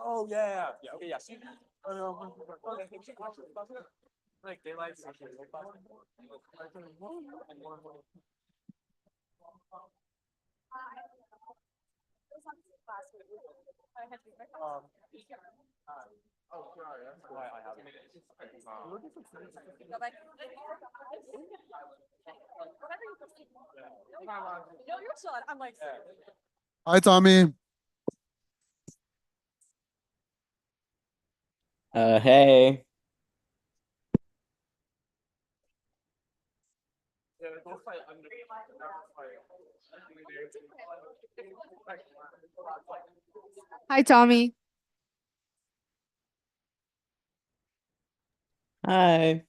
Oh yeah. Okay, yes. Like daylight. Oh, sorry. That's why I have No, you're still. I'm like. Hi, Tommy. Hey. Hi, Tommy. Hi.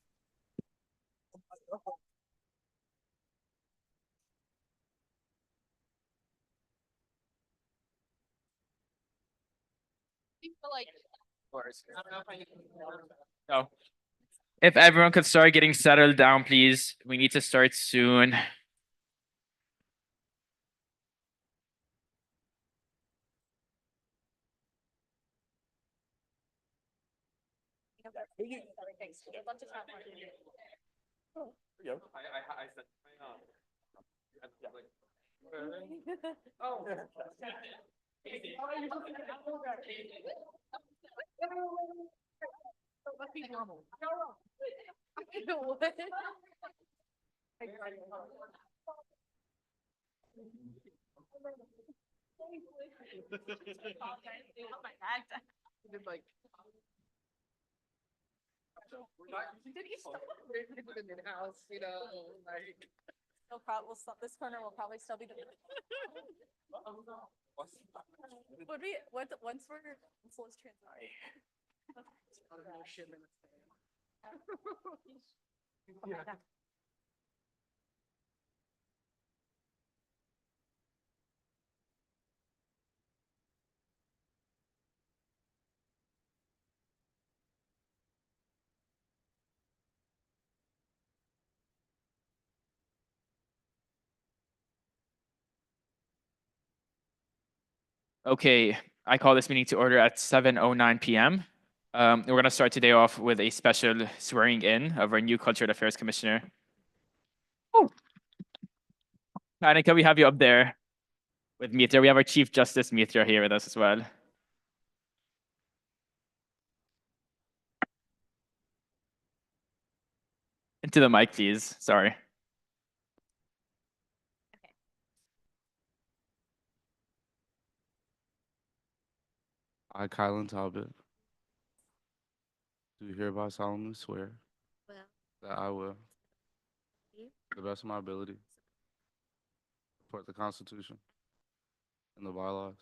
No. If everyone could start getting settled down, please. We need to start soon. No problem. We'll stop. This corner will probably still be. Would we? Once we're transition. Okay, I call this meeting to order at 7:09 p.m. We're going to start today off with a special swearing in of our new Cultural Affairs Commissioner. Oh, Annika, we have you up there with Mitra. We have our Chief Justice Mitra here with us as well. Into the mic, please. Sorry. I, Kylan Talbot, do hereby solemnly swear that I will, to the best of my ability, support the Constitution and the bylaws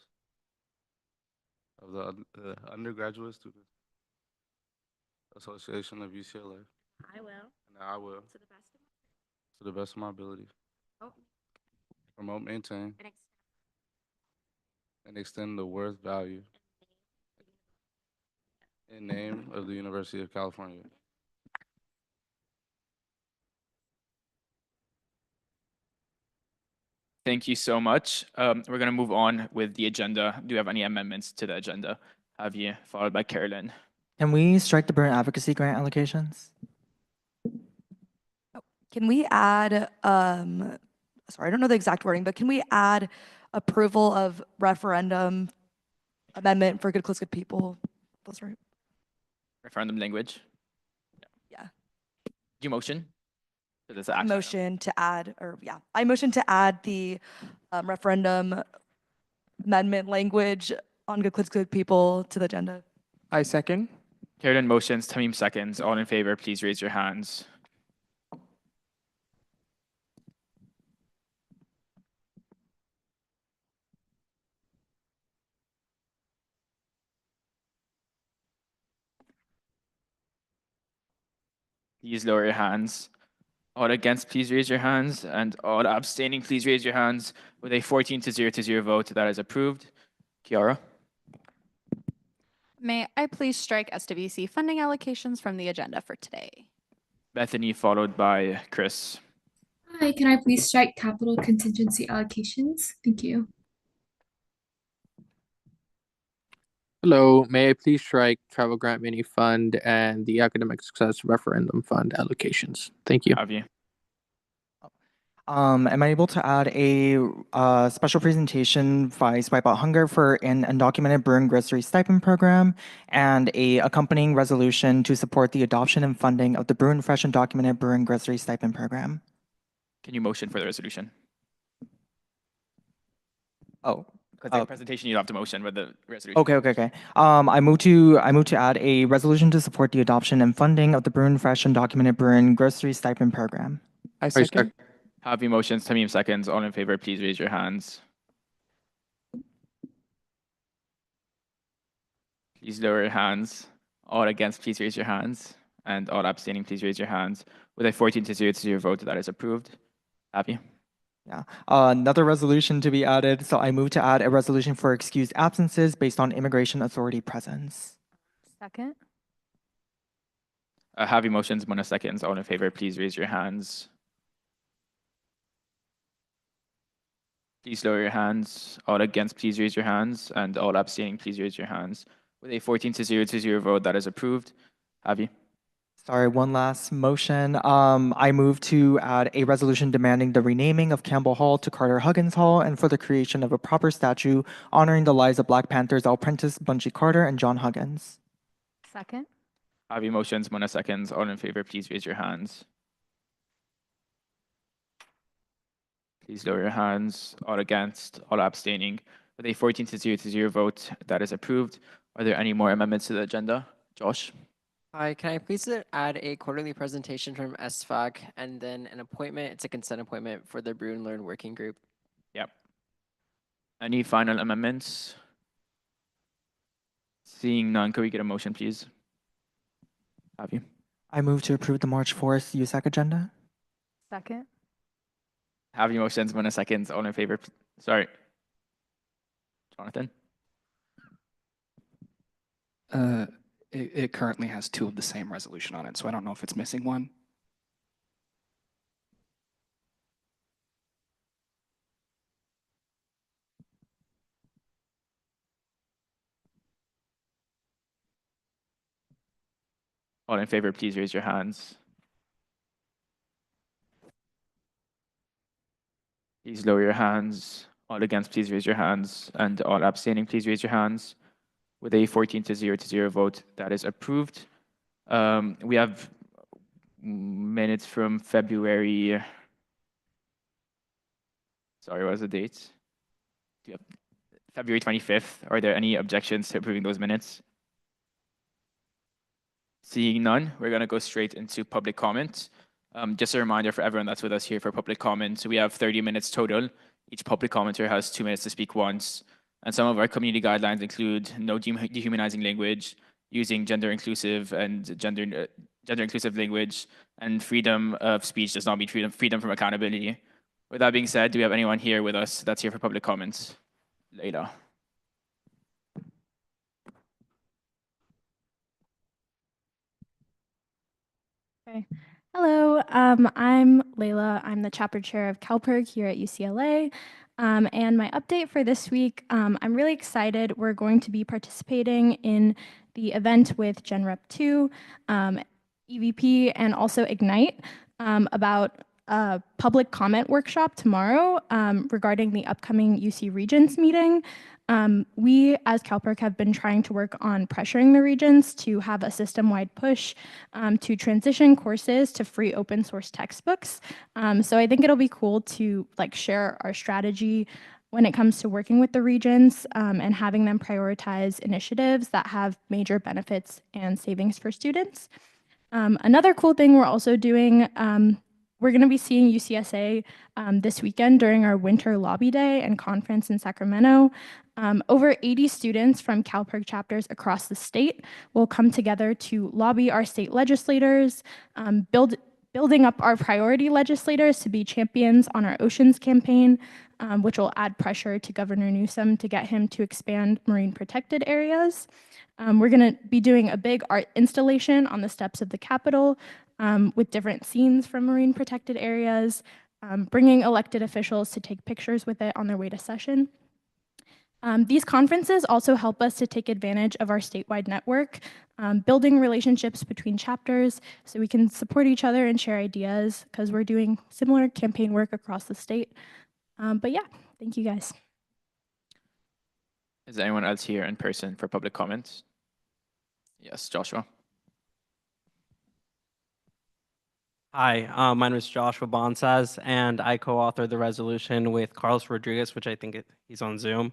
of the Undergraduate Student Association of UCLA. I will, And that I will, to the best of my ability, promote, maintain, and and extend the worth, value, and name of the University of California. Thank you so much. We're going to move on with the agenda. Do you have any amendments to the agenda? Have you, followed by Carolyn. Can we strike the burn advocacy grant allocations? Can we add, sorry, I don't know the exact wording, but can we add approval of referendum amendment for Good Close Good People? Those right. Referendum language. Yeah. Do you motion? So there's an I action item. motion to add, or yeah, I motion to add the referendum amendment language on Good Close Good People to the agenda. I second. Carolyn motions, Tamim seconds. All in favor, please raise your hands. Please lower your hands. All against, please raise your hands. And all abstaining, please raise your hands. With a 14-0 vote, that is approved. Kiara? May I please strike SWC funding allocations from the agenda for today? Bethany, followed by Chris. Hi, can I please strike capital contingency allocations? Thank you. Hello, may I please strike travel grant mini fund and the academic success referendum fund allocations? Thank you. Have you? Am I able to add a special presentation by Swipe Out Hunger for an undocumented brewer and grocery stipend program and a accompanying resolution to support the adoption and funding of the Brew and Fresh undocumented brewer and grocery stipend program? Can you motion for the resolution? Oh, Because the presentation you have to motion with the resolution. okay. I move to add a resolution to support the adoption and funding of the Brew and Fresh undocumented brewer and grocery stipend program. I second. Have you motions? Tamim seconds. All in favor, please raise your hands. Please lower your hands. All against, please raise your hands. And all abstaining, please raise your hands. With a 14 to 0 vote, that is approved. Have you? Yeah. Another resolution to be added. So I move to add a resolution for excused absences based on immigration authority presence. Second. Have you motions? Mona seconds. All in favor, please raise your hands. Please lower your hands. All against, please raise your hands. And all abstaining, please raise your hands. With a 14 to 0 vote, that is approved. Have you? Sorry, one last motion. I move to add a resolution demanding the renaming of Campbell Hall to Carter Huggins Hall and for the creation of a proper statue honoring the lives of Black Panthers Al Prentice, Bunchy Carter, and John Huggins. Second. Have you motions? Mona seconds. All in favor, please raise your hands. Please lower your hands. All against, all abstaining. With a 14 to 0 vote, that is approved. Are there any more amendments to the agenda? Josh? Hi, can I please add a quarterly presentation from SFAC and then an appointment? It's a consent appointment for the Brew and Learn Working Group. Yep. Any final amendments? Seeing none, could we get a motion, please? Have you? I move to approve the March 4th USAC agenda. Second. Have you motions? Mona seconds. All in favor? Sorry. Jonathan? It currently has two of the same resolution on it, so I don't know if it's missing one. All in favor, please raise your hands. Please lower your hands. All against, please raise your hands. And all abstaining, please raise your hands. With a 14 to 0 vote, that is approved. We have minutes from February. Sorry, what was the date? Do you have February 25th. Are there any objections to approving those minutes? Seeing none, we're going to go straight into public comment. Just a reminder for everyone that's with us here for public comment. So we have 30 minutes total. Each public commenter has 2 minutes to speak once. And some of our community guidelines include no dehumanizing language, using gender inclusive and gender inclusive language, and freedom of speech does not mean freedom from accountability. With that being said, do we have anyone here with us that's here for public comments? Leila. Okay. Hello, I'm Layla. I'm the chapter chair of CalPERG here at UCLA. And my update for this week, I'm really excited. We're going to be participating in the event with GenRep 2, EVP, and also Ignite about a public comment workshop tomorrow regarding the upcoming UC Regents meeting. We, as CalPERG, have been trying to work on pressuring the regions to have a system-wide push to transition courses to free open source textbooks. So I think it'll be cool to share our strategy when it comes to working with the regions and having them prioritize initiatives that have major benefits and savings for students. Another cool thing we're also doing, we're going to be seeing UCSA this weekend during our Winter Lobby Day and conference in Sacramento. Over 80 students from CalPERG chapters across the state will come together to lobby our state legislators, building up our priority legislators to be champions on our Oceans campaign, which will add pressure to Governor Newsom to get him to expand marine protected areas. We're going to be doing a big art installation on the steps of the Capitol with different scenes from marine protected areas, bringing elected officials to take pictures with it on their way to session. These conferences also help us to take advantage of our statewide network, building relationships between chapters so we can support each other and share ideas because we're doing similar campaign work across the state. But yeah, thank you guys. Is anyone else here in person for public comments? Yes, Joshua. Hi, my name is Joshua Bonsaz, and I co-authored the resolution with Carlos Rodriguez, which I think he's on Zoom,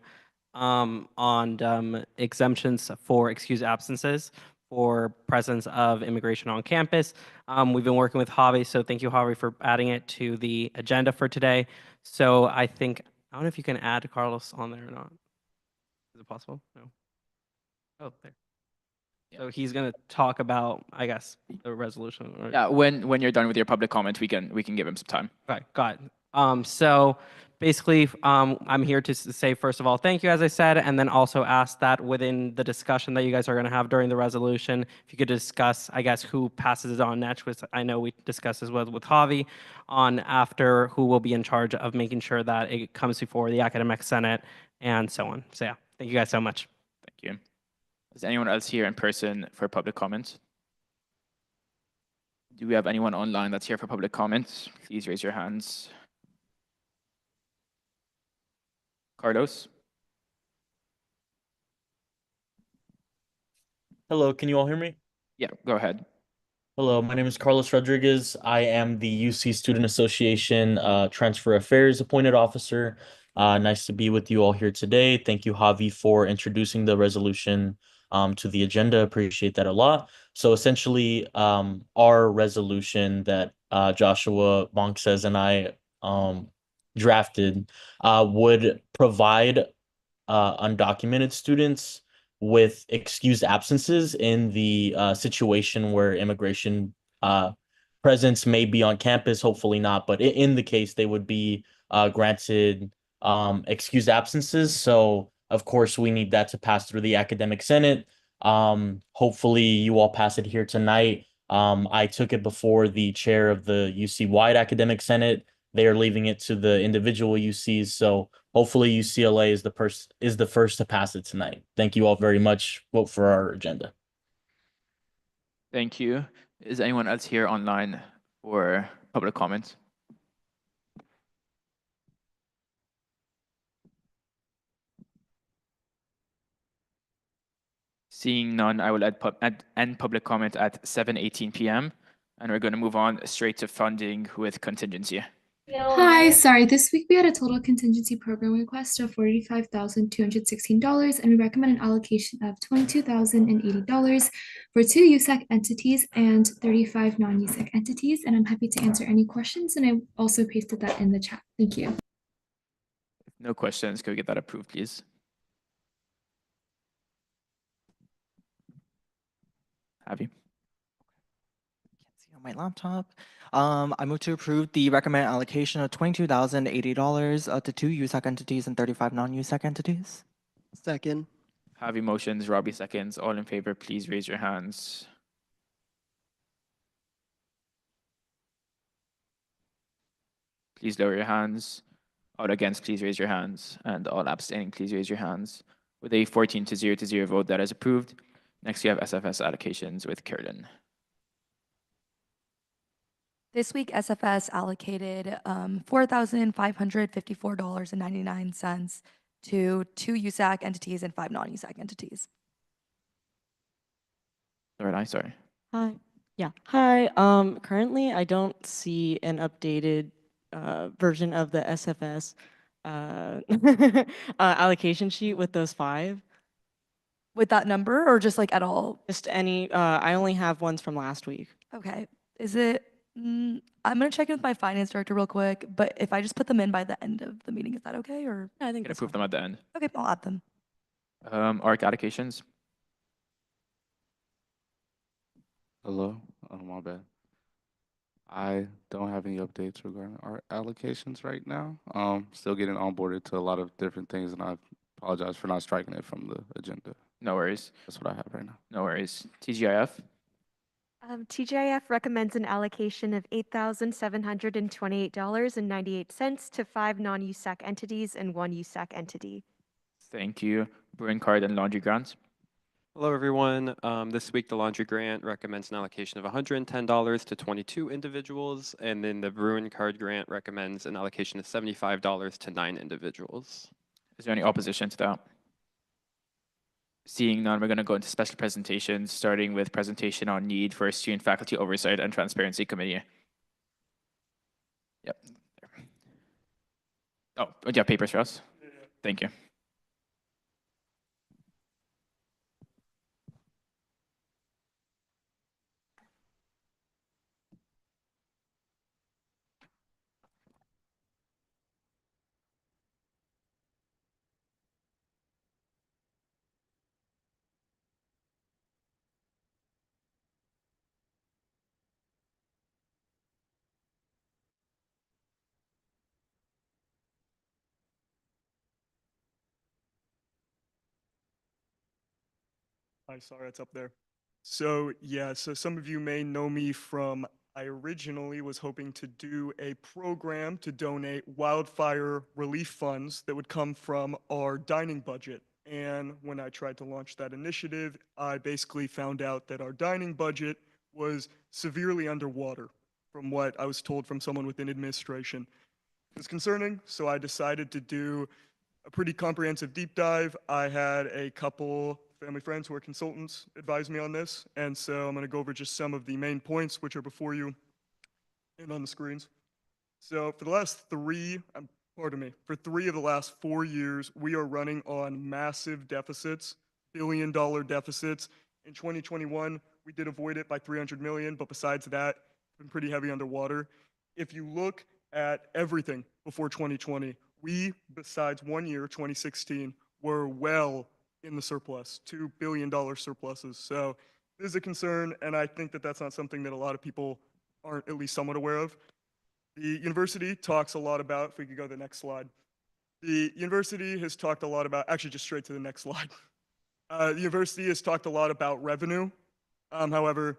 on exemptions for excused absences for presence of immigration on campus. We've been working with Javi, so thank you, Javi, for adding it to the agenda for today. So I don't know if you can add Carlos on there or not. Is it possible? No. Oh, there. So he's going to talk about, I guess, the resolution. Or... Yeah, when you're done with your public comment, we can give him some time. Right, got it. So basically, I'm here to say, first of all, thank you, as I said, and then also ask that within the discussion that you guys are going to have during the resolution, if you could discuss, I guess, who passes it on next, which I know we discussed as well with Javi, on after who will be in charge of making sure that it comes before the Academic Senate and so on. So yeah, thank you guys so much. Thank you. Is anyone else here in person for public comments? Do we have anyone online that's here for public comments? Please raise your hands. Carlos? Hello, can you all hear me? Yeah, go ahead. Hello, my name is Carlos Rodriguez. I am the UC Student Association Transfer Affairs appointed officer. Nice to be with you all here today. Thank you, Javi, for introducing the resolution to the agenda. Appreciate that a lot. So essentially, our resolution that Joshua Bonksez and I drafted would provide undocumented students with excused absences in the situation where immigration presence may be on campus, hopefully not, but in the case they would be granted excused absences. So of course we need that to pass through the Academic Senate. Hopefully you all pass it here tonight. I took it before the chair of the UC-wide Academic Senate. They are leaving it to the individual UCs. So hopefully UCLA is the first to pass it tonight. Thank you all very much. Vote for our agenda. Thank you. Is anyone else here online for public comments? Seeing none, I will end public comment at 7:18 p.m. And we're going to move on straight to funding with contingency. Hi, sorry. This week we had a total contingency program request of $45,216, and we recommend an allocation of $22,080 for 2 USAC entities and 35 non-USAC entities. And I'm happy to answer any questions, and I also pasted that in the chat. Thank you. No questions. Can we get that approved, please? Have you? Can't see on my laptop. I move to approve the recommended allocation of $22,080 to 2 USAC entities and 35 non-USAC entities. Second. Javi motions, Robbie seconds. All in favor, please raise your hands. Please lower your hands. All against, please raise your hands. And all abstaining, please raise your hands. With a 14-0 vote, that is approved. Next, we have SFS allocations with Carolyn. This week, SFS allocated $4,554.99 to 2 USAC entities and 5 non-USAC entities. Sorry. Hi. Yeah. Hi. Currently, I don't see an updated version of the SFS allocation sheet with those 5. With that number or just like at all? Just any, I only have ones from last week. Okay. Is it, I'm going to check in with my finance director real quick, but if I just put them in by the end of the meeting, is that okay? Or I think Can approve them at the end. okay, I'll add them. ARC allocations. Hello, my bad. I don't have any updates regarding our allocations right now. Still getting onboarded to a lot of different things, and I apologize for not striking it from the agenda. No worries. That's what I have right now. No worries. TGIF. TGIF recommends an allocation of $8,728.98 to 5 non-USAC entities and 1 USAC entity. Thank you. Brewing card and laundry grants. Hello, everyone. This week, the laundry grant recommends an allocation of $110 to 22 individuals, and then the Bruin card grant recommends an allocation of $75 to 9 individuals. Is there any opposition to that? Seeing none, we're going to go into special presentations, starting with presentation on need for a student faculty oversight and transparency committee. Yep. Oh, do you have papers for us? Thank you. Hi, sorry, it's up there. So yeah, so some of you may know me from, I originally was hoping to do a program to donate wildfire relief funds that would come from our dining budget. And when I tried to launch that initiative, I basically found out that our dining budget was severely underwater from what I was told from someone within administration. It was concerning, so I decided to do a pretty comprehensive deep dive. I had a couple family friends who are consultants advise me on this, and so I'm going to go over just some of the main points which are before you and on the screens. So for the last for 3 of the last 4 years, we are running on massive deficits, billion-dollar deficits. In 2021, we did avoid it by 300 million, but besides that, been pretty heavy underwater. If you look at everything before 2020, we, besides 1 year, 2016, were well in the surplus, $2 billion surpluses. So this is a concern, and I think that that's not something that a lot of people aren't at least somewhat aware of. The university talks a lot about, if we could go to the next slide. The university has talked a lot about, actually just straight to the next slide. The university has talked a lot about revenue. However,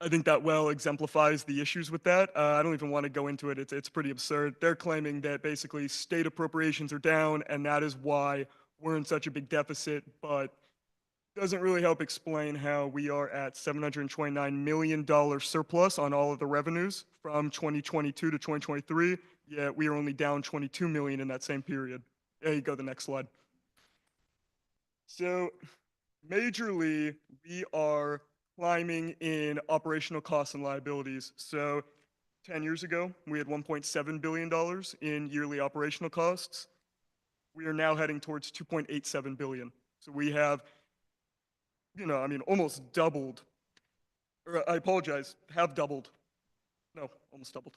I think that well exemplifies the issues with that. I don't even want to go into it. It's pretty absurd. They're claiming that basically state appropriations are down, and that is why we're in such a big deficit, but doesn't really help explain how we are at $729 million surplus on all of the revenues from 2022 to 2023, yet we are only down 22 million in that same period. There you go, the next slide. So majorly, we are climbing in operational costs and liabilities. So 10 years ago, we had $1.7 billion in yearly operational costs. We are now heading towards 2.87 billion. So we have, almost doubled, or I apologize, have doubled. No, almost doubled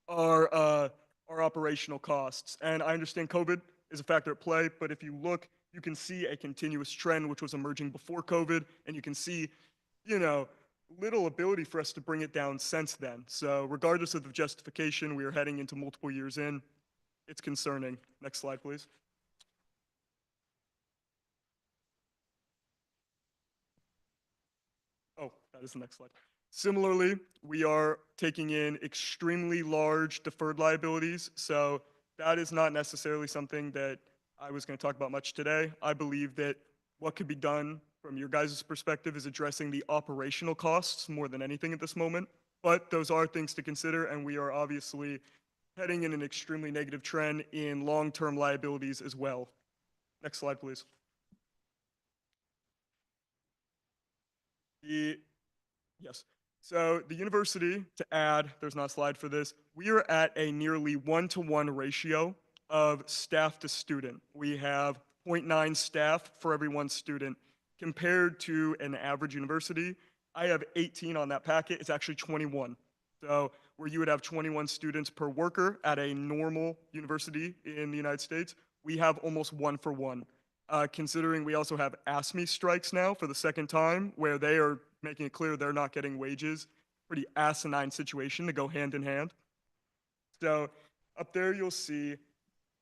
our operational costs. And I understand COVID is a factor at play, but if you look, you can see a continuous trend which was emerging before COVID, and you can see, little ability for us to bring it down since then. So regardless of the justification, we are heading into multiple years in. It's concerning. Next slide, please. Oh, that is the next slide. Similarly, we are taking in extremely large deferred liabilities. So that is not necessarily something that I was going to talk about much today. I believe that what could be done from your guys' perspective is addressing the operational costs more than anything at this moment. But those are things to consider, and we are obviously heading in an extremely negative trend in long-term liabilities as well. Next slide, please. Yes. So the university, to add, there's not a slide for this, we are at a nearly 1-to-1 ratio of staff to student. We have 0.9 staff for every 1 student. Compared to an average university, I have 18 on that packet. It's actually 21. So where you would have 21 students per worker at a normal university in the United States, we have almost 1 for 1. Considering we also have ASME strikes now for the second time, where they are making it clear they're not getting wages. Pretty asinine situation to go hand in hand. So up there you'll see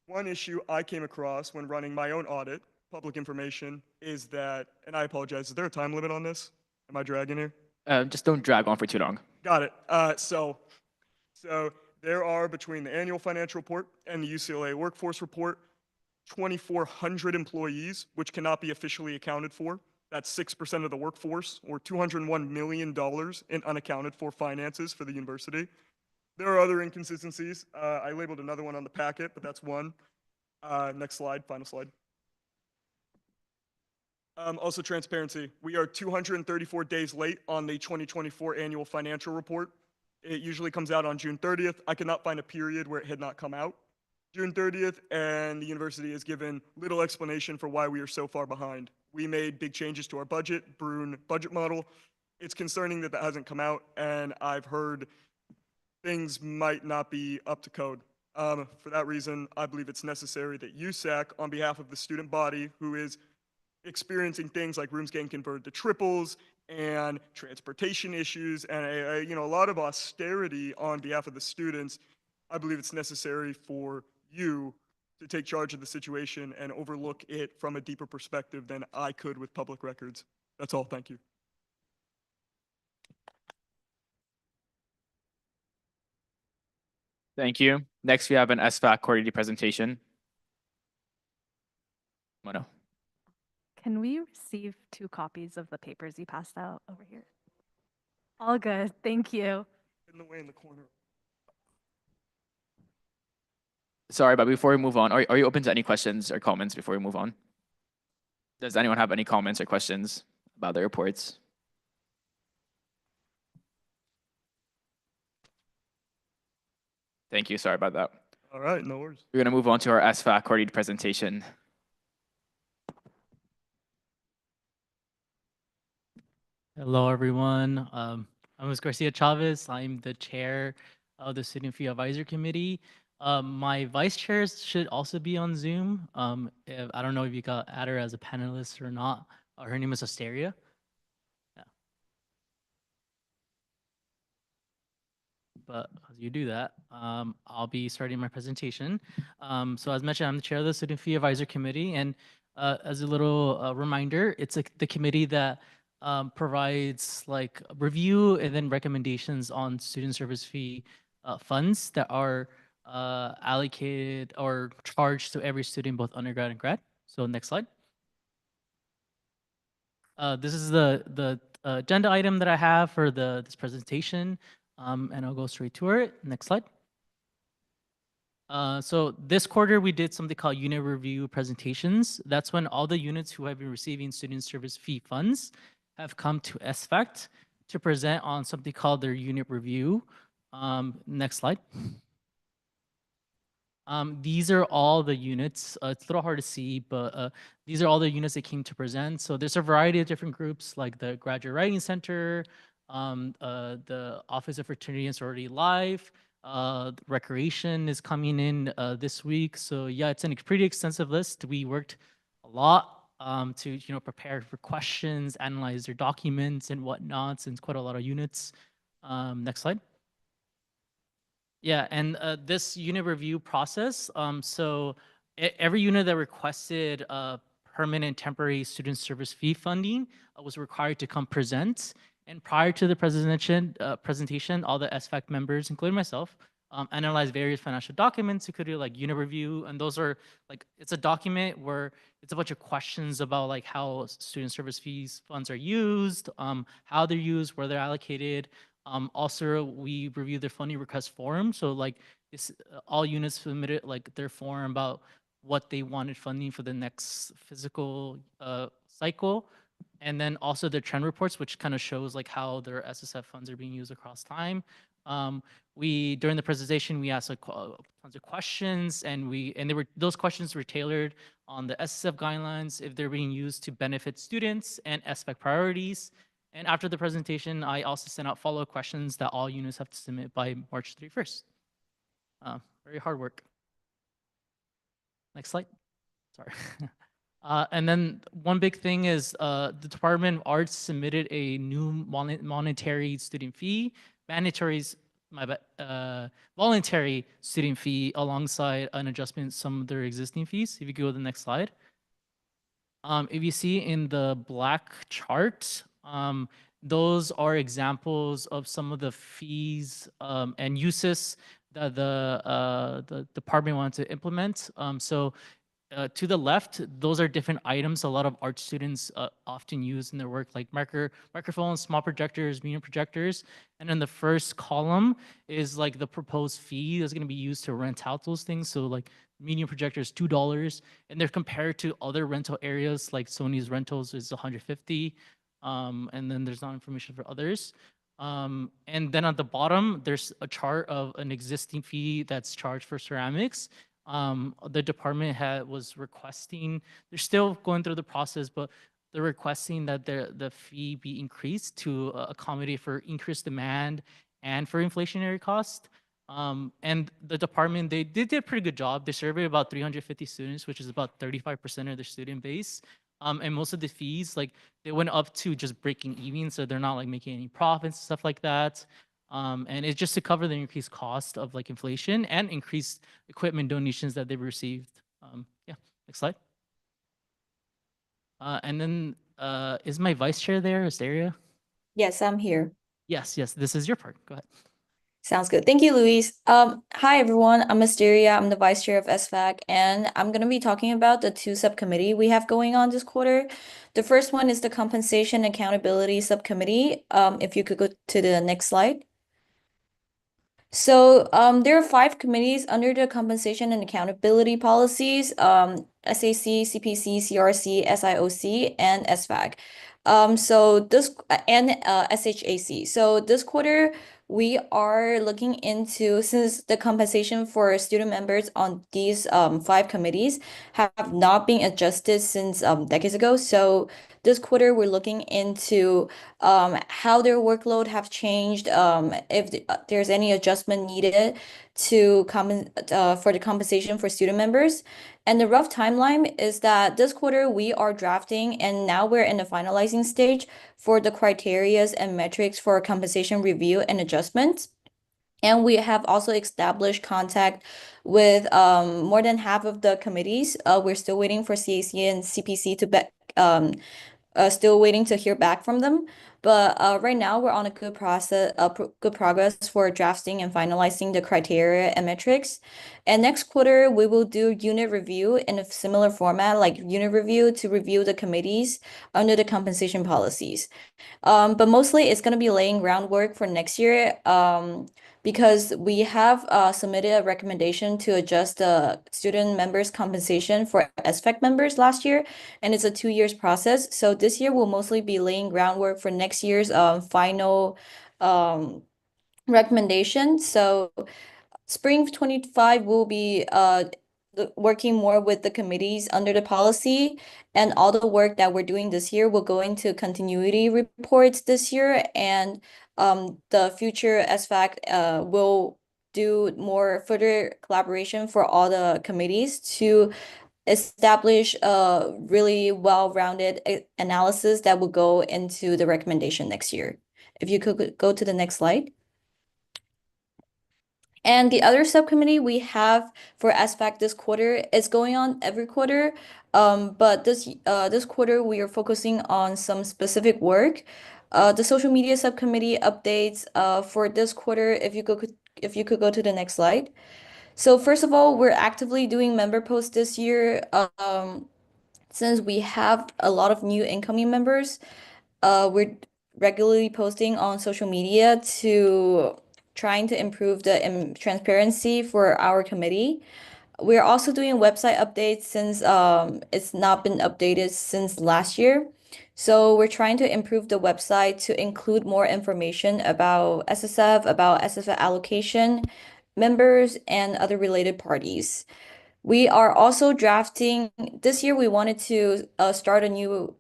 one issue I came across when running my own audit, public information, is that, and I apologize, is there a time limit on this? Am I dragging here? Just don't drag on for too long. Got it. So there are, between the annual financial report and the UCLA workforce report, 2,400 employees, which cannot be officially accounted for. That's 6% of the workforce, or $201 million in unaccounted for finances for the university. There are other inconsistencies. I labeled another one on the packet, but that's one. Next slide, final slide. Also, transparency. We are 234 days late on the 2024 annual financial report. It usually comes out on June 30th. I could not find a period where it had not come out. June 30th, and the university has given little explanation for why we are so far behind. We made big changes to our budget, Bruin budget model. It's concerning that that hasn't come out, and I've heard things might not be up to code. For that reason, I believe it's necessary that USAC, on behalf of the student body who is experiencing things like rooms getting converted to triples and transportation issues and a lot of austerity on behalf of the students, I believe it's necessary for you to take charge of the situation and overlook it from a deeper perspective than I could with public records. That's all. Thank you. Thank you. Next, we have an SFAC quarterly presentation. Mono. Can we receive 2 copies of the papers you passed out over here? All good. Thank you. In the way in the corner. Sorry, but before we move on, are you open to any questions or comments before we move on? Does anyone have any comments or questions about the reports? Thank you. Sorry about that. All right, no worries. We're going to move on to our SFAC quarterly presentation. Hello, everyone. I'm Ms. Garcia Chavez. I'm the chair of the Student Fee Advisory Committee. My vice chairs should also be on Zoom. I don't know if you got added her as a panelist or not. Her name is Asteria. Yeah. But as you do that, I'll be starting my presentation. So as mentioned, I'm the chair of the Student Fee Advisory Committee. And as a little reminder, it's the committee that provides like review and then recommendations on student service fee funds that are allocated or charged to every student, both undergrad and grad. So next slide. This is the agenda item that I have for this presentation, and I'll go straight to it. Next slide. So this quarter, we did something called unit review presentations. That's when all the units who have been receiving student service fee funds have come to SFACT to present on something called their unit review. Next slide. These are all the units. It's a little hard to see, but these are all the units that came to present. So there's a variety of different groups like the Graduate Writing Center, the Office of Fraternity and Sorority Life, Recreation is coming in this week. So yeah, it's a pretty extensive list. We worked a lot to prepare for questions, analyze their documents and whatnot, since quite a lot of units. Next slide. Yeah, and this unit review process, so every unit that requested permanent temporary student service fee funding was required to come present. And prior to the presentation, all the SFAC members, including myself, analyzed various financial documents, including like unit review. And those are like, it's a document where it's a bunch of questions about like how student service fees funds are used, how they're used, where they're allocated. Also, we review their funding request form. So like this, all units submitted like their form about what they wanted funding for the next physical cycle. And then also the trend reports, which kind of shows like how their SSF funds are being used across time. During the presentation, we asked like tons of questions, and those questions were tailored on the SSF guidelines, if they're being used to benefit students, and SFAC priorities. And after the presentation, I also sent out follow-up questions that all units have to submit by March 31st. Very hard work. Next slide. Sorry. And then one big thing is the Department of Arts submitted a new monetary student fee, voluntary student fee alongside an adjustment some of their existing fees. If you go to the next slide. If you see in the black chart, those are examples of some of the fees and uses that the department wanted to implement. So to the left, those are different items a lot of art students often use in their work, like microphones, small projectors, medium projectors. And then the first column is like the proposed fee that's going to be used to rent out those things. So like medium projectors, $2, and they're compared to other rental areas like Sony's rentals is 150. And then there's not information for others. And then at the bottom, there's a chart of an existing fee that's charged for ceramics. The department was requesting, they're still going through the process, but they're requesting that the fee be increased to accommodate for increased demand and for inflationary cost. And the department, they did a pretty good job. They surveyed about 350 students, which is about 35% of their student base. And most of the fees, like they went up to just breaking even, so they're not like making any profits, stuff like that. And it's just to cover the increased cost of like inflation and increased equipment donations that they've received. Yeah, next slide. And then is my vice chair there, Asteria? Yes, I'm here. Yes, this is your part. Go ahead. Sounds good. Thank you, Luis. Hi, everyone. I'm Asteria. I'm the vice chair of SFAC, and I'm going to be talking about the two subcommittee we have going on this quarter. The first one is the Compensation Accountability Subcommittee. If you could go to the next slide. So there are 5 committees under the compensation and accountability policies, SAC, CPC, CRC, SIOC, and SFAC. So this and SHAC. So this quarter, we are looking into, since the compensation for student members on these 5 committees have not been adjusted since decades ago. So this quarter, we're looking into how their workload have changed, if there's any adjustment needed to for the compensation for student members. And the rough timeline is that this quarter we are drafting, and now we're in the finalizing stage for the criterias and metrics for compensation review and adjustments. And we have also established contact with more than half of the committees. We're still waiting for CAC and CPC to still waiting to hear back from them. But right now we're on a good good progress for drafting and finalizing the criteria and metrics. And next quarter, we will do unit review in a similar format, like unit review to review the committees under the compensation policies. But mostly it's going to be laying groundwork for next year, because we have submitted a recommendation to adjust the student members' compensation for SFAC members last year, and it's a 2 years process. So this year we'll mostly be laying groundwork for next year's final recommendation. So spring 25 will be working more with the committees under the policy, and all the work that we're doing this year will go into continuity reports this year, and the future SFAC will do more further collaboration for all the committees to establish a really well-rounded analysis that will go into the recommendation next year. If you could go to the next slide. And the other subcommittee we have for SFAC this quarter is going on every quarter. But this quarter we are focusing on some specific work. The social media subcommittee updates for this quarter, if you could go to the next slide. So first of all, we're actively doing member posts this year. Since we have a lot of new incoming members, we're regularly posting on social media to trying to improve the transparency for our committee. We're also doing website updates since it's not been updated since last year. So we're trying to improve the website to include more information about SSF, about SSF allocation, members, and other related parties. We are also drafting, this year we wanted to start a new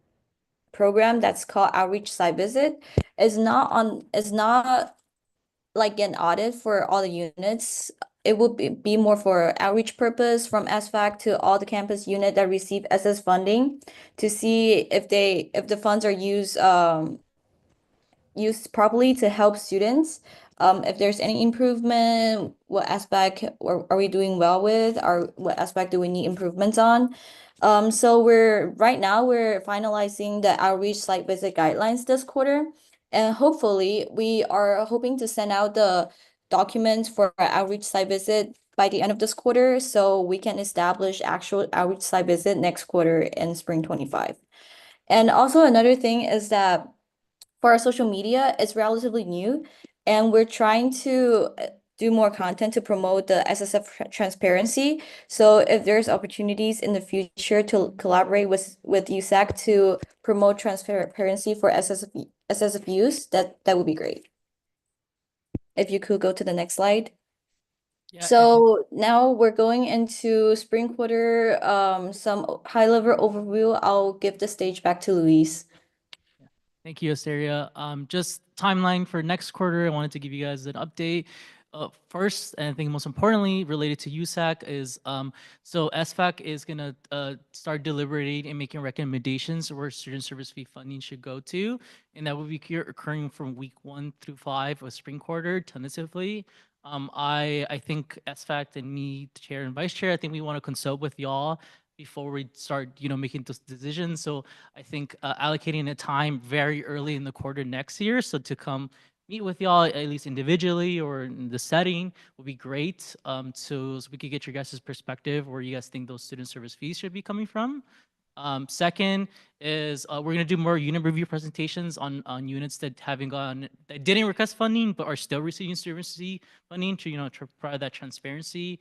program that's called Outreach Site Visit. It's not like an audit for all the units. It will be more for outreach purpose from SFAC to all the campus unit that receive SS funding to see if the funds are used properly to help students. If there's any improvement, what aspect are we doing well with, or what aspect do we need improvements on? So right now we're finalizing the outreach site visit guidelines this quarter, and hopefully we are hoping to send out the documents for our outreach site visit by the end of this quarter, so we can establish actual outreach site visit next quarter in spring 25. And also another thing is that for our social media, it's relatively new, and we're trying to do more content to promote the SSF transparency. So if there's opportunities in the future to collaborate with USAC to promote transparency for SSFUs, that would be great. If you could go to the next slide. Yeah, So now we're going into spring quarter, some high-level overview. I'll give the stage back to Luis. Thank you, Asteria. Just timeline for next quarter, I wanted to give you guys an update. First, and I think most importantly, related to USAC is, so SFAC is gonna start deliberating and making recommendations where student service fee funding should go to, and that will be occurring from week 1 through 5 of spring quarter, tentatively. I think SFAC and me, the chair and vice chair, I think we want to consult with y'all before we start, making those decisions. So I think allocating a time very early in the quarter next year, so to come meet with y'all at least individually or in the setting would be great. So we could get your guys' perspective where you guys think those student service fees should be coming from. Second is we're gonna do more unit review presentations on units that didn't request funding but are still receiving service fee funding to to provide that transparency.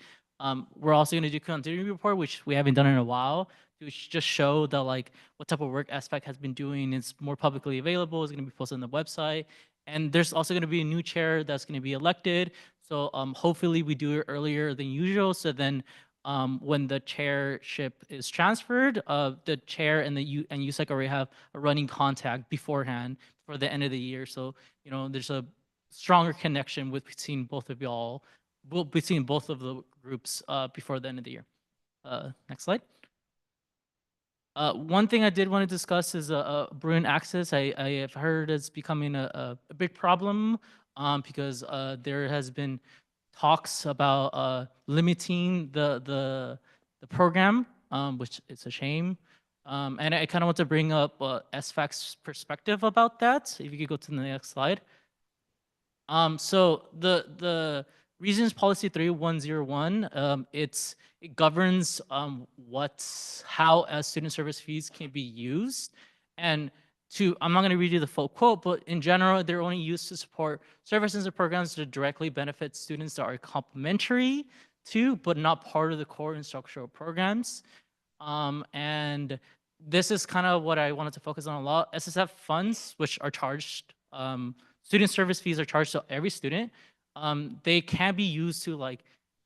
We're also gonna do continuity report, which we haven't done in a while, to just show that what type of work SFAC has been doing. It's more publicly available. It's gonna be posted on the website, and there's also gonna be a new chair that's gonna be elected. So hopefully we do it earlier than usual. So then when the chairship is transferred, the chair and USAC already have a running contact beforehand for the end of the year. So there's a stronger connection between both of y'all, between both of the groups before the end of the year. Next slide. One thing I did want to discuss is Bruin access. I have heard it's becoming a big problem because there has been talks about limiting the program, which is a shame. And I kind of want to bring up SFAC's perspective about that. If you could go to the next slide. So the Reasons Policy 3101, it governs how student service fees can be used. And I'm not going to read you the full quote, but in general, they're only used to support services and programs that directly benefit students that are complementary to, but not part of the core instructional programs. And this is kind of what I wanted to focus on a lot. SSF funds, which are charged, student service fees are charged to every student. They can be used to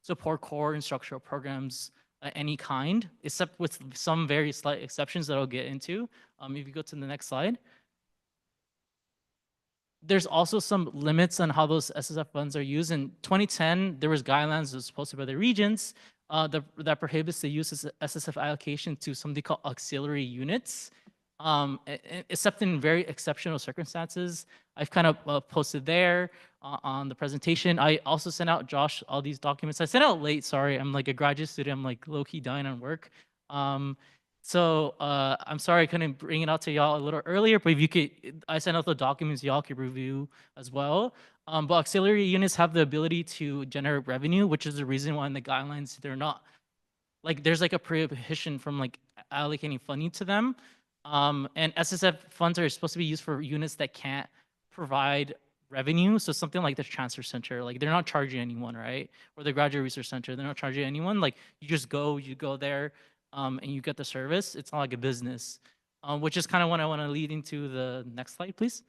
support core instructional programs any kind, except with some very slight exceptions that I'll get into. If you go to the next slide. There's also some limits on how those SSF funds are used. In 2010, there was guidelines that was posted by the regents that prohibits the use of SSF allocation to something called auxiliary units, except in very exceptional circumstances. I've kind of posted there on the presentation. I also sent out Josh all these documents. I sent out late, sorry. I'm like a graduate student. I'm low-key dying on work. So I'm sorry I couldn't bring it out to y'all a little earlier, but if you could, I sent out the documents y'all could review as well. But auxiliary units have the ability to generate revenue, which is the reason why in the guidelines they're not, there's a prohibition from allocating funding to them. And SSF funds are supposed to be used for units that can't provide revenue. So something like the transfer center, they're not charging anyone, right? Or the graduate research center, they're not charging anyone. You just go there and you get the service. It's not like a business, which is kind of what I want to lead into the next slide, please.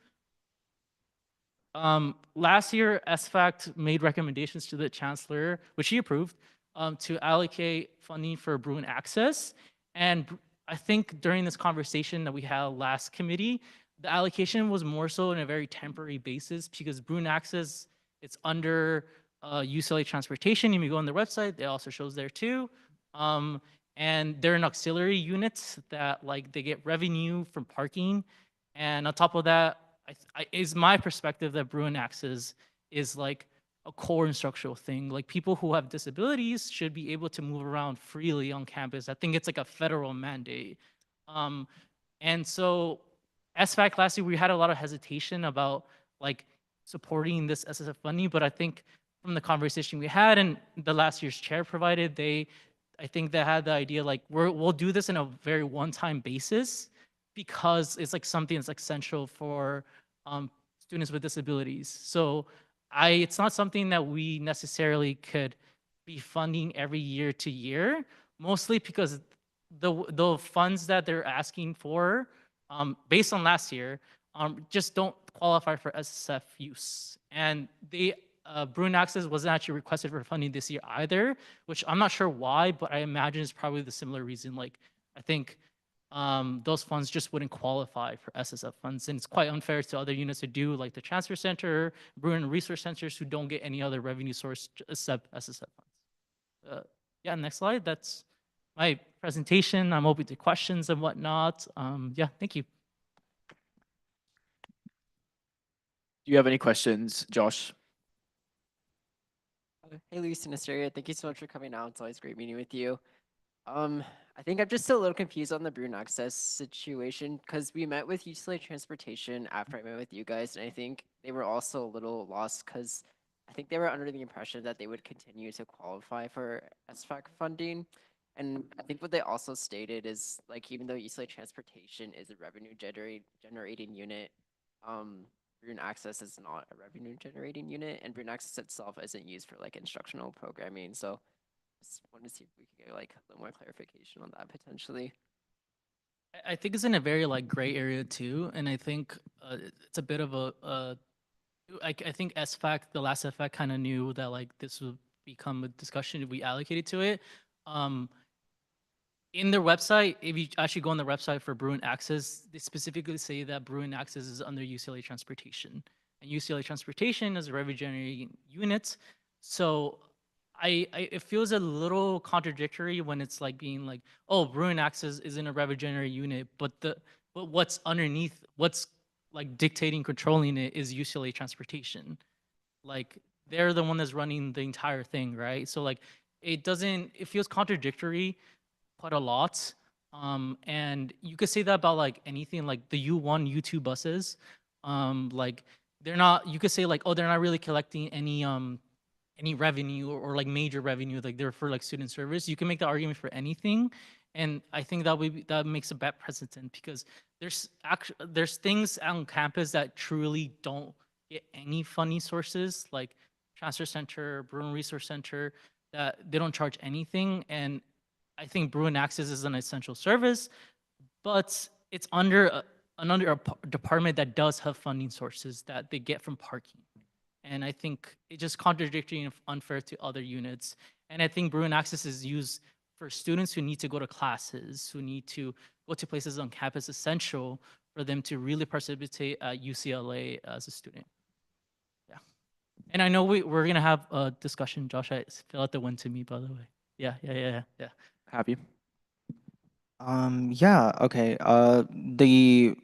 Last year, SFAC made recommendations to the chancellor, which he approved, to allocate funding for Bruin Access. And I think during this conversation that we had last committee, the allocation was more so on a very temporary basis because Bruin Access, it's under UCLA Transportation. If you go on their website, it also shows there too. And they're an auxiliary unit that they get revenue from parking. And on top of that, is my perspective that Bruin Access is a core instructional thing. People who have disabilities should be able to move around freely on campus. I think it's a federal mandate. And so SFAC last year, we had a lot of hesitation about supporting this SSF funding, but I think from the conversation we had and the last year's chair provided, I think they had the idea like we'll do this in a very one-time basis because it's like something that's like essential for students with disabilities. So it's not something that we necessarily could be funding every year to year, mostly because the funds that they're asking for, based on last year, just don't qualify for SSF use. And Bruin Access wasn't actually requested for funding this year either, which I'm not sure why, but I imagine it's probably the similar reason. Like, I think those funds just wouldn't qualify for SSF funds. And it's quite unfair to other units who do, like the Transfer Center, Bruin Resource Centers, who don't get any other revenue source except SSF funds. Yeah, next slide. That's my presentation. I'm open to questions and whatnot. Yeah, thank you. Do you have any questions, Josh? Hey, Luis and Asteria, thank you so much for coming out. It's always great meeting with you. I think I'm just still a little confused on the Bruin Access situation because we met with UCLA Transportation after I met with you guys, and I think they were also a little lost because I think they were under the impression that they would continue to qualify for SFAC funding. And I think what they also stated is like even though UCLA Transportation is a revenue generating unit, Bruin Access is not a revenue generating unit, and Bruin Access itself isn't used for like instructional programming. So just wanted to see if we could get like a little more clarification on that potentially. I think it's in a very like gray area too, and I think it's a bit of I think SFAC, the last SFAC, kind of knew that like this would become a discussion if we allocated to it. In their website, if you actually go on the website for Bruin Access, they specifically say that Bruin Access is under UCLA Transportation, and UCLA Transportation is a revenue generating unit. So it feels a little contradictory when it's like being like, oh, Bruin Access is in a revenue generating unit, but what's underneath, what's like dictating, controlling it is UCLA Transportation. Like they're the one that's running the entire thing, right? So like it feels contradictory quite a lot. And you could say that about like anything, like the U1, U2 buses. Like you could say like, oh, they're not really collecting any revenue or like major revenue, like they're for like student service. You can make the argument for anything. And I think that makes a bad precedent because there's things on campus that truly don't get any funding sources, like Transfer Center, Bruin Resource Center, that they don't charge anything. And I think Bruin Access is an essential service, but it's under a department that does have funding sources that they get from parking. And I think it's just contradictory and unfair to other units. And I think Bruin Access is used for students who need to go to classes, who need to go to places on campus, essential for them to really participate at UCLA as a student. Yeah. And I know we're going to have a discussion. Josh, I fill out the one to me, by the way. Yeah. Happy. Yeah, okay. The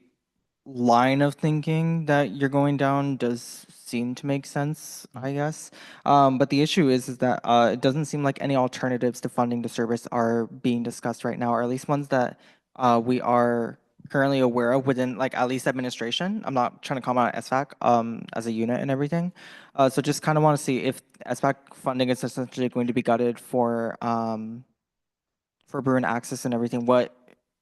line of thinking that you're going down does seem to make sense, I guess. But the issue is that it doesn't seem like any alternatives to funding the service are being discussed right now, or at least ones that we are currently aware of within like at least administration. I'm not trying to comment on SFAC as a unit and everything. So just kind of want to see if SFAC funding is essentially going to be gutted for Bruin Access and everything, what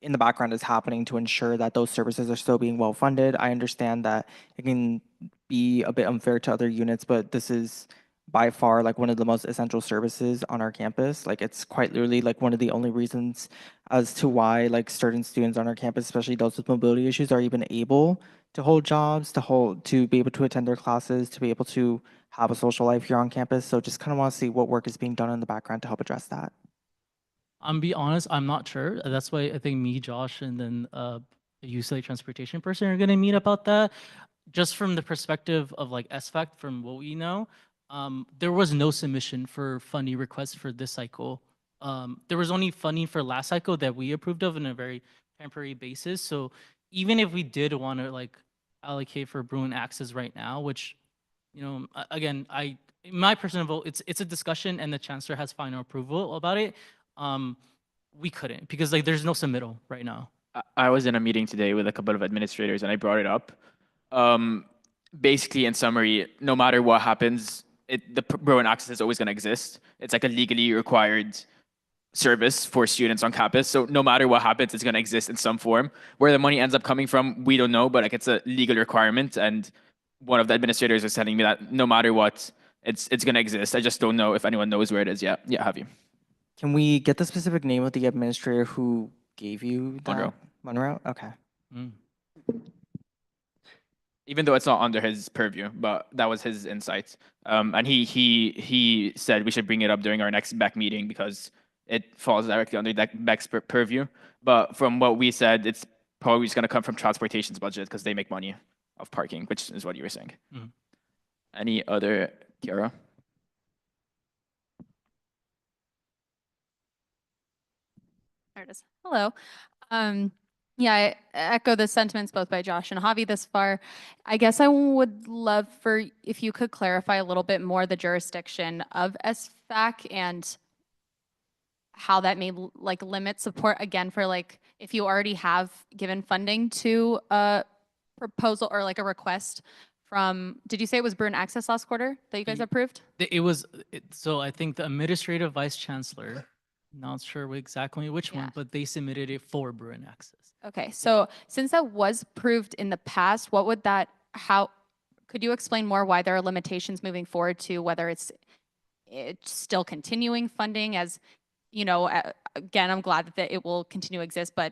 in the background is happening to ensure that those services are still being well funded. I understand that it can be a bit unfair to other units, but this is by far like one of the most essential services on our campus. Like it's quite literally like one of the only reasons as to why like certain students on our campus, especially those with mobility issues, are even able to hold jobs, to be able to attend their classes, to be able to have a social life here on campus. So just kind of want to see what work is being done in the background to help address that. I'm be honest, I'm not sure. That's why I think me, Josh, and then a UCLA transportation person are gonna meet about that. Just from the perspective of like SFAC, from what we know, there was no submission for funding requests for this cycle. There was only funding for last cycle that we approved of on a very temporary basis. So even if we did want to like allocate for Bruin Access right now, which, again, in my personal vote, it's a discussion and the chancellor has final approval about it. We couldn't because like there's no submittal right now. I was in a meeting today with a couple of administrators and I brought it up. Basically, in summary, no matter what happens, the Bruin access is always going to exist. It's like a legally required service for students on campus. So no matter what happens, it's going to exist in some form. Where the money ends up coming from, we don't know, but like it's a legal requirement. And one of the administrators is telling me that no matter what, it's going to exist. I just don't know if anyone knows where it is yet. Yeah, have you? Can we get the specific name of the administrator who gave you that? Monroe. Monroe? Okay. Even though it's not under his purview, but that was his insight. And he said we should bring it up during our next BEC meeting because it falls directly under BEC's purview. But from what we said, it's probably just going to come from transportation's budget because they make money off parking, which is what you were saying. Any other, Kiara? There it is. Hello. Yeah, I echo the sentiments both by Josh and Javi this far. I guess I would love for if you could clarify a little bit more the jurisdiction of SFAC and how that may like limit support again for like if you already have given funding to a proposal or like a request from, did you say it was Bruin Access last quarter that you guys approved? It was, so I think the administrative vice chancellor, not sure exactly which one, but they submitted it for Bruin Access. Okay, so since that was approved in the past, what would that, how, could you explain more why there are limitations moving forward to whether it's still continuing funding as, you know, again, I'm glad that it will continue to exist, but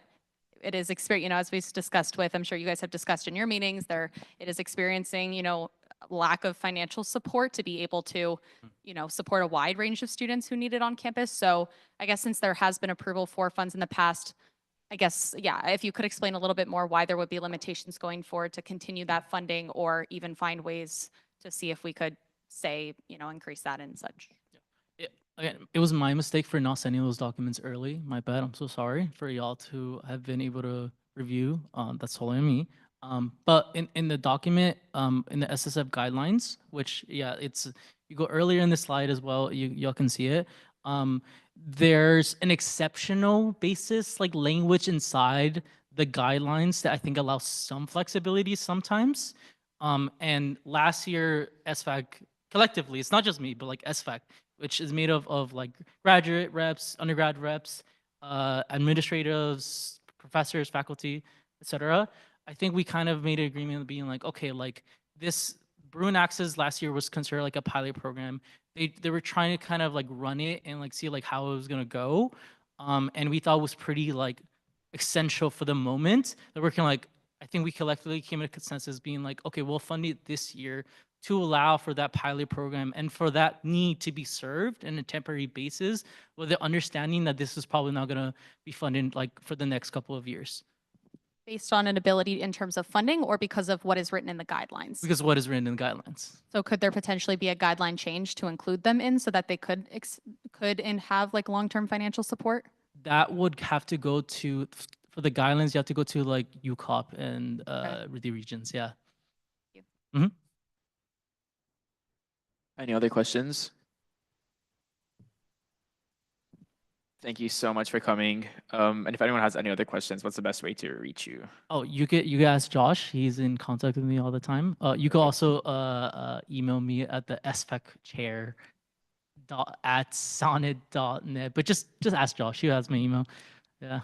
it is experience, you know, as we've discussed with, I'm sure you guys have discussed in your meetings, it is experiencing, you know, lack of financial support to be able to, you know, support a wide range of students who need it on campus. So I guess since there has been approval for funds in the past, I guess, yeah, if you could explain a little bit more why there would be limitations going forward to continue that funding or even find ways to see if we could say, you know, increase that and such. Again, it was my mistake for not sending those documents early. My bad. I'm so sorry for y'all to have been able to review. That's totally on me. But in the document, in the SSF guidelines, which yeah, it's you go earlier in the slide as well. Y'all can see it. There's an exceptional basis like language inside the guidelines that I think allows some flexibility sometimes. And last year, SFAC collectively, it's not just me, but like SFAC, which is made of like graduate reps, undergrad reps, administrators, professors, faculty, etc. I think we kind of made an agreement of being like, okay, like this Bruin Access last year was considered like a pilot program. They were trying to kind of like run it and like see like how it was gonna go. And we thought it was pretty like essential for the moment that we're kind of like, I think we collectively came to a consensus being like, okay, we'll fund it this year to allow for that pilot program and for that need to be served on a temporary basis with the understanding that this is probably not gonna be funded like for the next couple of years. Based on an ability in terms of funding or because of what is written in the guidelines? Because what is written in the guidelines. So could there potentially be a guideline change to include them in so that they could and have like long-term financial support? That would have to go to, for the guidelines, you have to go to like UCOP and the regions, yeah. Any other questions? Thank you so much for coming. And if anyone has any other questions, what's the best way to reach you? Oh, you can ask Josh. He's in contact with me all the time. You can also email me at the sfacchair@sonnet.net. But just ask Josh. He has my email. Yeah.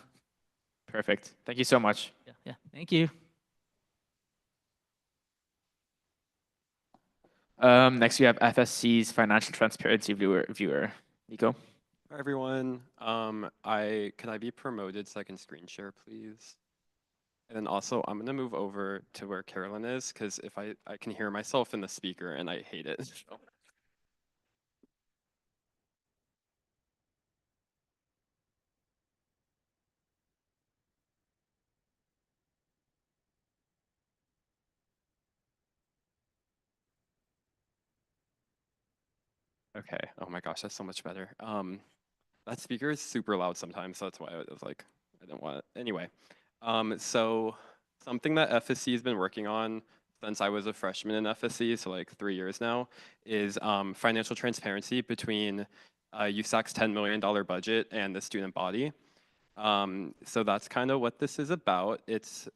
Perfect. Thank you so much. Yeah. Thank you. Next, we have FSC's financial transparency viewer. Nico. Hi, everyone. Can I be promoted so I can screen share, please? And then also, I'm gonna move over to where Carolyn is, because if I can hear myself in the speaker and I hate it. So. Okay. Oh my gosh, that's so much better. That speaker is super loud sometimes, so that's why I was like, I didn't want it. Anyway, so something that FSC has been working on since I was a freshman in FSC, so like 3 years now, is financial transparency between USAC's $10 million budget and the student body. So that's kind of what this is about.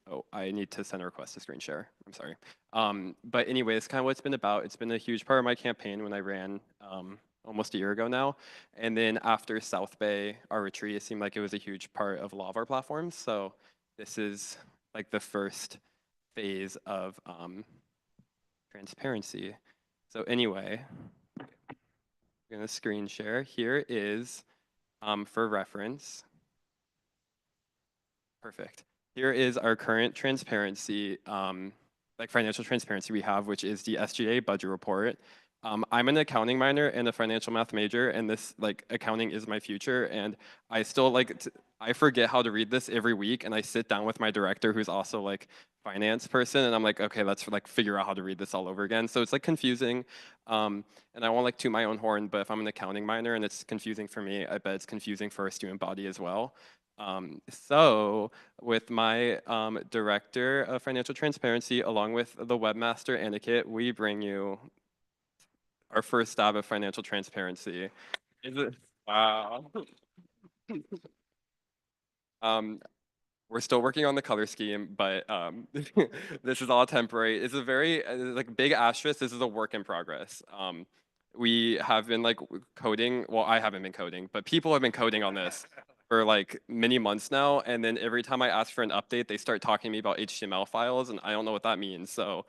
Oh, I need to send a request to screen share. I'm sorry. But anyway, it's kind of what it's been about. It's been a huge part of my campaign when I ran almost a year ago now. And then after South Bay, our retreat, it seemed like it was a huge part of a lot of our platforms. So this is like the first phase of transparency. So anyway, I'm gonna screen share. Here is, for reference, perfect. Here is our current transparency, like financial transparency we have, which is the SGA budget report. I'm an accounting minor and a financial math major, and this like accounting is my future. And I still I forget how to read this every week, and I sit down with my director, who's also like finance person, and I'm like, okay, let's like figure out how to read this all over again. So it's like confusing, and I won't like toot my own horn, but if I'm an accounting minor and it's confusing for me, I bet it's confusing for a student body as well. So with my director of financial transparency, along with the webmaster Aniket, we bring you our first stab of financial transparency. Is it? Wow. We're still working on the color scheme, but this is all temporary. It's a very like big asterisk. This is a work in progress. We have been like coding. Well, I haven't been coding, but people have been coding on this for like many months now. And then every time I ask for an update, they start talking to me about HTML files, and I don't know what that means. So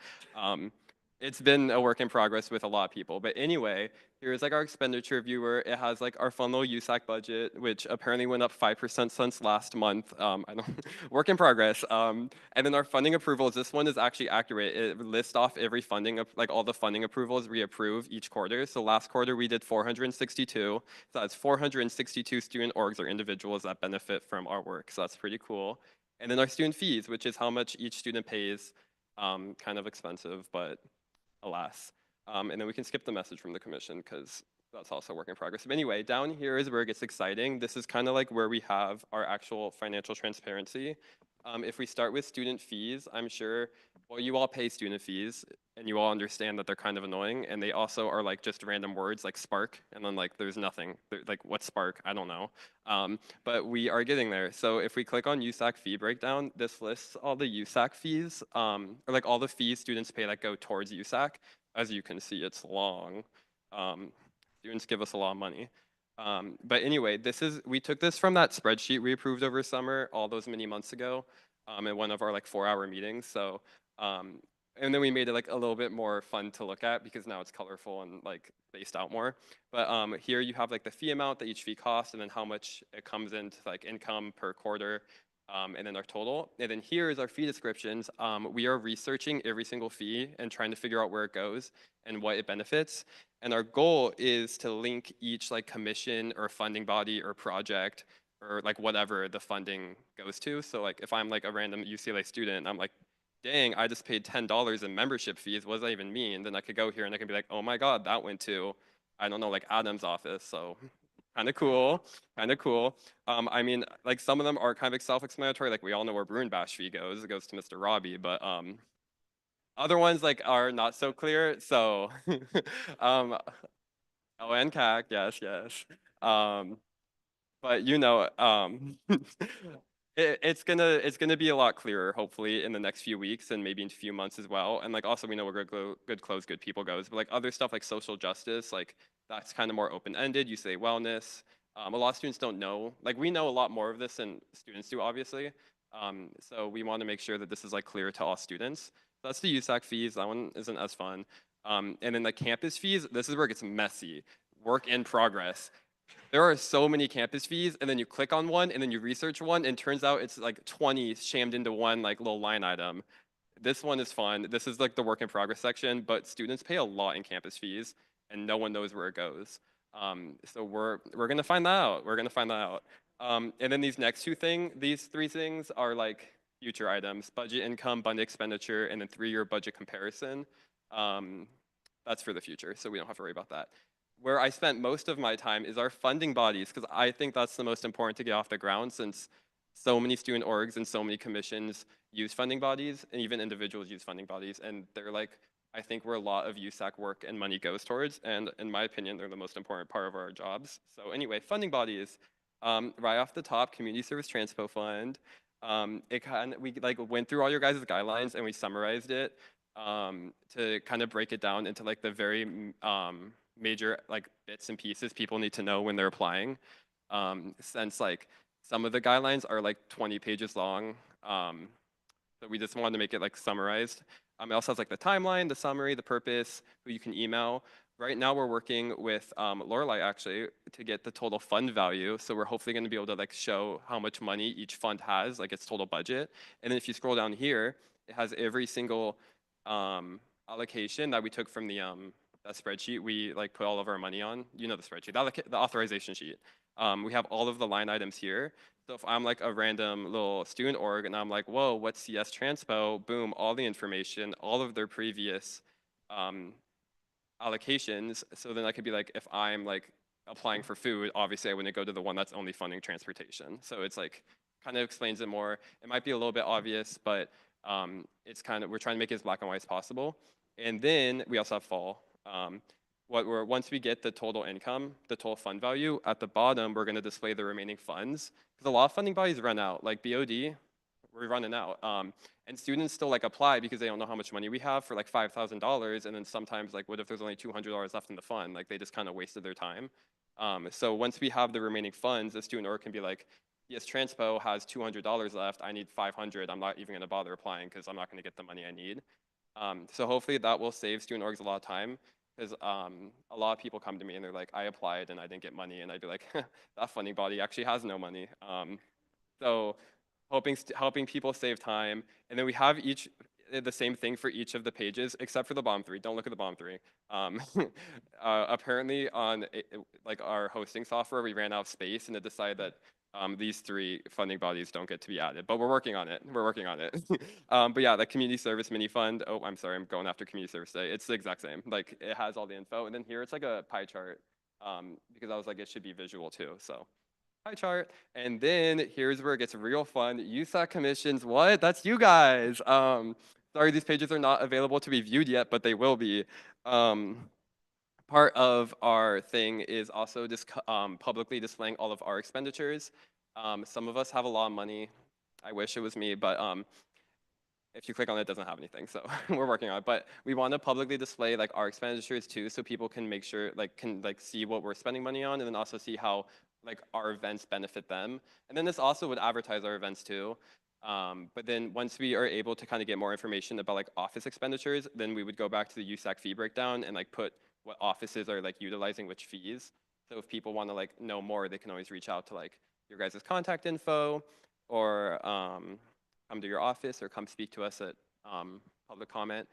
it's been a work in progress with a lot of people. But anyway, here's like our expenditure viewer. It has like our fun little USAC budget, which apparently went up 5% since last month. I don't work in progress. And then our funding approvals. This one is actually accurate. It lists off every funding, like all the funding approvals we approve each quarter. So last quarter we did 462. So that's 462 student orgs or individuals that benefit from our work. So that's pretty cool. And then our student fees, which is how much each student pays. Kind of expensive, but alas. And then we can skip the message from the commission because that's also a work in progress. But anyway, down here is where it gets exciting. This is kind of like where we have our actual financial transparency. If we start with student fees, I'm sure, well, you all pay student fees and you all understand that they're kind of annoying. And they also are like just random words like Spark. And then like there's nothing. Like what's Spark? I don't know. But we are getting there. So if we click on USAC fee breakdown, this lists all the USAC fees, or like all the fees students pay that go towards USAC. As you can see, it's long. Students give us a lot of money. But anyway, we took this from that spreadsheet we approved over summer all those many months ago in one of our like 4-hour meetings. So, and then we made it like a little bit more fun to look at because now it's colorful and like spaced out more. But here you have like the fee amount that each fee costs and then how much it comes into like income per quarter. And then our total. And then here is our fee descriptions. We are researching every single fee and trying to figure out where it goes and what it benefits. And our goal is to link each like commission or funding body or project or like whatever the funding goes to. So like if I'm like a random UCLA student, I'm like, dang, I just paid $10 in membership fees. What does that even mean? Then I could go here and I can be like, oh my God, that went to, I don't know, like Adam's office. So kind of cool, kind of cool. I mean, like some of them are kind of self-explanatory. Like we all know where Bruin Bash fee goes. It goes to Mr. Robbie, but other ones like are not so clear. So, oh, and CAC, yes, yes. But you know, it's gonna be a lot clearer, hopefully, in the next few weeks and maybe in a few months as well. And like also we know where good clothes, good people goes. But like other stuff like social justice, like that's kind of more open-ended. You say wellness. A lot of students don't know. Like we know a lot more of this than students do, obviously. So we want to make sure that this is like clear to all students. So that's the USAC fees. That one isn't as fun. And then the campus fees. This is where it gets messy. Work in progress. There are so many campus fees, and then you click on one, and then you research one, and turns out it's like 20 shammed into one like little line item. This one is fun. This is like the work in progress section, but students pay a lot in campus fees, and no one knows where it goes. So we're gonna find that out. We're gonna find that out. And then these three things are like future items: budget income, budget expenditure, and then 3-year budget comparison. That's for the future, so we don't have to worry about that. Where I spent most of my time is our funding bodies, because I think that's the most important to get off the ground since so many student orgs and so many commissions use funding bodies and even individuals use funding bodies. And they're like, I think where a lot of USAC work and money goes towards. And in my opinion, they're the most important part of our jobs. So anyway, funding bodies. Right off the top, Community Service Transpo Fund. We like went through all your guys' guidelines and we summarized it to kind of break it down into like the very major like bits and pieces people need to know when they're applying. Since like some of the guidelines are like 20 pages long, so we just wanted to make it like summarized. It also has like the timeline, the summary, the purpose, who you can email. Right now we're working with Lorelei actually to get the total fund value. So we're hopefully going to be able to like show how much money each fund has, like its total budget. And then if you scroll down here, it has every single allocation that we took from the that spreadsheet we like put all of our money on. You know the spreadsheet, the authorization sheet. We have all of the line items here. So if I'm like a random little student org and I'm like, whoa, what's CS Transpo? Boom, all the information, all of their previous allocations. So then I could be like, if I'm like applying for food, obviously I wouldn't go to the one that's only funding transportation. So it's like kind of explains it more. It might be a little bit obvious, but it's kind of, we're trying to make it as black and white as possible. And then we also have fall. Once we get the total income, the total fund value, at the bottom, we're going to display the remaining funds. Because a lot of funding bodies run out, like BOD, we're running out. And students still like apply because they don't know how much money we have for like $5,000. And then sometimes like, what if there's only $200 left in the fund? Like they just kind of wasted their time. So once we have the remaining funds, the student org can be like, yes, Transpo has $200 left. I need 500. I'm not even going to bother applying because I'm not going to get the money I need. So hopefully that will save student orgs a lot of time. Because a lot of people come to me and they're like, I applied and I didn't get money. And I'd be like, that funding body actually has no money. So helping people save time. And then we have the same thing for each of the pages, except for the bottom three. Don't look at the bottom three. Apparently on like our hosting software, we ran out of space and it decided that these three funding bodies don't get to be added, but we're working on it. We're working on it. But yeah, the community service mini fund. Oh, I'm sorry, I'm going after community service day. It's the exact same. Like it has all the info, and then here it's like a pie chart because I was like it should be visual too. So pie chart, and then here's where it gets real fun. USAC commissions. What? That's you guys. Sorry, these pages are not available to be viewed yet, but they will be. Part of our thing is also just publicly displaying all of our expenditures. Some of us have a lot of money. I wish it was me, but if you click on it, it doesn't have anything. So we're working on it. But we want to publicly display like our expenditures too, so people can make sure can see what we're spending money on, and then also see how like our events benefit them. And then this also would advertise our events too. But then once we are able to kind of get more information about like office expenditures, then we would go back to the USAC fee breakdown and like put what offices are like utilizing which fees. So if people want to like know more, they can always reach out to like your guys' contact info or come to your office or come speak to us at public comment.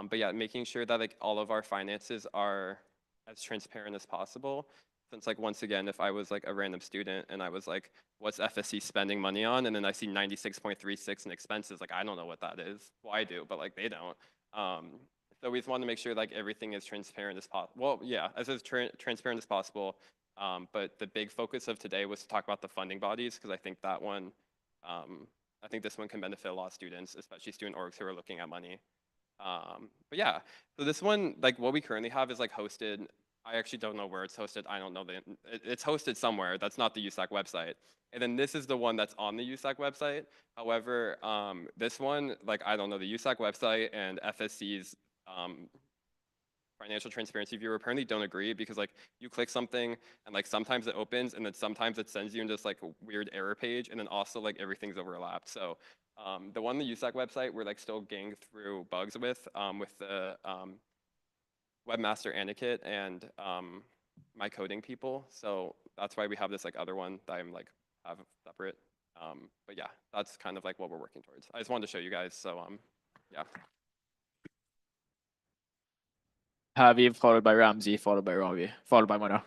But yeah, making sure that like all of our finances are as transparent as possible. Since like, once again, if I was like a random student and I was like, what's FSC spending money on? And then I see 96.36 in expenses, like, I don't know what that is. Well, I do, but like they don't. So we just want to make sure like everything is transparent as possible. Well, yeah, as transparent as possible. But the big focus of today was to talk about the funding bodies, because I think that one, I think this one can benefit a lot of students, especially student orgs who are looking at money. But yeah, so this one, like what we currently have is like hosted. I actually don't know where it's hosted. I don't know it's hosted somewhere. That's not the USAC website. And then this is the one that's on the USAC website. However, this one, like I don't know the USAC website and FSC's financial transparency viewer apparently don't agree, because like you click something and like sometimes it opens and then sometimes it sends you into this like a weird error page, and then also like everything's overlapped. So the one on the USAC website we're like still getting through bugs with the webmaster Anikit and my coding people. So that's why we have this like other one that I'm like have separate. But yeah, that's kind of like what we're working towards. I just wanted to show you guys. So yeah. Javi, followed by Ramsey, followed by Robbie, followed by Mona.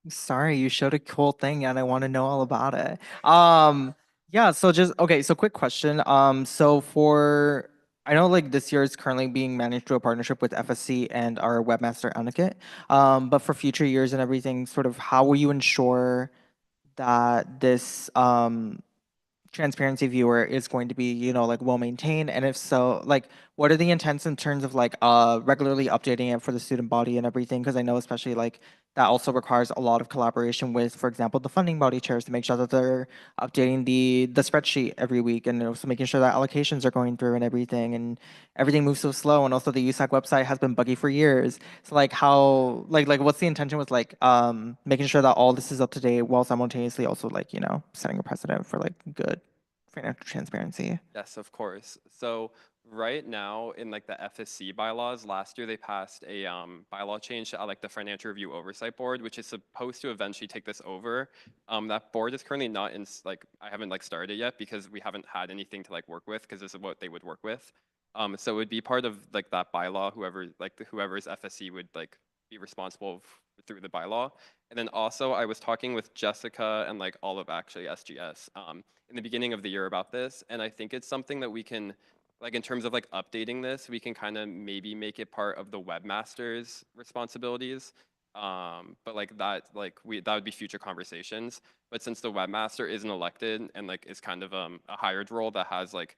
Sorry, you showed a cool thing and I want to know all about it. Yeah, so just okay, so quick question. So for I know like this year is currently being managed through a partnership with FSC and our webmaster Anikit. But for future years and everything, sort of how will you ensure that this transparency viewer is going to be, like well maintained? And if so, like what are the intents in terms of like regularly updating it for the student body and everything? Because I know especially like that also requires a lot of collaboration with, for example, the funding body chairs to make sure that they're updating the spreadsheet every week, and also making sure that allocations are going through and everything moves so slow. And also the USAC website has been buggy for years. So like how like what's the intention with like making sure that all this is up to date while simultaneously also like, setting a precedent for like good financial transparency? Yes, of course. So right now in like the FSC bylaws, last year they passed a bylaw change to like the Financial Review Oversight Board, which is supposed to eventually take this over. That board is currently not in like, I haven't like started yet because we haven't had anything to like work with, because this is what they would work with. So it would be part of like that bylaw, whoever's FSC would like be responsible through the bylaw. And then also I was talking with Jessica and like all of actually SGS in the beginning of the year about this. And I think it's something that we can, like in terms of like updating this, we can kind of maybe make it part of the webmaster's responsibilities. But like that would be future conversations. But since the webmaster isn't elected and like is kind of a hired role that has like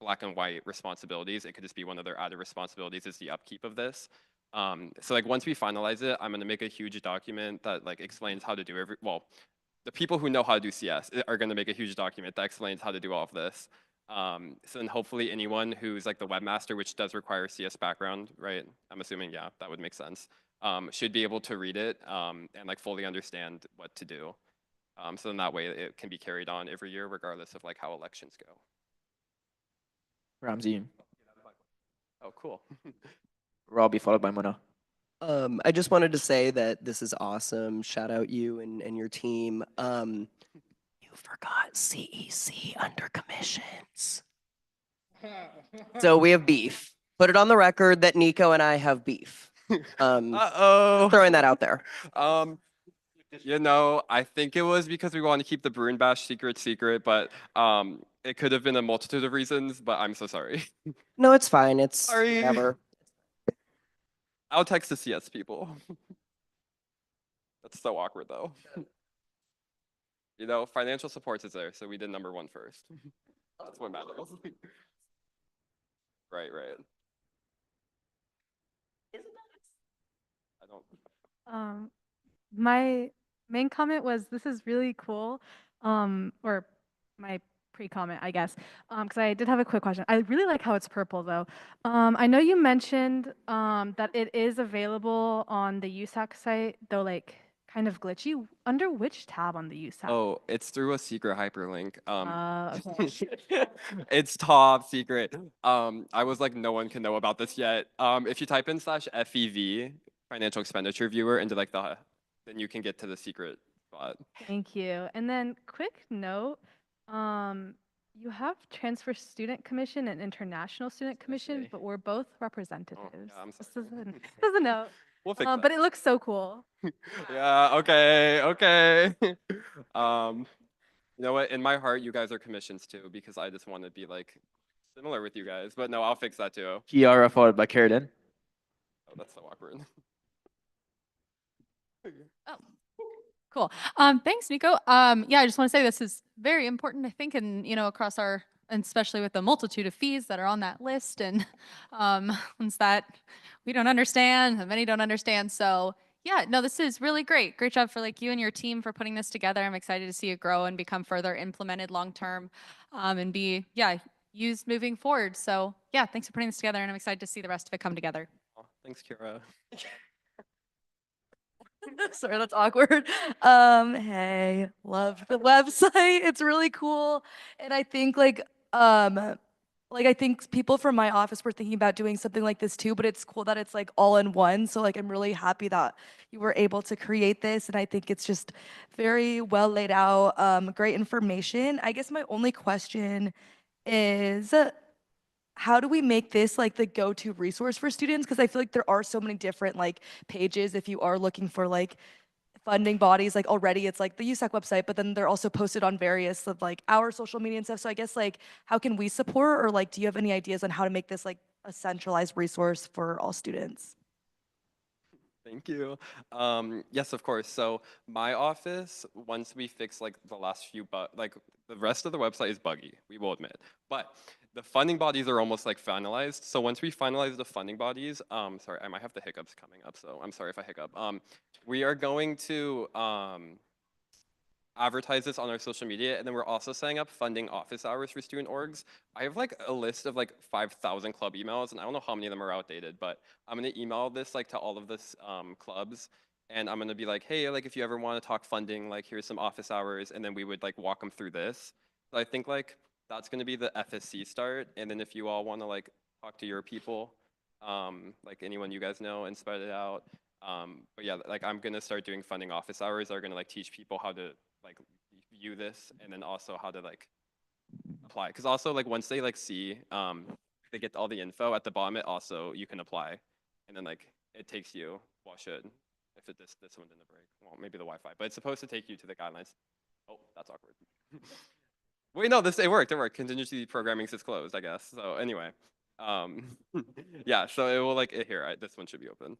black and white responsibilities, it could just be one of their added responsibilities is the upkeep of this. So like once we finalize it, I'm gonna make a huge document that like explains how to do the people who know how to do CS are gonna make a huge document that explains how to do all of this. So then hopefully anyone who's like the webmaster, which does require CS background, right? I'm assuming, yeah, that would make sense. Should be able to read it and like fully understand what to do. So then that way it can be carried on every year, regardless of like how elections go. Ramsey, Oh, cool. Robbie, followed by Mona. I just wanted to say that this is awesome. Shout out you and your team. You forgot CEC under commissions. So we have beef. Put it on the record that Nico and I have beef. Uh-oh. Throwing that out there. I think it was because we wanted to keep the Bruin Bash secret, but it could have been a multitude of reasons, but I'm so sorry. No, it's fine. It's Sorry. whatever. I'll text the CS people. That's so awkward though. Financial supports is there, so we did number 1 first. That's what matters. Right. I don't. My main comment was this is really cool, or my pre-comment, I guess, because I did have a quick question. I really like how it's purple though. I know you mentioned that it is available on the USAC site, though like kind of glitchy. Under which tab on the USAC? Oh, it's through a secret hyperlink. Okay. It's top secret. I was like, no one can know about this yet. If you type in /FEV, financial expenditure viewer, into like then you can get to the secret spot. Thank you. And then quick note, you have transfer student commission and international student commission, but we're both representatives. I'm This is a note. We'll fix But that. it looks so cool. Yeah, okay. You know what? In my heart, you guys are commissions too, because I just want to be like similar with you guys. But no, I'll fix that too. Kiara, followed by Carolyn. Oh, that's so awkward. Cool. Thanks, Nico. Yeah, I just want to say this is very important, I think, and across our, and especially with the multitude of fees that are on that list, and ones that we don't understand, and many don't understand. So yeah, no, this is really great. Great job for like you and your team for putting this together. I'm excited to see it grow and become further implemented long term, and be used moving forward. So yeah, thanks for putting this together, and I'm excited to see the rest of it come together. Oh, thanks, Kira. Sorry, that's awkward. Hey, love the website. It's really cool. And I think I think people from my office were thinking about doing something like this too, but it's cool that it's like all in one. So like I'm really happy that you were able to create this, and I think it's just very well laid out, great information. I guess my only question is, how do we make this like the go-to resource for students? Because I feel like there are so many different like pages if you are looking for like funding bodies. Like already it's like the USAC website, but then they're also posted on various of like our social media and stuff. So I guess like how can we support, or like do you have any ideas on how to make this like a centralized resource for all students? Thank you. Yes, of course. So my office, once we fix like the last few, like the rest of the website is buggy, we will admit. But the funding bodies are almost like finalized. So once we finalize the funding bodies, sorry, I might have the hiccups coming up, so I'm sorry if I hiccup. We are going to advertise this on our social media, and then we're also setting up funding office hours for student orgs. I have like a list of like 5,000 club emails, and I don't know how many of them are outdated, but I'm gonna email this like to all of this clubs, and I'm gonna be like, hey, like if you ever want to talk funding, like here's some office hours, and then we would like walk them through this. So I think like that's gonna be the FSC start, and then if you all want to like talk to your people, like anyone you guys know, and spread it out. But yeah, like I'm gonna start doing funding office hours that are gonna like teach people how to like view this, and then also how to like apply. Because also like once they like see they get all the info at the bottom, it also you can apply, and then like it takes you, well, should, if it this one didn't break, well, maybe the Wi-Fi, but it's supposed to take you to the guidelines. Oh, that's awkward. Wait, no, it worked. It worked. Contingency programming is closed, I guess. So anyway, yeah. So it will like here. This one should be open.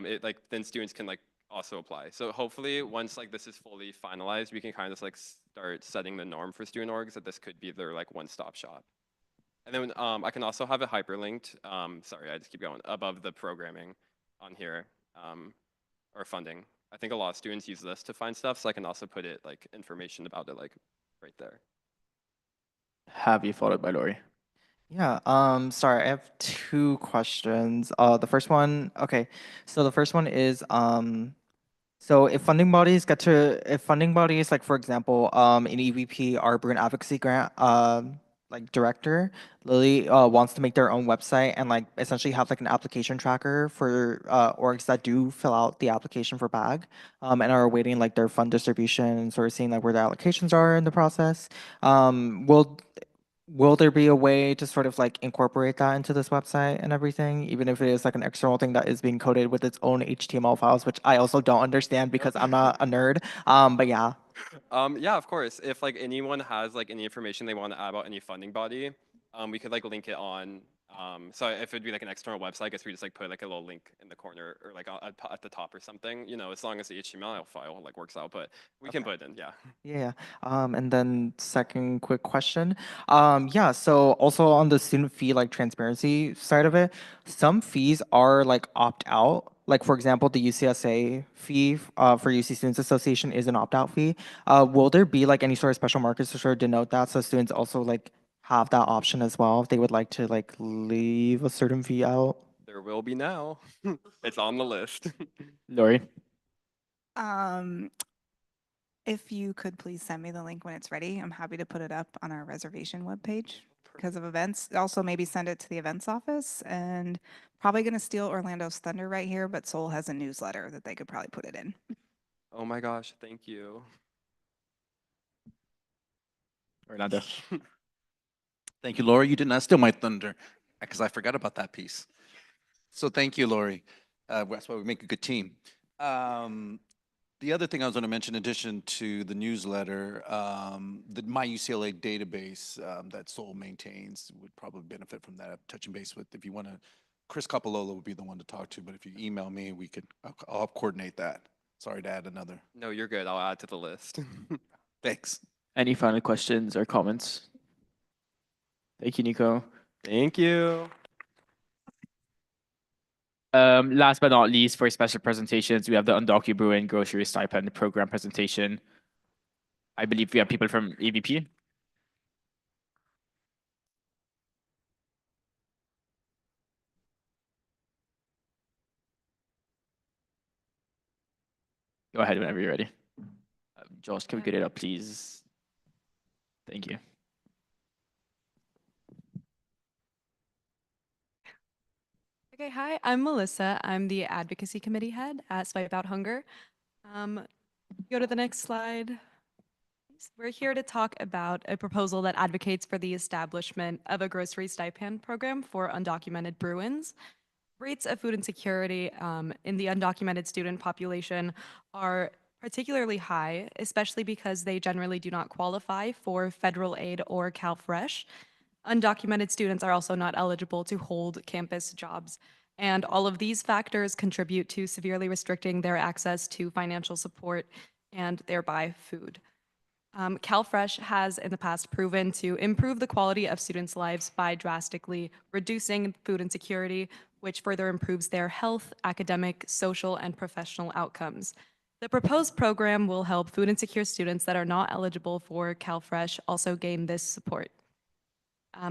It like then students can like also apply. So hopefully once like this is fully finalized, we can kind of like start setting the norm for student orgs that this could be their like one-stop shop. And then I can also have it hyperlinked. Sorry, I just keep going above the programming on here or funding. I think a lot of students use this to find stuff, so I can also put it like information about it like right there. Have you followed by Lori? Yeah, sorry, I have two questions. The first one, okay, so the first one is, so if funding bodies like for example, in EVP, our Bruin Advocacy Grant, like director, Lily, wants to make their own website and like essentially have like an application tracker for orgs that do fill out the application for BAG, and are awaiting like their fund distribution and sort of seeing like where the allocations are in the process. Will there be a way to sort of like incorporate that into this website and everything, even if it is like an external thing that is being coded with its own HTML files, which I also don't understand because I'm not a nerd. But yeah. Yeah, of course. If like anyone has like any information they want to add about any funding body, we could like link it on. So if it'd be like an external website, I guess we just like put like a little link in the corner or like at the top or something. You know, as long as the HTML file like works out, but we can put it in. Yeah. Yeah. And then second quick question. Yeah, so also on the student fee like transparency side of it, some fees are like opt out. Like for example, the UCSA fee for UC Students Association is an opt-out fee. Will there be like any sort of special markers to sort of denote that so students also like have that option as well if they would like to like leave a certain fee out? There will be now. It's on the list. Lori? If you could please send me the link when it's ready, I'm happy to put it up on our reservation webpage because of events. Also, maybe send it to the events office, and probably going to steal Orlando's thunder right here, but Seoul has a newsletter that they could probably put it in. Oh my gosh, thank you. Orlando. Thank you, Lori. You did not steal my thunder because I forgot about that piece. So thank you, Lori. That's why we make a good team. The other thing I was going to mention, in addition to the newsletter, the My UCLA database that Seoul maintains would probably benefit from that. Touching base with, if you want to, Chris Capolola would be the one to talk to, but if you email me, I'll help coordinate that. Sorry to add another. No, you're good. I'll add to the list. Thanks. Any final questions or comments? Thank you, Nico. Thank you. Last but not least, for special presentations, we have the Undocu Bruin Grocery Stipend Program presentation. I believe we have people from EVP. Go ahead whenever you're ready. Josh, can we get it up, please? Thank you. Okay, hi, I'm Melissa. I'm the advocacy committee head at Swipe Out Hunger. Go to the next slide. We're here to talk about a proposal that advocates for the establishment of a grocery stipend program for undocumented Bruins. Rates of food insecurity in the undocumented student population are particularly high, especially because they generally do not qualify for federal aid or CalFresh. Undocumented students are also not eligible to hold campus jobs, And all of these factors contribute to severely restricting their access to financial support and thereby food. CalFresh has in the past proven to improve the quality of students' lives by drastically reducing food insecurity, which further improves their health, academic, social, and professional outcomes. The proposed program will help food insecure students that are not eligible for CalFresh also gain this support.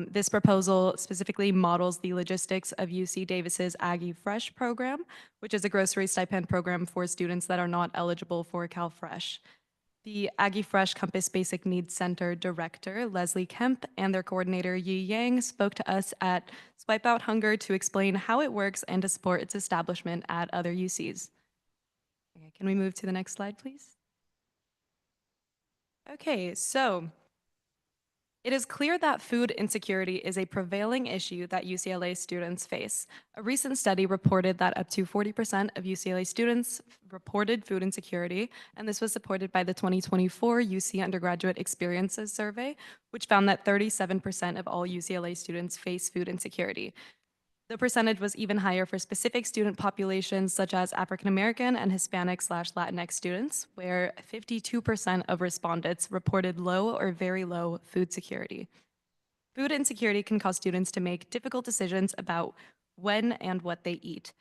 This proposal specifically models the logistics of UC Davis's Aggie Fresh program, which is a grocery stipend program for students that are not eligible for CalFresh. The Aggie Fresh Campus Basic Needs Center director, Leslie Kemp, and their coordinator, Yi Yang, spoke to us at Swipe Out Hunger to explain how it works and to support its establishment at other UCs. Okay, can we move to the next slide, please? Okay, so it is clear that food insecurity is a prevailing issue that UCLA students face. A recent study reported that up to 40% of UCLA students reported food insecurity, and this was supported by the 2024 UC Undergraduate Experiences Survey, which found that 37% of all UCLA students face food insecurity. The percentage was even higher for specific student populations such as African American and Hispanic/Latinx students, where 52% of respondents reported low or very low food security. Food insecurity can cause students to make difficult decisions about when and what they eat.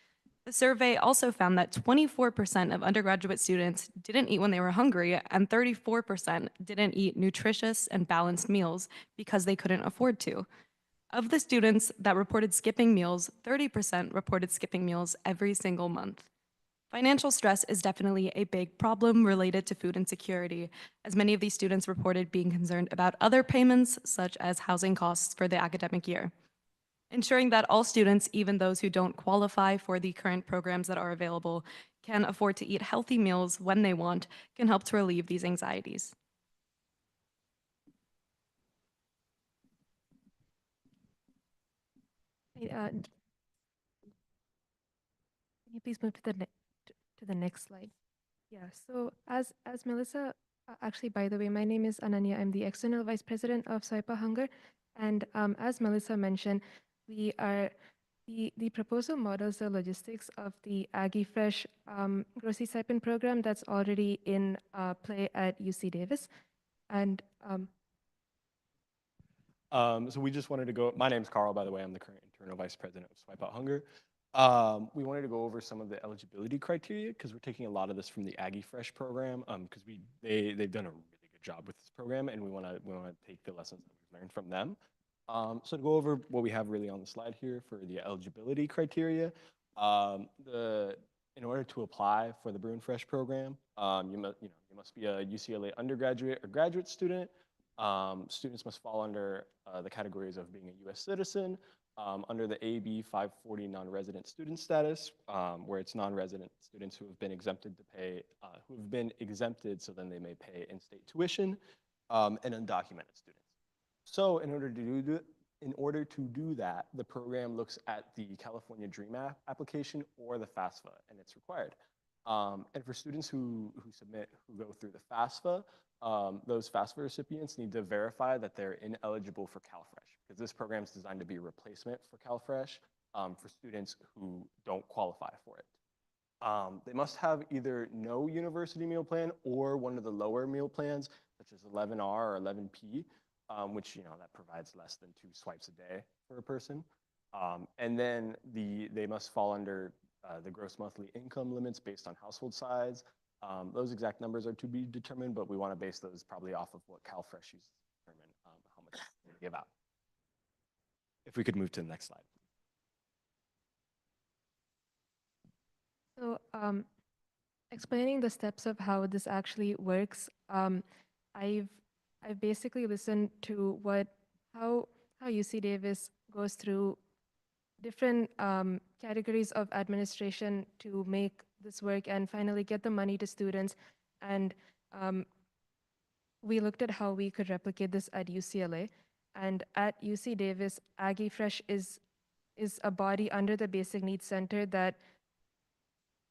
The survey also found that 24% of undergraduate students didn't eat when they were hungry, and 34% didn't eat nutritious and balanced meals because they couldn't afford to. Of the students that reported skipping meals, 30% reported skipping meals every single month. Financial stress is definitely a big problem related to food insecurity, as many of these students reported being concerned about other payments, such as housing costs for the academic year. Ensuring that all students, even those who don't qualify for the current programs that are available, can afford to eat healthy meals when they want can help to relieve these anxieties. Can you please move to the next slide? Yeah, so as Melissa, actually, by the way, my name is Ananya. I'm the External Vice President of SWIPA Hunger. And as Melissa mentioned, we are, the proposal models the logistics of the Aggie Fresh grocery stipend program that's already in play at UC Davis. And So we just wanted to go, my name's Carl, by the way, I'm the current internal vice president of Swipe Out Hunger. We wanted to go over some of the eligibility criteria because we're taking a lot of this from the Aggie Fresh program because they've done a really good job with this program and we want to take the lessons that we've learned from them. So to go over what we have really on the slide here for the eligibility criteria, in order to apply for the Bruin Fresh program, you must be a UCLA undergraduate or graduate student. Students must fall under the categories of being a U.S. citizen, under the AB 540 non-resident student status, where it's non-resident students who have been exempted to pay, who have been exempted so then they may pay in-state tuition, and undocumented students. So in order to do that, the program looks at the California DREAM application or the FAFSA, and it's required. And for students who go through the FAFSA, those FAFSA recipients need to verify that they're ineligible for CalFresh because this program is designed to be a replacement for CalFresh for students who don't qualify for it. They must have either no university meal plan or one of the lower meal plans, such as 11R or 11P, which that provides less than 2 swipes a day for a person. And then they must fall under the gross monthly income limits based on household size. Those exact numbers are to be determined, but we want to base those probably off of what CalFresh uses to determine how much they give out. If we could move to the next slide. so explaining the steps of how this actually works, I've basically listened to how UC Davis goes through different categories of administration to make this work and finally get the money to students. And we looked at how we could replicate this at UCLA. And at UC Davis, Aggie Fresh is a body under the Basic Needs Center that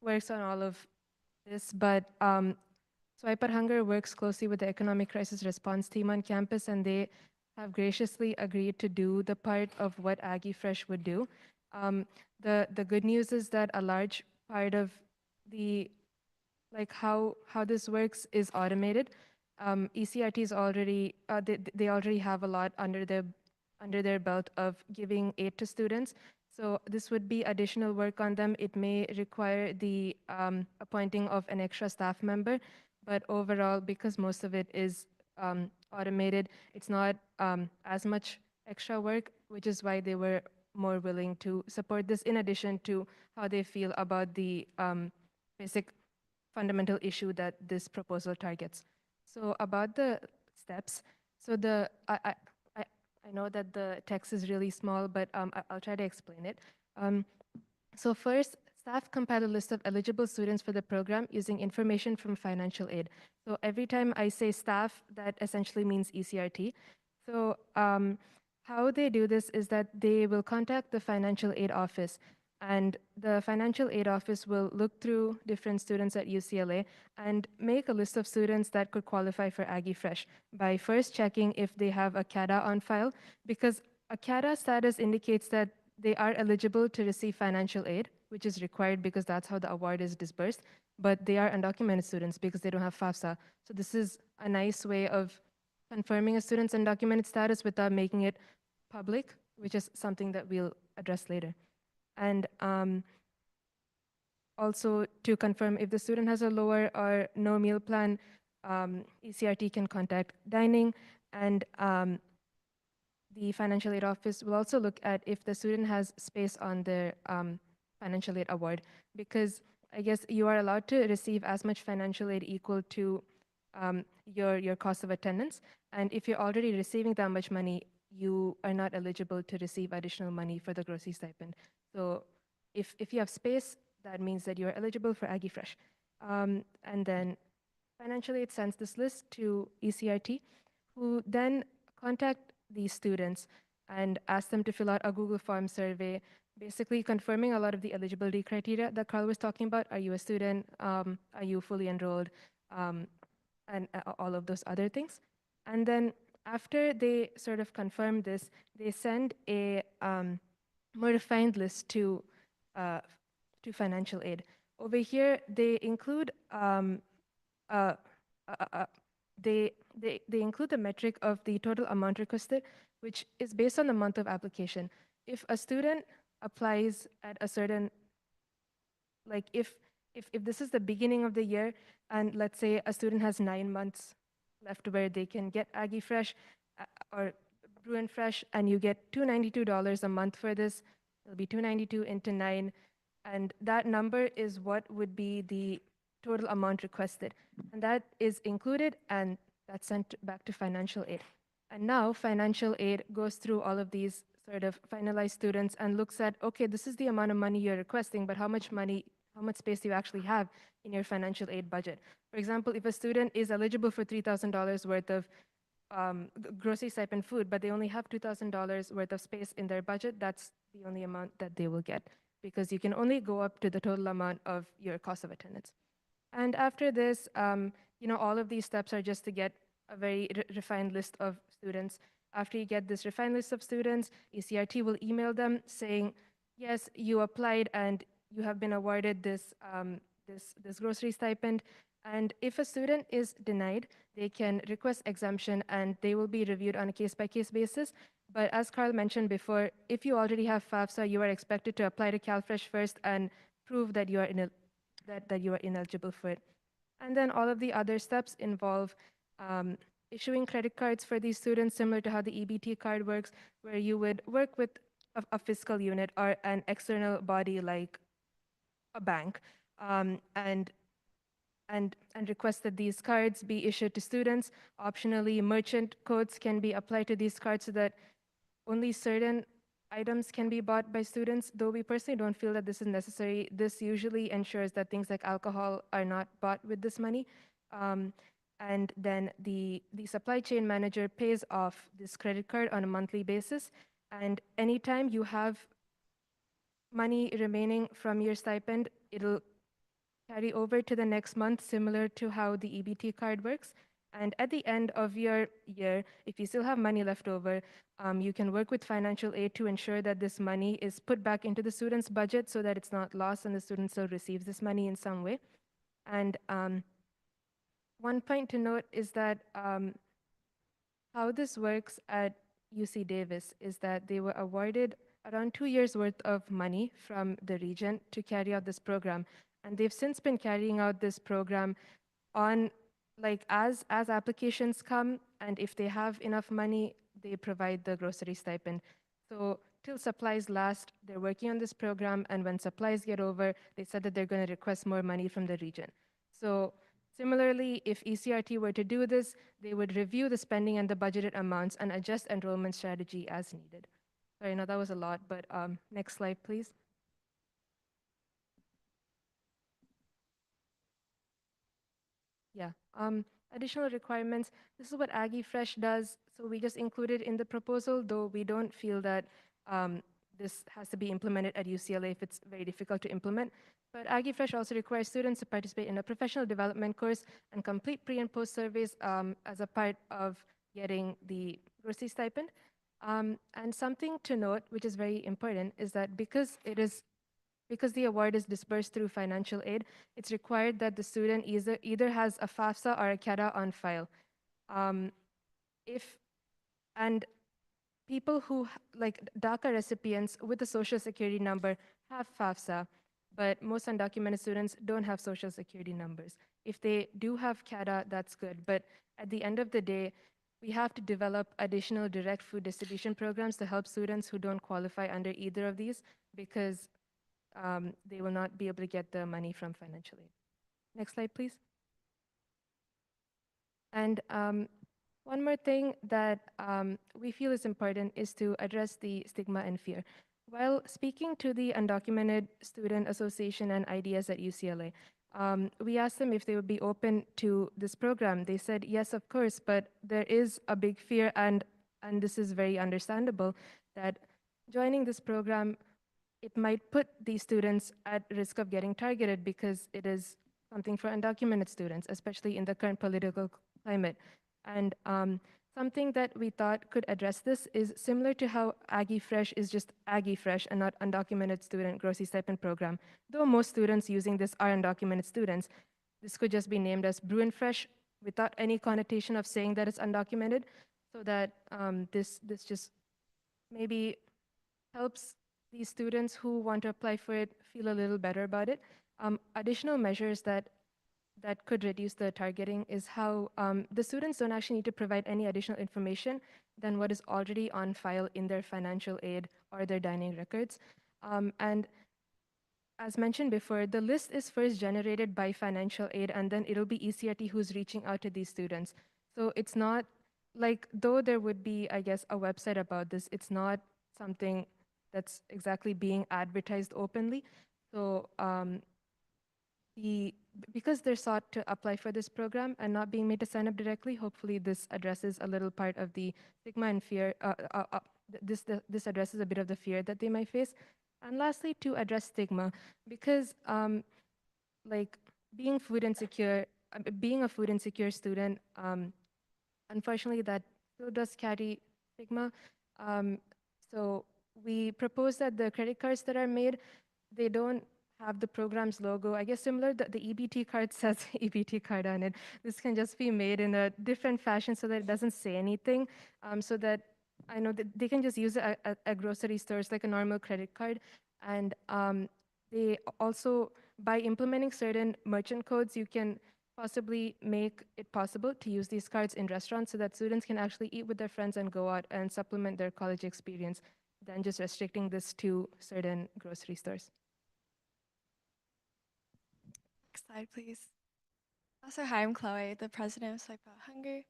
works on all of this. But Swipe Out Hunger works closely with the Economic Crisis Response Team on campus, and they have graciously agreed to do the part of what Aggie Fresh would do. The good news is that a large part of the like how this works is automated. ECRTs already they already have a lot under their belt of giving aid to students. So this would be additional work on them. It may require the appointing of an extra staff member, but overall, because most of it is automated, it's not as much extra work, which is why they were more willing to support this, in addition to how they feel about the basic fundamental issue that this proposal targets. So about the steps, so I know that the text is really small, but I'll try to explain it. So first, staff compile a list of eligible students for the program using information from financial aid. So every time I say staff, that essentially means ECRT. So how they do this is that they will contact the financial aid office, and the financial aid office will look through different students at UCLA and make a list of students that could qualify for Aggie Fresh by first checking if they have a CADA on file, because a CADA status indicates that they are eligible to receive financial aid, which is required because that's how the award is disbursed, but they are undocumented students because they don't have FAFSA. So this is a nice way of confirming a student's undocumented status without making it public, which is something that we'll address later. And also to confirm if the student has a lower or no meal plan, ECRT can contact dining, and the financial aid office will also look at if the student has space on their financial aid award, because I guess you are allowed to receive as much financial aid equal to your cost of attendance. And if you're already receiving that much money, you are not eligible to receive additional money for the grocery stipend. So if you have space, that means that you're eligible for Aggie Fresh. And then financial aid sends this list to ECRT, who then contact these students and ask them to fill out a Google Form survey, basically confirming a lot of the eligibility criteria that Carl was talking about. Are you a student? Are you fully enrolled? And all of those other things. And then after they sort of confirm this, they send a more refined list to financial aid. Over here, they include they include the metric of the total amount requested, which is based on the month of application. If a student applies at a certain, like if this is the beginning of the year, and let's say a student has 9 months left where they can get Aggie Fresh or Bruin Fresh, and you get $292 a month for this, it'll be 292 into 9, and that number is what would be the total amount requested. And that is included, and that's sent back to financial aid. And now financial aid goes through all of these sort of finalized students and looks at, okay, this is the amount of money you're requesting, but how much space do you actually have in your financial aid budget? For example, if a student is eligible for $3,000 worth of grocery stipend food, but they only have $2,000 worth of space in their budget, that's the only amount that they will get, because you can only go up to the total amount of your cost of attendance. And after this, all of these steps are just to get a very refined list of students. After you get this refined list of students, ECRT will email them saying, yes, you applied and you have been awarded this grocery stipend. And if a student is denied, they can request exemption, and they will be reviewed on a case-by-case basis. But as Carl mentioned before, if you already have FAFSA, you are expected to apply to CalFresh first and prove that you are that you are ineligible for it. And then all of the other steps involve issuing credit cards for these students, similar to how the EBT card works, where you would work with a fiscal unit or an external body like a bank, and request that these cards be issued to students. Optionally, merchant codes can be applied to these cards so that only certain items can be bought by students, though we personally don't feel that this is necessary. This usually ensures that things like alcohol are not bought with this money. And then the supply chain manager pays off this credit card on a monthly basis. And anytime you have money remaining from your stipend, it'll carry over to the next month, similar to how the EBT card works. And at the end of your year, if you still have money left over, you can work with financial aid to ensure that this money is put back into the student's budget so that it's not lost and the student still receives this money in some way. And one point to note is that how this works at UC Davis is that they were awarded around 2 years worth of money from the region to carry out this program. And they've since been carrying out this program on like as applications come, and if they have enough money, they provide the grocery stipend. So till supplies last, they're working on this program, and when supplies get over, they said that they're going to request more money from the region. So similarly, if ECRT were to do this, they would review the spending and the budgeted amounts and adjust enrollment strategy as needed. Sorry, no, that was a lot, but next slide, please. Yeah. Additional requirements. This is what Aggie Fresh does. So we just included in the proposal, though we don't feel that this has to be implemented at UCLA if it's very difficult to implement. But Aggie Fresh also requires students to participate in a professional development course and complete pre and post surveys as a part of getting the grocery stipend. And something to note, which is very important, is that because the award is disbursed through financial aid, it's required that the student either has a FAFSA or a CADA on file. And people who, like DACA recipients with a social security number have FAFSA, but most undocumented students don't have social security numbers. If they do have CADA, that's good. But at the end of the day, we have to develop additional direct food distribution programs to help students who don't qualify under either of these, because they will not be able to get the money from financial aid. Next slide, please. And one more thing that we feel is important is to address the stigma and fear. While speaking to the Undocumented Student Association and IDS at UCLA, we asked them if they would be open to this program. They said, yes, of course, but there is a big fear, and this is very understandable, that joining this program, it might put these students at risk of getting targeted because it is something for undocumented students, especially in the current political climate. And something that we thought could address this is similar to how Aggie Fresh is just Aggie Fresh and not undocumented student grocery stipend program. Though most students using this are undocumented students, this could just be named as Bruin Fresh without any connotation of saying that it's undocumented, so that this just maybe helps these students who want to apply for it feel a little better about it. Additional measures that could reduce the targeting is how the students don't actually need to provide any additional information than what is already on file in their financial aid or their dining records. And as mentioned before, the list is first generated by financial aid, and then it'll be ECRT who's reaching out to these students. So it's not like, though there would be, I guess, a website about this, it's not something that's exactly being advertised openly. So because they're sought to apply for this program and not being made to sign up directly, hopefully this addresses a little part of the stigma and fear. This addresses a bit of the fear that they might face. And lastly, to address stigma, because like being a food insecure student, unfortunately that still does carry stigma. So we propose that the credit cards that are made, they don't have the program's logo. I guess similar, the EBT card says EBT card on it. This can just be made in a different fashion so that it doesn't say anything, so that I know that they can just use it at grocery stores like a normal credit card. And they also, by implementing certain merchant codes, you can possibly make it possible to use these cards in restaurants so that students can actually eat with their friends and go out and supplement their college experience than just restricting this to certain grocery stores. Next slide, please. Also, hi, I'm Chloe, the president of Swipe Out Hunger.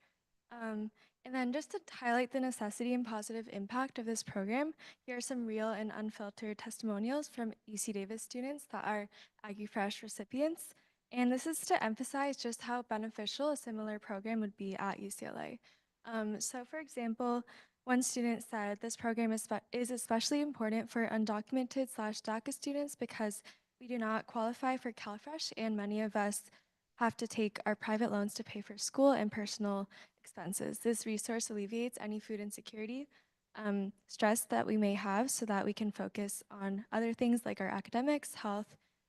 And then just to highlight the necessity and positive impact of this program, here are some real and unfiltered testimonials from UC Davis students that are Aggie Fresh recipients. And this is to emphasize just how beneficial a similar program would be at UCLA. So for example, one student said this program is especially important for undocumented/DACA students because we do not qualify for CalFresh, and many of us have to take our private loans to pay for school and personal expenses. This resource alleviates any food insecurity stress that we may have so that we can focus on other things like our academics, health,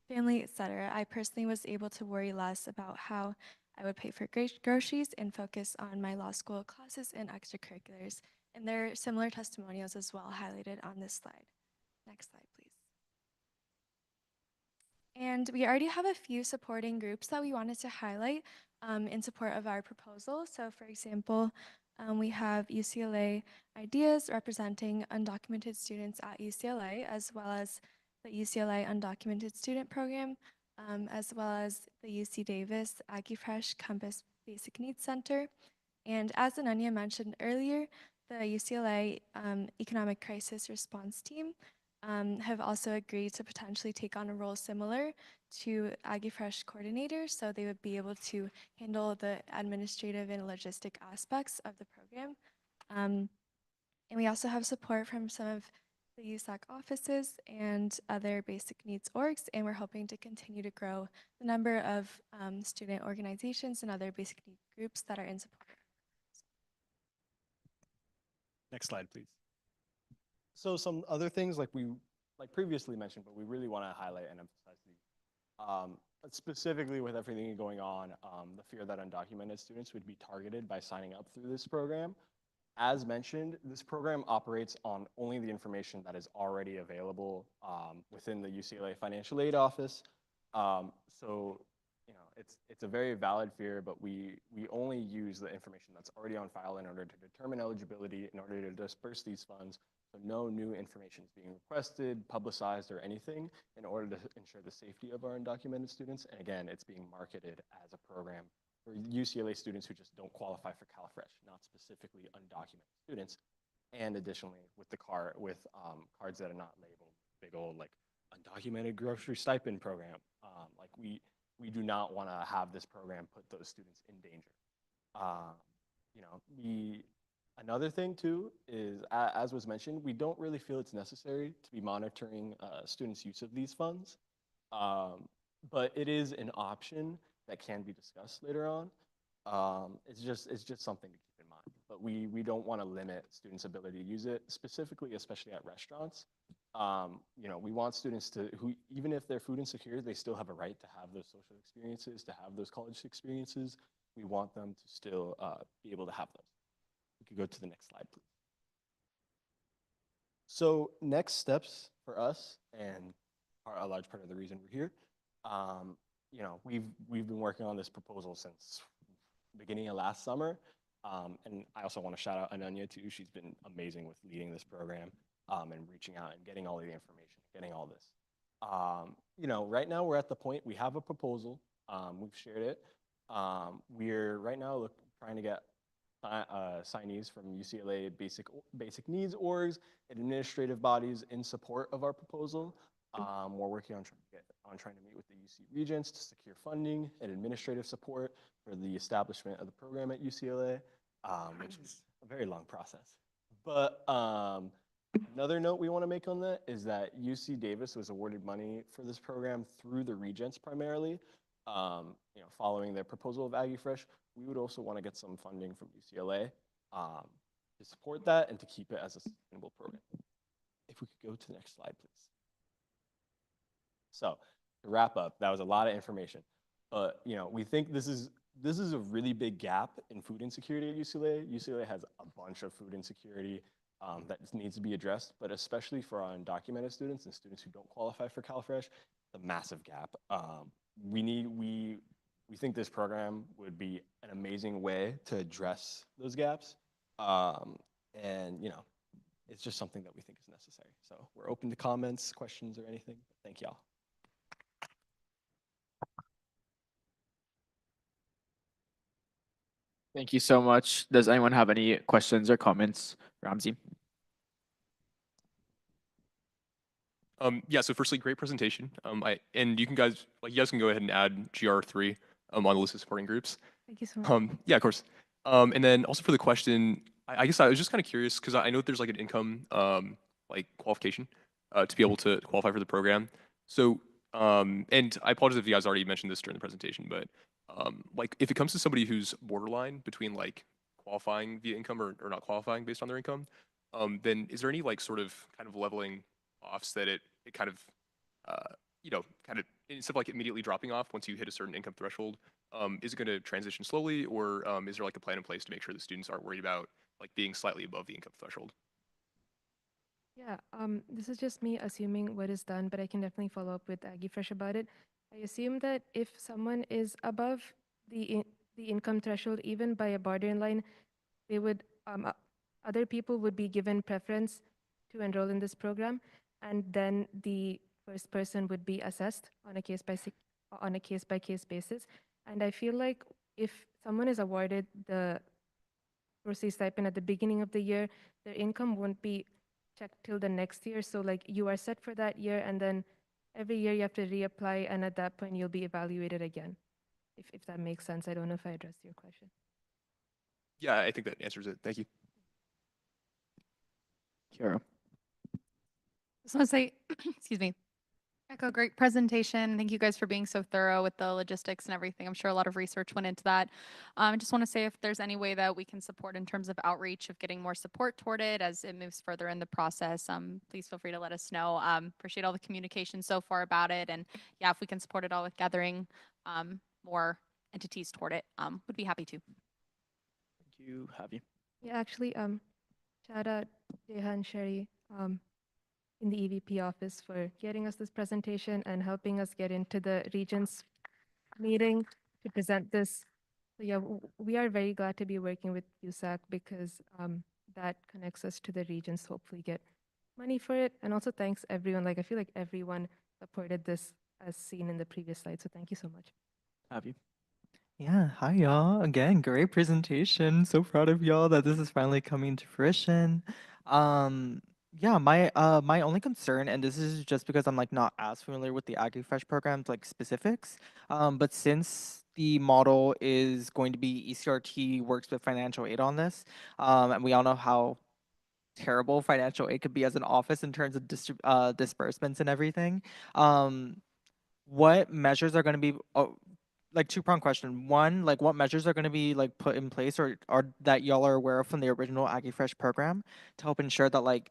family, etc. I personally was able to worry less about how I would pay for groceries and focus on my law school classes and extracurriculars. And there are similar testimonials as well highlighted on this slide. Next slide, please. And we already have a few supporting groups that we wanted to highlight in support of our proposal. So for example, we have UCLA Ideas representing undocumented students at UCLA, as well as the UCLA Undocumented Student Program, as well as the UC Davis AggieFresh Campus Basic Needs Center. And as Ananya mentioned earlier, the UCLA Economic Crisis Response Team have also agreed to potentially take on a role similar to AggieFresh coordinators, so they would be able to handle the administrative and logistic aspects of the program. And we also have support from some of the USAC offices and other basic needs orgs, and we're hoping to continue to grow the number of student organizations and other basic need groups that are in support. Next slide, please. So some other things like previously mentioned, but we really want to highlight and emphasize these. Specifically with everything going on, the fear that undocumented students would be targeted by signing up through this program. As mentioned, this program operates on only the information that is already available within the UCLA Financial Aid Office. So, you know, it's a very valid fear, but we only use the information that's already on file in order to determine eligibility, in order to disperse these funds. So no new information is being requested, publicized, or anything in order to ensure the safety of our undocumented students. And again, it's being marketed as a program for UCLA students who just don't qualify for CalFresh, not specifically undocumented students. And additionally, with cards that are not labeled, big old like undocumented grocery stipend program. Like we do not want to have this program put those students in danger. You know, another thing too is, as was mentioned, we don't really feel it's necessary to be monitoring students' use of these funds, but it is an option that can be discussed later on. It's just something to keep in mind. But we don't want to limit students' ability to use it, specifically, especially at restaurants. You know, we want students who, even if they're food insecure, they still have a right to have those social experiences, to have those college experiences. We want them to still be able to have those. We could go to the next slide, please. So next steps for us, and a large part of the reason we're here, you know, we've been working on this proposal since the beginning of last summer. And I also want to shout out Ananya too. She's been amazing with leading this program and reaching out and getting all the information, getting all this. You know, right now we're at the point, we have a proposal. We've shared it. We're right now trying to get signees from UCLA basic needs orgs and administrative bodies in support of our proposal. We're working on trying to meet with the UC Regents to secure funding and administrative support for the establishment of the program at UCLA, which is a very long process. But another note we want to make on that is that UC Davis was awarded money for this program through the Regents primarily. You know, following their proposal of AggieFresh, we would also want to get some funding from UCLA to support that and to keep it as a sustainable program. If we could go to the next slide, please. So to wrap up, that was a lot of information, but you know, we think this is a really big gap in food insecurity at UCLA. UCLA has a bunch of food insecurity that needs to be addressed, but especially for our undocumented students and students who don't qualify for CalFresh, the massive gap. We think this program would be an amazing way to address those gaps. And you know, it's just something that we think is necessary. So we're open to comments, questions, or anything. Thank y'all. Thank you so much. Does anyone have any questions or comments, Ramsey? Yeah, so firstly, great presentation. And you guys can go ahead and add GR3 on the list of supporting groups. Thank you so much. Yeah, of course. And then also for the question, I guess I was just kind of curious because I know there's like an income qualification to be able to qualify for the program. So, and I apologize if you guys already mentioned this during the presentation, but Like if it comes to somebody who's borderline between like qualifying via income or not qualifying based on their income, then is there any like sort of kind of leveling offs that it kind of kind of instead of like immediately dropping off once you hit a certain income threshold, is it going to transition slowly, or is there like a plan in place to make sure the students aren't worried about like being slightly above the income threshold? Yeah, this is just me assuming what is done, but I can definitely follow up with Aggie Fresh about it. I assume that if someone is above the income threshold, even by a borderline, they would other people would be given preference to enroll in this program, and then the first person would be assessed on a case by case basis. And I feel like if someone is awarded the grocery stipend at the beginning of the year, their income won't be checked till the next year. So like you are set for that year, and then every year you have to reapply, and at that point you'll be evaluated again. If that makes sense. I don't know if I addressed your question. Yeah, I think that answers it. Thank you. Kiara. Just want to say, excuse me, echo great presentation. Thank you guys for being so thorough with the logistics and everything. I'm sure a lot of research went into that. I just want to say if there's any way that we can support in terms of outreach of getting more support toward it as it moves further in the process, please feel free to let us know. Appreciate all the communication so far about it. And yeah, if we can support it all with gathering more entities toward it, would be happy to. Thank you. Have you? Yeah, actually, shout out Jehan Sherry in the EVP office for getting us this presentation and helping us get into the Regents meeting to present this. So yeah, we are very glad to be working with USAC because that connects us to the Regents, hopefully get money for it. And also thanks everyone. Like I feel like everyone supported this as seen in the previous slide. So thank you so much. Have you? Yeah, hi y'all. Again, great presentation. So proud of y'all that this is finally coming to fruition. Yeah, my only concern, and this is just because I'm like not as familiar with the AgriFresh programs like specifics, but since the model is going to be ECRT works with financial aid on this, and we all know how terrible financial aid could be as an office in terms of disbursements and everything. What measures are going to be like two-pronged question. One, like what measures are going to be like put in place or that y'all are aware of from the original AgriFresh program to help ensure that like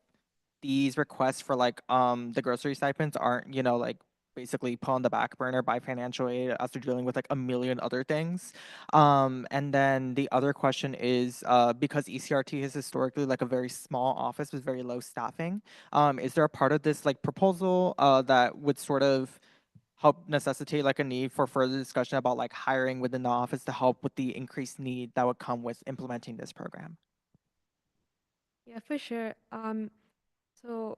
these requests for like the grocery stipends aren't, like basically put on the back burner by financial aid as they're dealing with like a million other things. And then the other question is because ECRT is historically like a very small office with very low staffing, is there a part of this like proposal that would sort of help necessitate like a need for further discussion about like hiring within the office to help with the increased need that would come with implementing this program? Yeah, for sure. So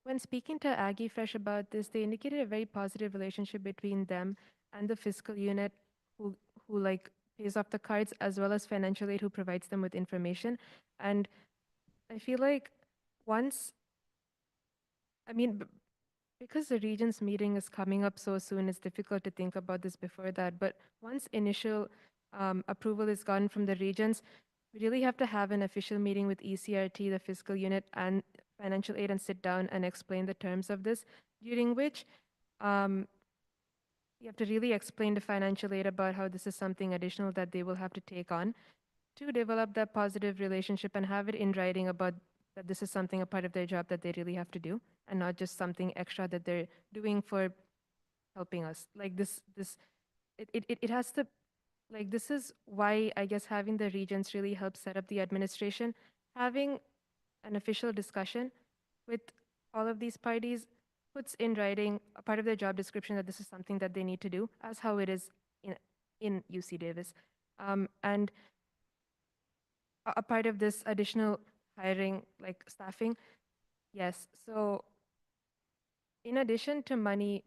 when speaking to Aggie Fresh about this, they indicated a very positive relationship between them and the fiscal unit who like pays off the cards, as well as financial aid who provides them with information. And I feel like once, I mean, because the Regents meeting is coming up so soon, it's difficult to think about this before that. But once initial approval is gotten from the Regents, we really have to have an official meeting with ECRT, the fiscal unit, and financial aid and sit down and explain the terms of this, during which you have to really explain to financial aid about how this is something additional that they will have to take on to develop that positive relationship and have it in writing about that this is something a part of their job that they really have to do and not just something extra that they're doing for helping us. Like it has to, like this is why I guess having the Regents really helps set up the administration. Having an official discussion with all of these parties puts in writing a part of their job description that this is something that they need to do, as how it is in UC Davis. And a part of this additional hiring, like staffing, yes. So in addition to money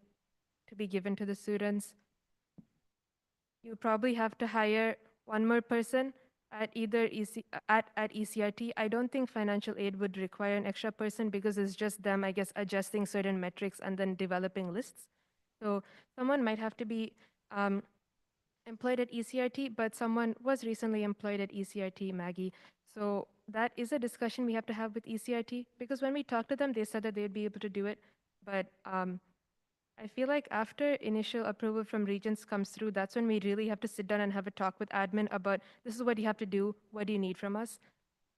to be given to the students, you probably have to hire one more person at either at ECRT. I don't think financial aid would require an extra person because it's just them, I guess, adjusting certain metrics and then developing lists. So someone might have to be employed at ECRT, but someone was recently employed at ECRT, Maggie. So that is a discussion we have to have with ECRT because when we talked to them, they said that they'd be able to do it, but I feel like after initial approval from Regents comes through, that's when we really have to sit down and have a talk with admin about this is what you have to do, what do you need from us.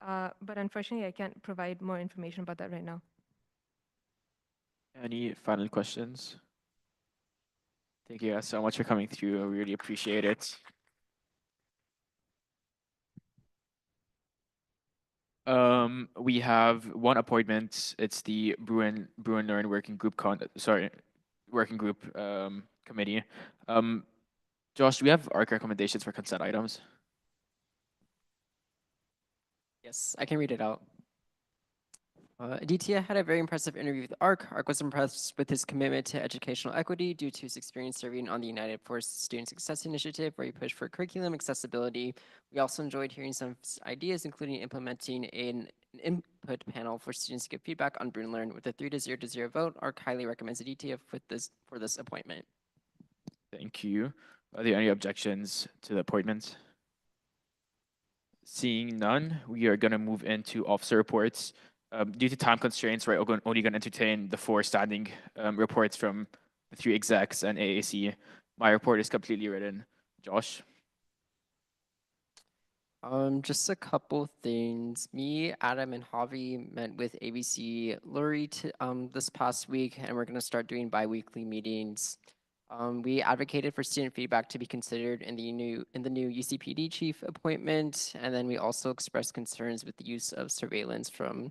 But unfortunately, I can't provide more information about that right now. Any final questions? Thank you guys so much for coming through. I really appreciate it. We have one appointment. It's the Bruin Learn Working Group Working Group committee. Josh, do we have ARC recommendations for consent items? Yes, I can read it out. Aditya had a very impressive interview with ARC. ARC was impressed with his commitment to educational equity due to his experience serving on the United Force Student Success Initiative, where he pushed for curriculum accessibility. We also enjoyed hearing some ideas, including implementing an input panel for students to give feedback on Bruin Learn. With a 3-0 vote, ARC highly recommends Aditya for this appointment. Thank you. Are there any objections to the appointments? Seeing none, we are going to move into officer reports. Due to time constraints, we're only going to entertain the 4 standing reports from the 3 execs and AAC. My report is completely written. Josh? Just a couple things. Me, Adam, and Javi met with ABC Lori this past week, and we're gonna start doing bi-weekly meetings. We advocated for student feedback to be considered in the new UCPD chief appointment, and then we also expressed concerns with the use of surveillance from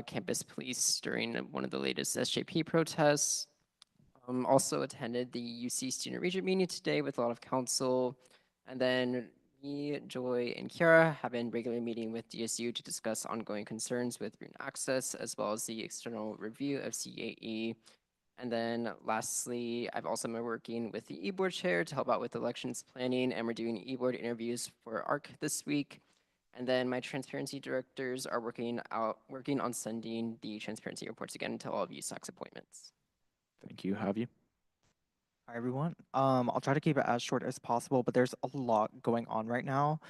campus police during one of the latest SJP protests. Also attended the UC student regent meeting today with a lot of council, and then me, Joy, and Kiara have been regularly meeting with DSU to discuss ongoing concerns with Bruin access, as well as the external review of CAE. And then lastly, I've also been working with the e-board chair to help out with elections planning, and we're doing e-board interviews for ARC this week. And then my transparency directors are working on sending the transparency reports again to all of USAC's appointments. Thank you. Javi? Hi, everyone. I'll try to keep it as short as possible, but there's a lot going on right now.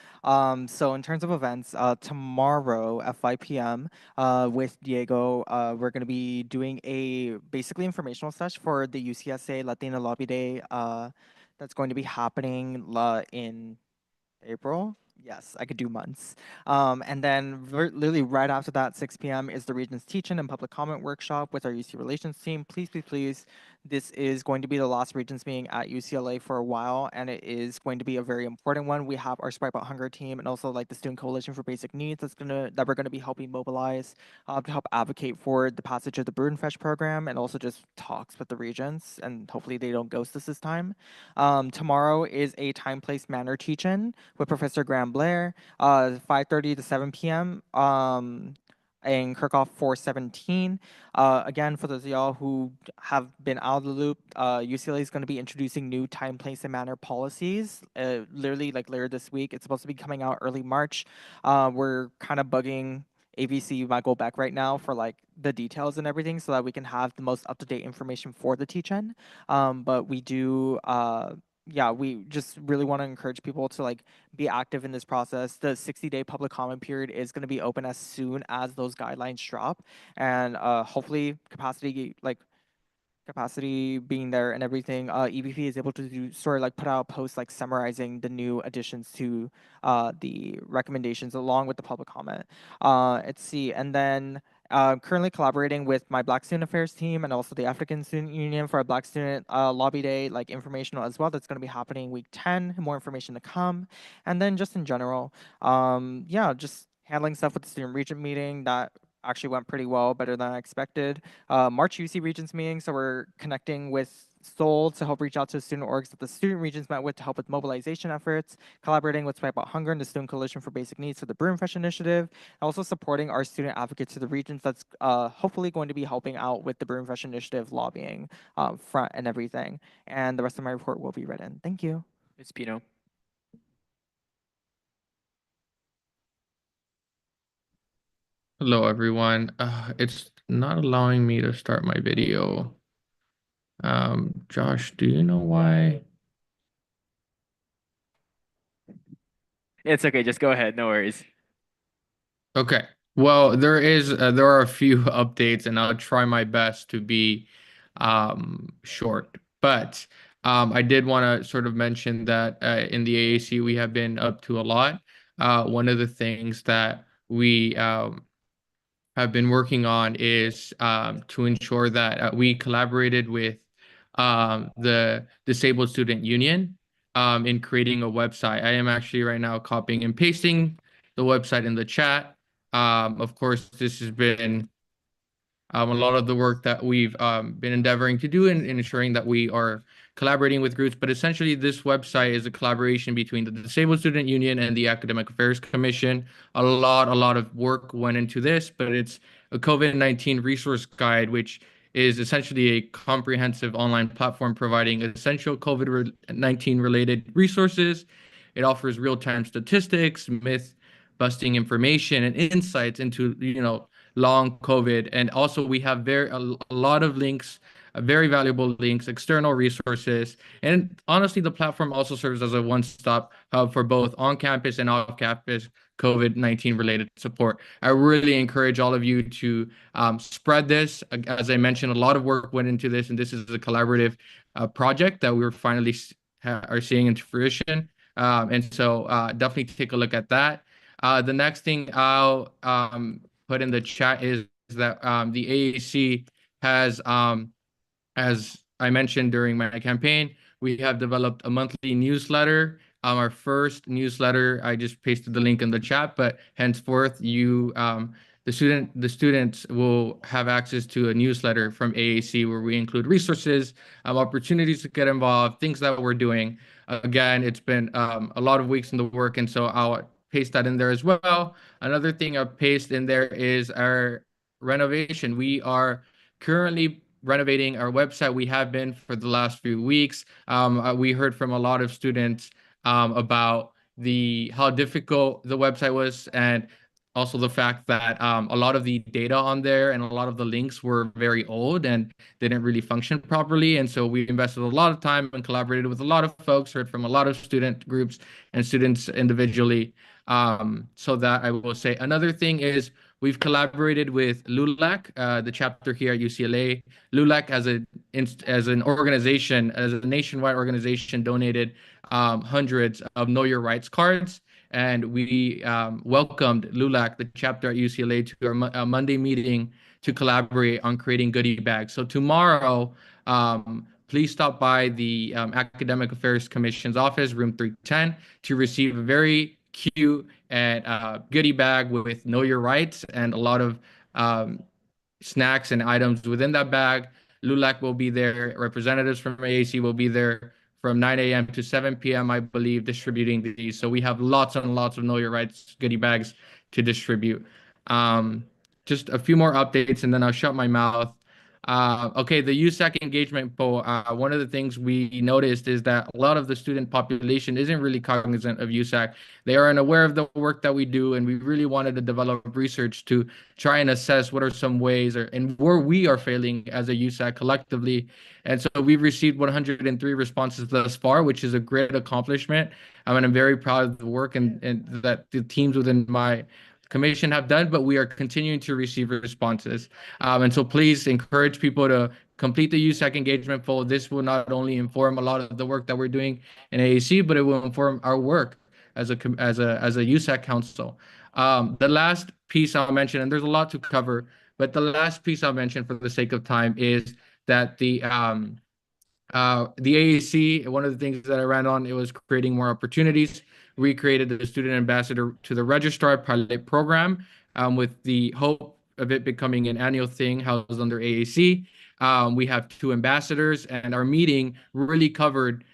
So in terms of events, tomorrow at 5 p.m. With Diego, we're going to be doing a basically informational session for the UCSA Latina Lobby Day. That's going to be happening in April. Yes, I could do months. And then literally right after that, 6 p.m. is the Regents Teach-In and Public Comment Workshop with our UC Relations team. Please, please, please. This is going to be the last Regents meeting at UCLA for a while, and it is going to be a very important one. We have our Swipe Out Hunger team and also like the Student Coalition for Basic Needs that we're gonna be helping mobilize to help advocate for the passage of the Brood and Fresh program, and also just talks with the Regents, and hopefully they don't ghost us this time. Tomorrow is a time, place, manner teach-in with Professor Graham Blair, 5:30 to 7 p.m. In Kirkhoff 417. Again, for those of y'all who have been out of the loop, UCLA is going to be introducing new time, place, and manner policies. Literally, like later this week, it's supposed to be coming out early March. We're kind of bugging AVC might go back right now for like the details and everything so that we can have the most up-to-date information for the teach-in. But we do yeah, we just really want to encourage people to like be active in this process. The 60-day public comment period is going to be open as soon as those guidelines drop, and hopefully capacity being there and everything, EBP is able to do sort of like put out posts like summarizing the new additions to the recommendations along with the public comment. Let's see, and then currently collaborating with my Black Student Affairs team and also the African Student Union for a Black Student Lobby Day, like informational as well. That's going to be happening week 10. More information to come, and then just in general, yeah, just handling stuff with the student regent meeting that actually went pretty well, better than I expected. March UC Regents meeting, so we're connecting with Seoul to help reach out to student orgs that the student regions met with to help with mobilization efforts, collaborating with Swipe Out Hunger and the Student Coalition for Basic Needs for the Broom Fresh initiative, and also supporting our student advocates to the regions that's hopefully going to be helping out with the Broom Fresh initiative lobbying front and everything. And the rest of my report will be written. Thank you. It's Pino. Hello, everyone. It's not allowing me to start my video. Josh, do you know why? It's okay. Just go ahead. No worries. Okay. Well, there are a few updates, and I'll try my best to be short. But I did want to sort of mention that in the AAC, we have been up to a lot. One of the things that we have been working on is to ensure that we collaborated with the Disabled Student Union in creating a website. I am actually right now copying and pasting the website in the chat. Of course, this has been a lot of the work that we've been endeavoring to do in ensuring that we are collaborating with groups. But essentially, this website is a collaboration between the Disabled Student Union and the Academic Affairs Commission. A lot of work went into this, but it's a COVID-19 resource guide, which is essentially a comprehensive online platform providing essential COVID-19 related resources. It offers real-time statistics, myth-busting information, and insights into, long COVID. And also we have a lot of links, very valuable links, external resources. And honestly, the platform also serves as a one-stop hub for both on-campus and off-campus COVID-19 related support. I really encourage all of you to spread this. As I mentioned, a lot of work went into this, and this is a collaborative project that we're finally are seeing into fruition. And so definitely take a look at that. The next thing I'll put in the chat is that the AAC has, as I mentioned during my campaign, we have developed a monthly newsletter. Our first newsletter, I just pasted the link in the chat, but henceforth, the students will have access to a newsletter from AAC where we include resources, opportunities to get involved, things that we're doing. Again, it's been a lot of weeks in the work, and so I'll paste that in there as well. Another thing I've pasted in there is our renovation. We are currently renovating our website. We have been for the last few weeks. We heard from a lot of students about how difficult the website was, and also the fact that a lot of the data on there and a lot of the links were very old and didn't really function properly. And so we invested a lot of time and collaborated with a lot of folks, heard from a lot of student groups and students individually. So that I will say. Another thing is we've collaborated with LULAC, the chapter here at UCLA. LULAC as an organization, as a nationwide organization, donated hundreds of Know Your Rights cards. And we welcomed LULAC, the chapter at UCLA, to our Monday meeting to collaborate on creating goodie bags. So tomorrow, please stop by the Academic Affairs Commission's office, room 310, to receive a very cute and goodie bag with Know Your Rights and a lot of snacks and items within that bag. LULAC will be there. Representatives from AAC will be there from 9 a.m. to 7 p.m., I believe, distributing these. So we have lots and lots of Know Your Rights goodie bags to distribute. Just a few more updates, and then I'll shut my mouth. Okay, the USAC engagement poll. One of the things we noticed is that a lot of the student population isn't really cognizant of USAC. They are unaware of the work that we do, and we really wanted to develop research to try and assess what are some ways and where we are failing as a USAC collectively. And so we've received 103 responses thus far, which is a great accomplishment. And I'm very proud of the work and that the teams within my commission have done, but we are continuing to receive responses. And so please encourage people to complete the USAC engagement poll. This will not only inform a lot of the work that we're doing in AAC, but it will inform our work as a USAC council. The last piece I'll mention, and there's a lot to cover, but the last piece I'll mention for the sake of time is that the AAC, one of the things that I ran on, it was creating more opportunities. We created the student ambassador to the registrar pilot program with the hope of it becoming an annual thing housed under AAC. We have 2 ambassadors, and our meeting really covered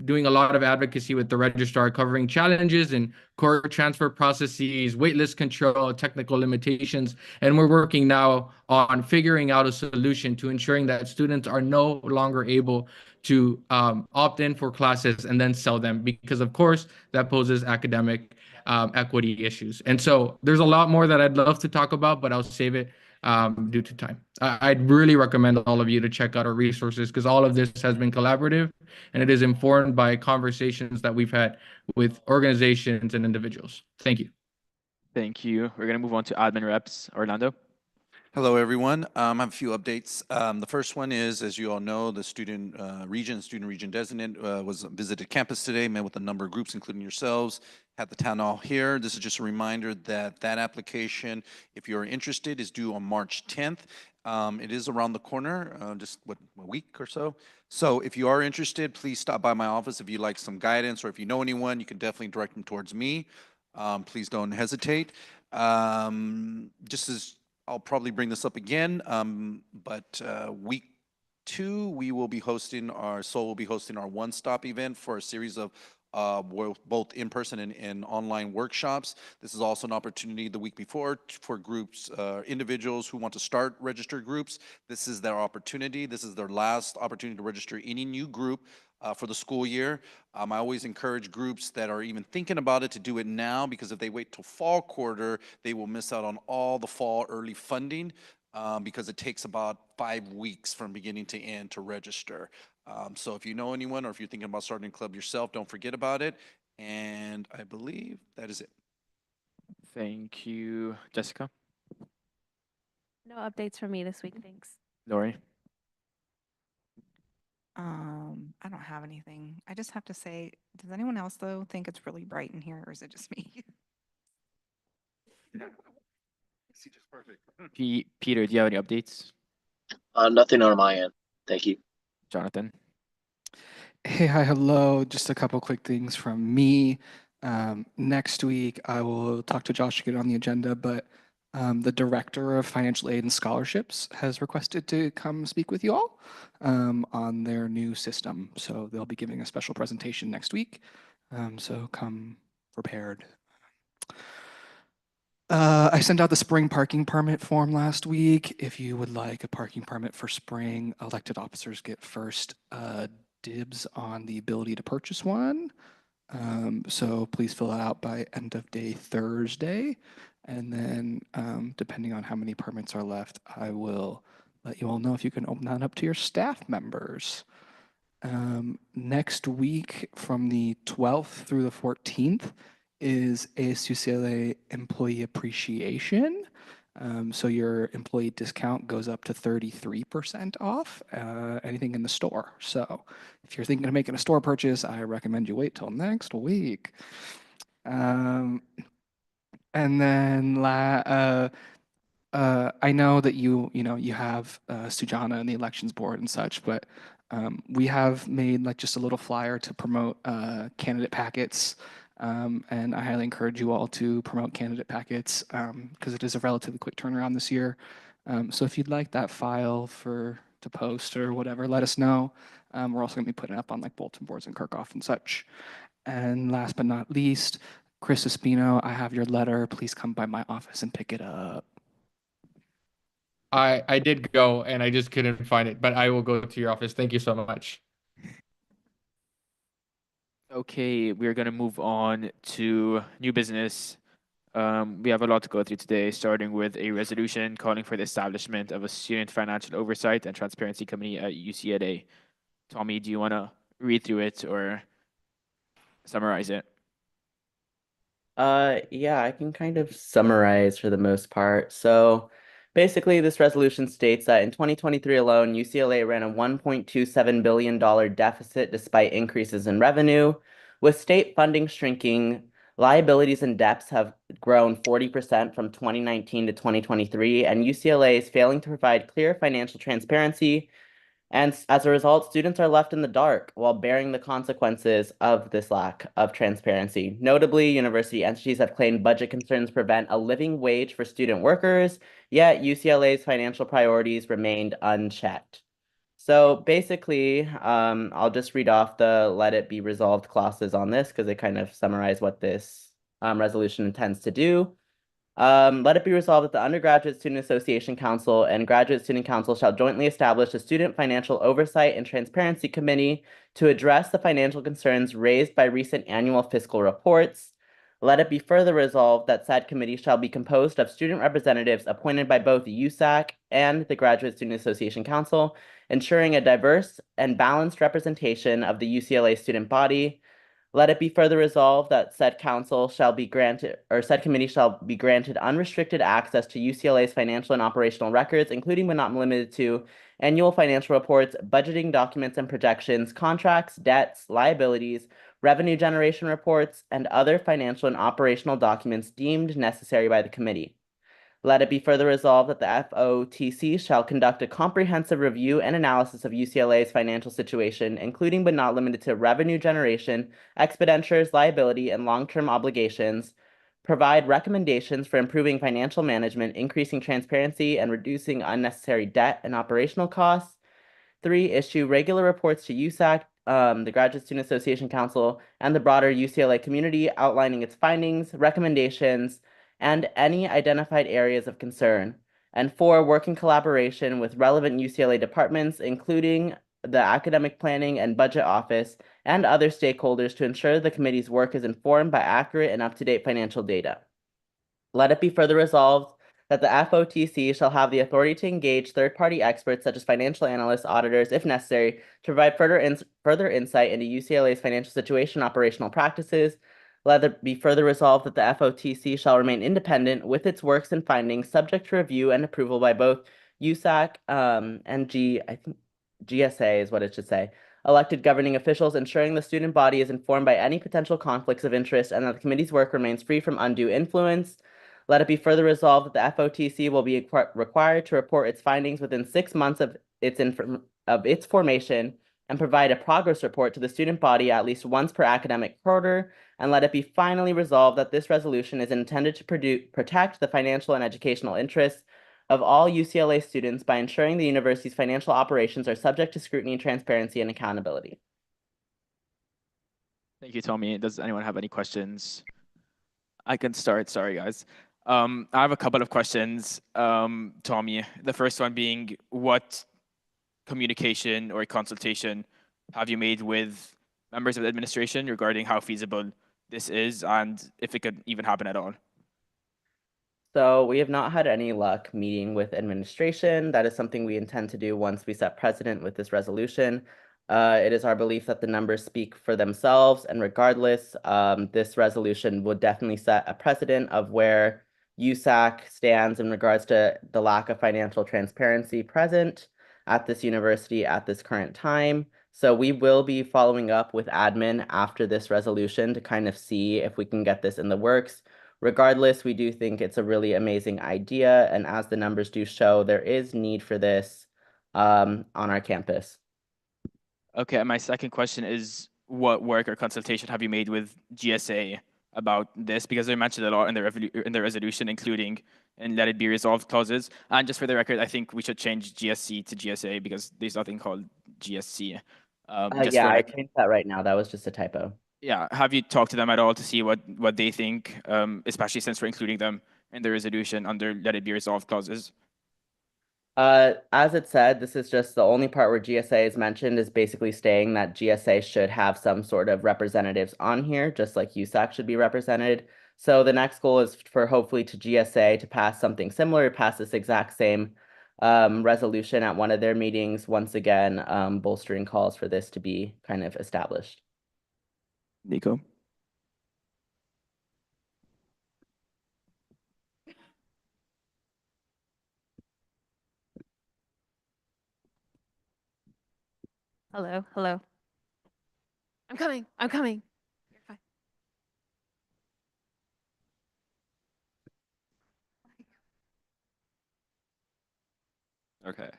doing a lot of advocacy with the registrar, covering challenges in court transfer processes, waitlist control, technical limitations, and we're working now on figuring out a solution to ensuring that students are no longer able to opt in for classes and then sell them, because of course that poses academic equity issues. And so there's a lot more that I'd love to talk about, but I'll save it due to time. I'd really recommend all of you to check out our resources, because all of this has been collaborative and it is informed by conversations that we've had with organizations and individuals. Thank you. Thank you. We're going to move on to admin reps. Orlando. Hello, everyone. I have a few updates. The first one is, as you all know, the student region designate was visited campus today, met with a number of groups, including yourselves, had the town hall here. This is just a reminder that that application, if you're interested, is due on March 10th. It is around the corner, just a week or so. So if you are interested, please stop by my office if you'd like some guidance, or if you know anyone, you can definitely direct them towards me. Please don't hesitate. Just as I'll probably bring this up again, but week 2, we will be hosting Seoul will be hosting our one-stop event for a series of both in-person and online workshops. This is also an opportunity the week before for groups, individuals who want to start registered groups. This is their opportunity. This is their last opportunity to register any new group for the school year. I always encourage groups that are even thinking about it to do it now, because if they wait till fall quarter, they will miss out on all the fall early funding, because it takes about 5 weeks from beginning to end to register. So if you know anyone, or if you're thinking about starting a club yourself, don't forget about it. And I believe that is it. Thank you, Jessica. No updates from me this week, thanks. Lori. I don't have anything. I just have to say, does anyone else though think it's really bright in here, or is it just me? Peter, do you have any updates? Nothing on my end. Thank you. Jonathan. Hey, hi, hello. Just a couple quick things from me. Next week, I will talk to Josh to get on the agenda, but the director of financial aid and scholarships has requested to come speak with you all on their new system. So they'll be giving a special presentation next week. So come prepared. I sent out the spring parking permit form last week. If you would like a parking permit for spring, elected officers get first dibs on the ability to purchase one. So please fill it out by end of day Thursday. And then depending on how many permits are left, I will let you all know if you can open that up to your staff members. Next week from the 12th through the 14th is ASUCLA Employee Appreciation. So your employee discount goes up to 33% off anything in the store. So if you're thinking of making a store purchase, I recommend you wait till next week. And then I know that you have Sujana and the elections board and such, but we have made like just a little flyer to promote candidate packets. And I highly encourage you all to promote candidate packets because it is a relatively quick turnaround this year. So if you'd like that file to post or whatever, let us know. We're also going to be putting it up on like bulletin boards and Kirkhoff and such. And last but not least, Chris Espino, I have your letter. Please come by my office and pick it up. I did go and I just couldn't find it, but I will go to your office. Thank you so much. Okay, we're gonna move on to new business. We have a lot to go through today, starting with a resolution calling for the establishment of a student financial oversight and transparency committee at UCLA. Tommy, do you want to read through it or summarize it? Yeah, I can kind of summarize for the most part. So basically, this resolution states that in 2023 alone, UCLA ran a $1.27 billion deficit despite increases in revenue. With state funding shrinking, liabilities and debts have grown 40% from 2019 to 2023, and UCLA is failing to provide clear financial transparency. And as a result, students are left in the dark while bearing the consequences of this lack of transparency. Notably, university entities have claimed budget concerns prevent a living wage for student workers, yet UCLA's financial priorities remained unchecked. So basically, I'll just read off the let it be resolved clauses on this because they kind of summarize what this resolution intends to do. Let it be resolved that the Undergraduate Student Association Council and Graduate Student Council shall jointly establish a Student Financial Oversight and Transparency Committee to address the financial concerns raised by recent annual fiscal reports. Let it be further resolved that said committee shall be composed of student representatives appointed by both the USAC and the Graduate Student Association Council, ensuring a diverse and balanced representation of the UCLA student body. Let it be further resolved that said council shall be granted, or said committee shall be granted unrestricted access to UCLA's financial and operational records, including but not limited to annual financial reports, budgeting documents and projections, contracts, debts, liabilities, revenue generation reports, and other financial and operational documents deemed necessary by the committee. Let it be further resolved that the FOTC shall conduct a comprehensive review and analysis of UCLA's financial situation, including but not limited to revenue generation, expenditures, liability, and long-term obligations, provide recommendations for improving financial management, increasing transparency, and reducing unnecessary debt and operational costs. 3, issue regular reports to USAC, the Graduate Student Association Council, and the broader UCLA community outlining its findings, recommendations, and any identified areas of concern. And 4, work in collaboration with relevant UCLA departments, including the Academic Planning and Budget Office and other stakeholders to ensure the committee's work is informed by accurate and up-to-date financial data. Let it be further resolved that the FOTC shall have the authority to engage third-party experts such as financial analysts, auditors, if necessary, to provide further insight into UCLA's financial situation and operational practices. Let it be further resolved that the FOTC shall remain independent with its works and findings subject to review and approval by both USAC and GSA is what it should say, elected governing officials, ensuring the student body is informed by any potential conflicts of interest and that the committee's work remains free from undue influence. Let it be further resolved that the FOTC will be required to report its findings within 6 months of its formation and provide a progress report to the student body at least once per academic quarter. And let it be finally resolved that this resolution is intended to protect the financial and educational interests of all UCLA students by ensuring the university's financial operations are subject to scrutiny, transparency, and accountability. Thank you, Tommy. Does anyone have any questions? I can start. Sorry, guys. I have a couple of questions, Tommy. The first one being, what communication or consultation have you made with members of the administration regarding how feasible this is and if it could even happen at all? So we have not had any luck meeting with administration. That is something we intend to do once we set precedent with this resolution. It is our belief that the numbers speak for themselves, and regardless, this resolution would definitely set a precedent of where USAC stands in regards to the lack of financial transparency present at this university at this current time. So we will be following up with admin after this resolution to kind of see if we can get this in the works. Regardless, we do think it's a really amazing idea, and as the numbers do show, there is need for this on our campus. Okay, and my second question is, what work or consultation have you made with GSA about this? Because they mentioned a lot in the resolution, including and let it be resolved clauses. And just for the record, I think we should change GSC to GSA because there's nothing called GSC. Yeah, I changed that right now. That was just a typo. Yeah, have you talked to them at all to see what they think, especially since we're including them in the resolution under let it be resolved clauses? As it said, this is just the only part where GSA is mentioned is basically stating that GSA should have some sort of representatives on here, just like USAC should be represented. So the next goal is for hopefully to GSA to pass something similar, pass this exact same resolution at one of their meetings. Once again, bolstering calls for this to be kind of established. Nico? Hello, hello. I'm coming, I'm coming. You're fine. Okay.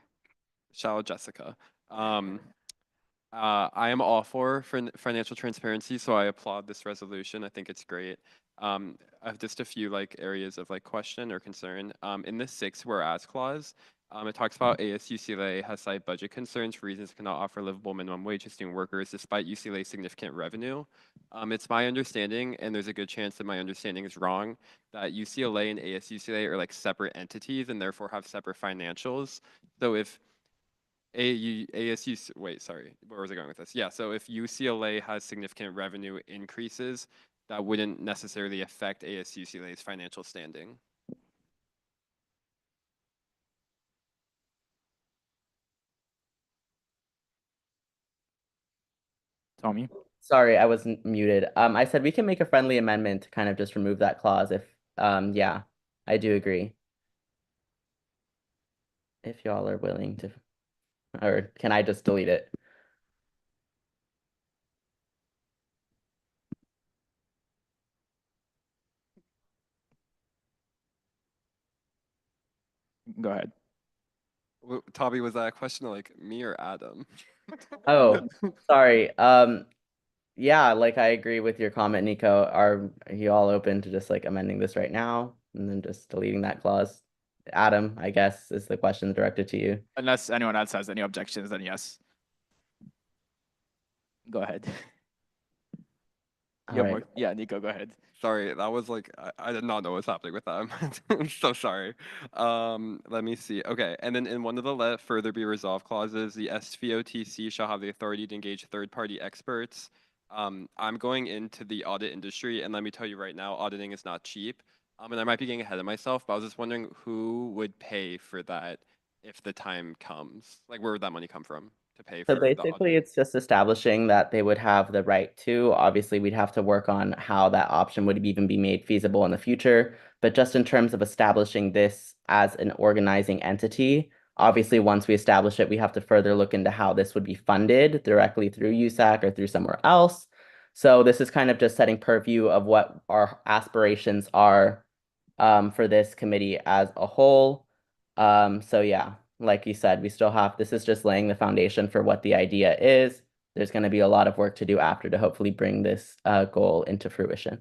Shallow Jessica. I am all for financial transparency, so I applaud this resolution. I think it's great. I have just a few areas of question or concern. In the 6 whereas clause, it talks about ASUCLA has cited budget concerns for reasons it cannot offer livable minimum wage to student workers despite UCLA's significant revenue. It's my understanding, and there's a good chance that my understanding is wrong, that UCLA and ASUCLA are separate entities and therefore have separate financials. So if wait, sorry, where was I going with this? Yeah, so if UCLA has significant revenue increases, that wouldn't necessarily affect ASUCLA's financial standing. Tommy? Sorry, I was muted. I said we can make a friendly amendment to kind of just remove that clause if, yeah, I do agree. If y'all are willing to, or can I just delete it? Go ahead. Tommy, was that a question of like me or Adam? Oh, sorry. Yeah, like I agree with your comment, Nico. Are you all open to just like amending this right now and then just deleting that clause? Adam, I guess, is the question directed to you. Unless anyone else has any objections, then yes. Go ahead. All You have right. more? Yeah, Nico, go ahead. Sorry, that was like I did not know what's happening with that. I'm so sorry. Let me see. Okay, and then in one of the let further be resolved clauses, the SVOTC shall have the authority to engage third-party experts. I'm going into the audit industry, and let me tell you right now, auditing is not cheap. And I might be getting ahead of myself, but I was just wondering who would pay for that if the time comes. Like, where would that money come from to pay So for the audit? basically, it's just establishing that they would have the right to. Obviously, we'd have to work on how that option would even be made feasible in the future. But just in terms of establishing this as an organizing entity, obviously, once we establish it, we have to further look into how this would be funded directly through USAC or through somewhere else. So this is kind of just setting purview of what our aspirations are for this committee as a whole. So yeah, like you said, we still have, this is just laying the foundation for what the idea is. There's going to be a lot of work to do after to hopefully bring this goal into fruition.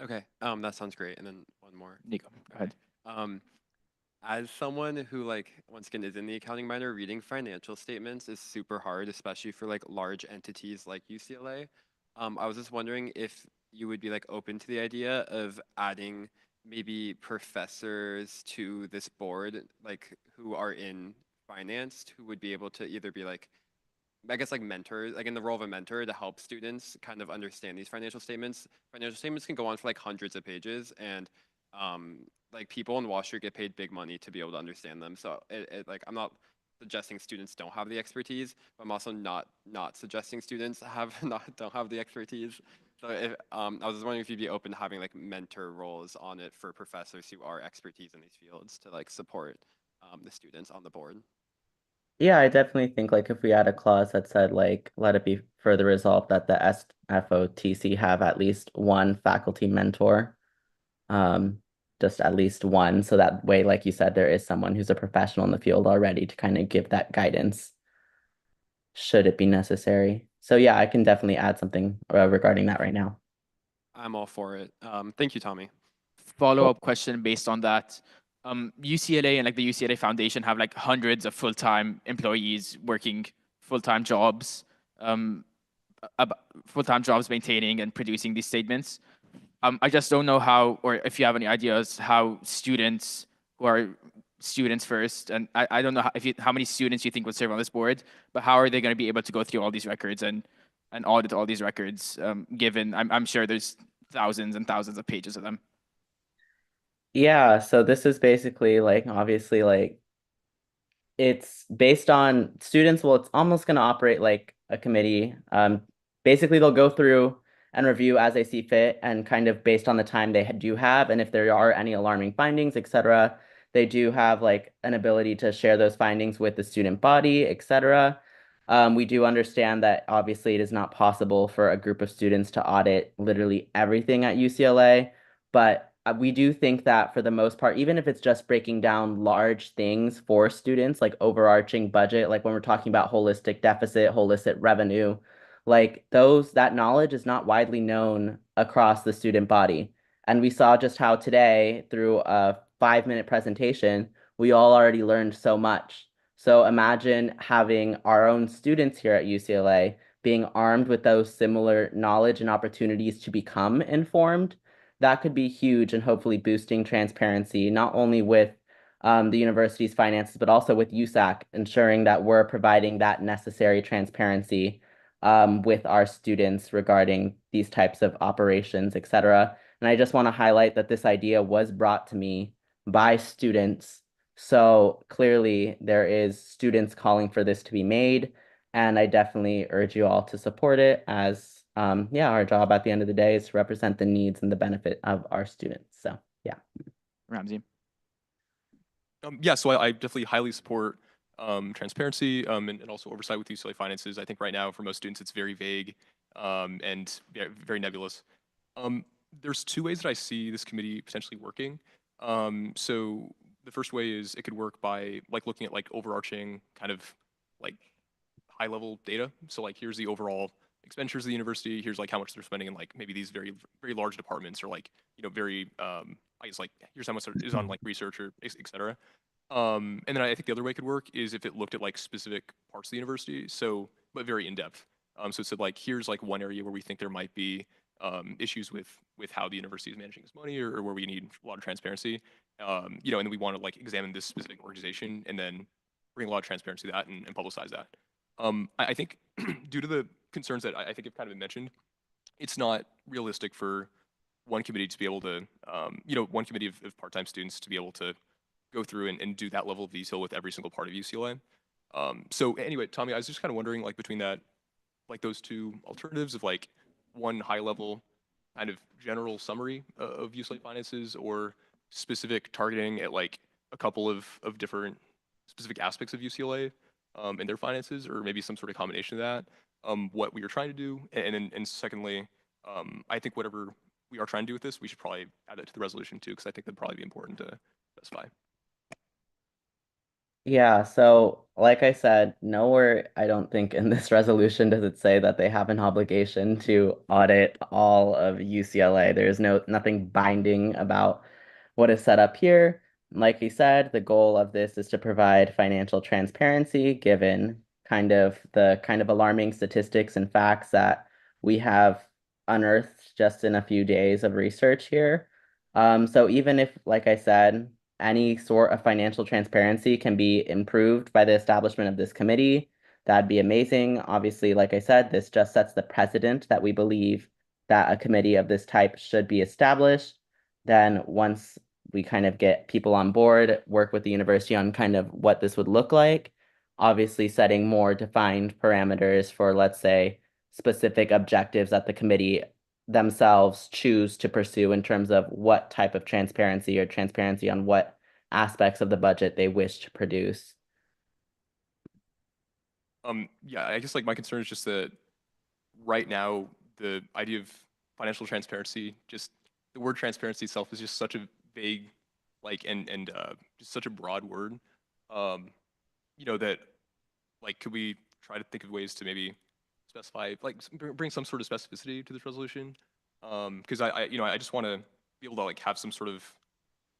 Okay, that sounds great. And then one more. Nico, go ahead. As someone who like once again is in the accounting minor, reading financial statements is super hard, especially for like large entities like UCLA. I was just wondering if you would be like open to the idea of adding maybe professors to this board, like who are in finance, who would be able to either be like I guess like mentors, like in the role of a mentor to help students kind of understand these financial statements. Financial statements can go on for like hundreds of pages, and like people in Wall Street get paid big money to be able to understand them. So like I'm not suggesting students don't have the expertise, but I'm also not suggesting students have don't have the expertise. So if I was just wondering if you'd be open to having like mentor roles on it for professors who are expertise in these fields to like support the students on the board. Yeah, I definitely think like if we add a clause that said like, let it be further resolved that the SFOTC have at least one faculty mentor, just at least one. So that way, like you said, there is someone who's a professional in the field already to kind of give that guidance should it be necessary. So yeah, I can definitely add something regarding that right now. I'm all for it. Thank you, Tommy. Follow-up question based on that. UCLA and like the UCLA Foundation have like hundreds of full-time employees working full-time jobs, full-time jobs maintaining and producing these statements. I just don't know how, or if you have any ideas, how students who are students first, and I don't know how many students you think would serve on this board, but how are they going to be able to go through all these records and audit all these records, given I'm sure there's thousands and thousands of pages of them. Yeah, so this is basically like obviously like it's based on students. Well, it's almost going to operate like a committee. Basically, they'll go through and review as they see fit and kind of based on the time they do have. And if there are any alarming findings, etc., they do have like an ability to share those findings with the student body, etc. We do understand that obviously it is not possible for a group of students to audit literally everything at UCLA, but we do think that for the most part, even if it's just breaking down large things for students, like overarching budget, like when we're talking about holistic deficit, holistic revenue, like that knowledge is not widely known across the student body. And we saw just how today, through a 5-minute presentation, we all already learned so much. So imagine having our own students here at UCLA being armed with those similar knowledge and opportunities to become informed. That could be huge and hopefully boosting transparency, not only with the university's finances, but also with USAC, ensuring that we're providing that necessary transparency with our students regarding these types of operations, etc. And I just want to highlight that this idea was brought to me by students. So clearly there is students calling for this to be made. And I definitely urge you all to support it as, yeah, our job at the end of the day is to represent the needs and the benefit of our students. So, yeah. Ramsey. Yeah, so I definitely highly support transparency and also oversight with UCLA finances. I think right now for most students it's very vague and very nebulous. There's two ways that I see this committee potentially working. So the first way is it could work by like looking at like overarching kind of like high level data. So like here's the overall expenditures of the university. Here's like how much they're spending in like maybe these very large departments or like very I guess like here's how much is on like research or et cetera. And then I think the other way it could work is if it looked at like specific parts of the university, so but very in depth. So it said like here's like one area where we think there might be issues with how the university is managing its money or where we need a lot of transparency. And then we want to like examine this specific organization and then bring a lot of transparency to that and publicize that. I think due to the concerns that I think have kind of been mentioned, it's not realistic for one committee to be able to, one committee of part-time students to be able to go through and do that level of detail with every single part of UCLA. So anyway, Tommy, I was just kind of wondering, like between that, like those two alternatives of like one high-level kind of general summary of UCLA finances or specific targeting at like a couple of different specific aspects of UCLA and their finances, or maybe some sort of combination of that. What we are trying to do, and secondly, I think whatever we are trying to do with this, we should probably add that to the resolution too, because I think that'd probably be important to specify. Yeah, so like I said, nowhere I don't think in this resolution does it say that they have an obligation to audit all of UCLA. There's nothing binding about what is set up here. Like he said, the goal of this is to provide financial transparency given the kind of alarming statistics and facts that we have unearthed just in a few days of research here. So even if, like I said, any sort of financial transparency can be improved by the establishment of this committee, that'd be amazing. Obviously, like I said, this just sets the precedent that we believe that a committee of this type should be established. Then once we kind of get people on board, work with the university on kind of what this would look like, obviously setting more defined parameters for, let's say, specific objectives that the committee themselves choose to pursue in terms of what type of transparency or transparency on what aspects of the budget they wish to produce. Yeah, I guess like my concern is just that right now the idea of financial transparency, just the word transparency itself is just such a vague, like and just such a broad word. That like could we try to think of ways to maybe specify like bring some sort of specificity to this resolution? Because I just want to be able to like have some sort of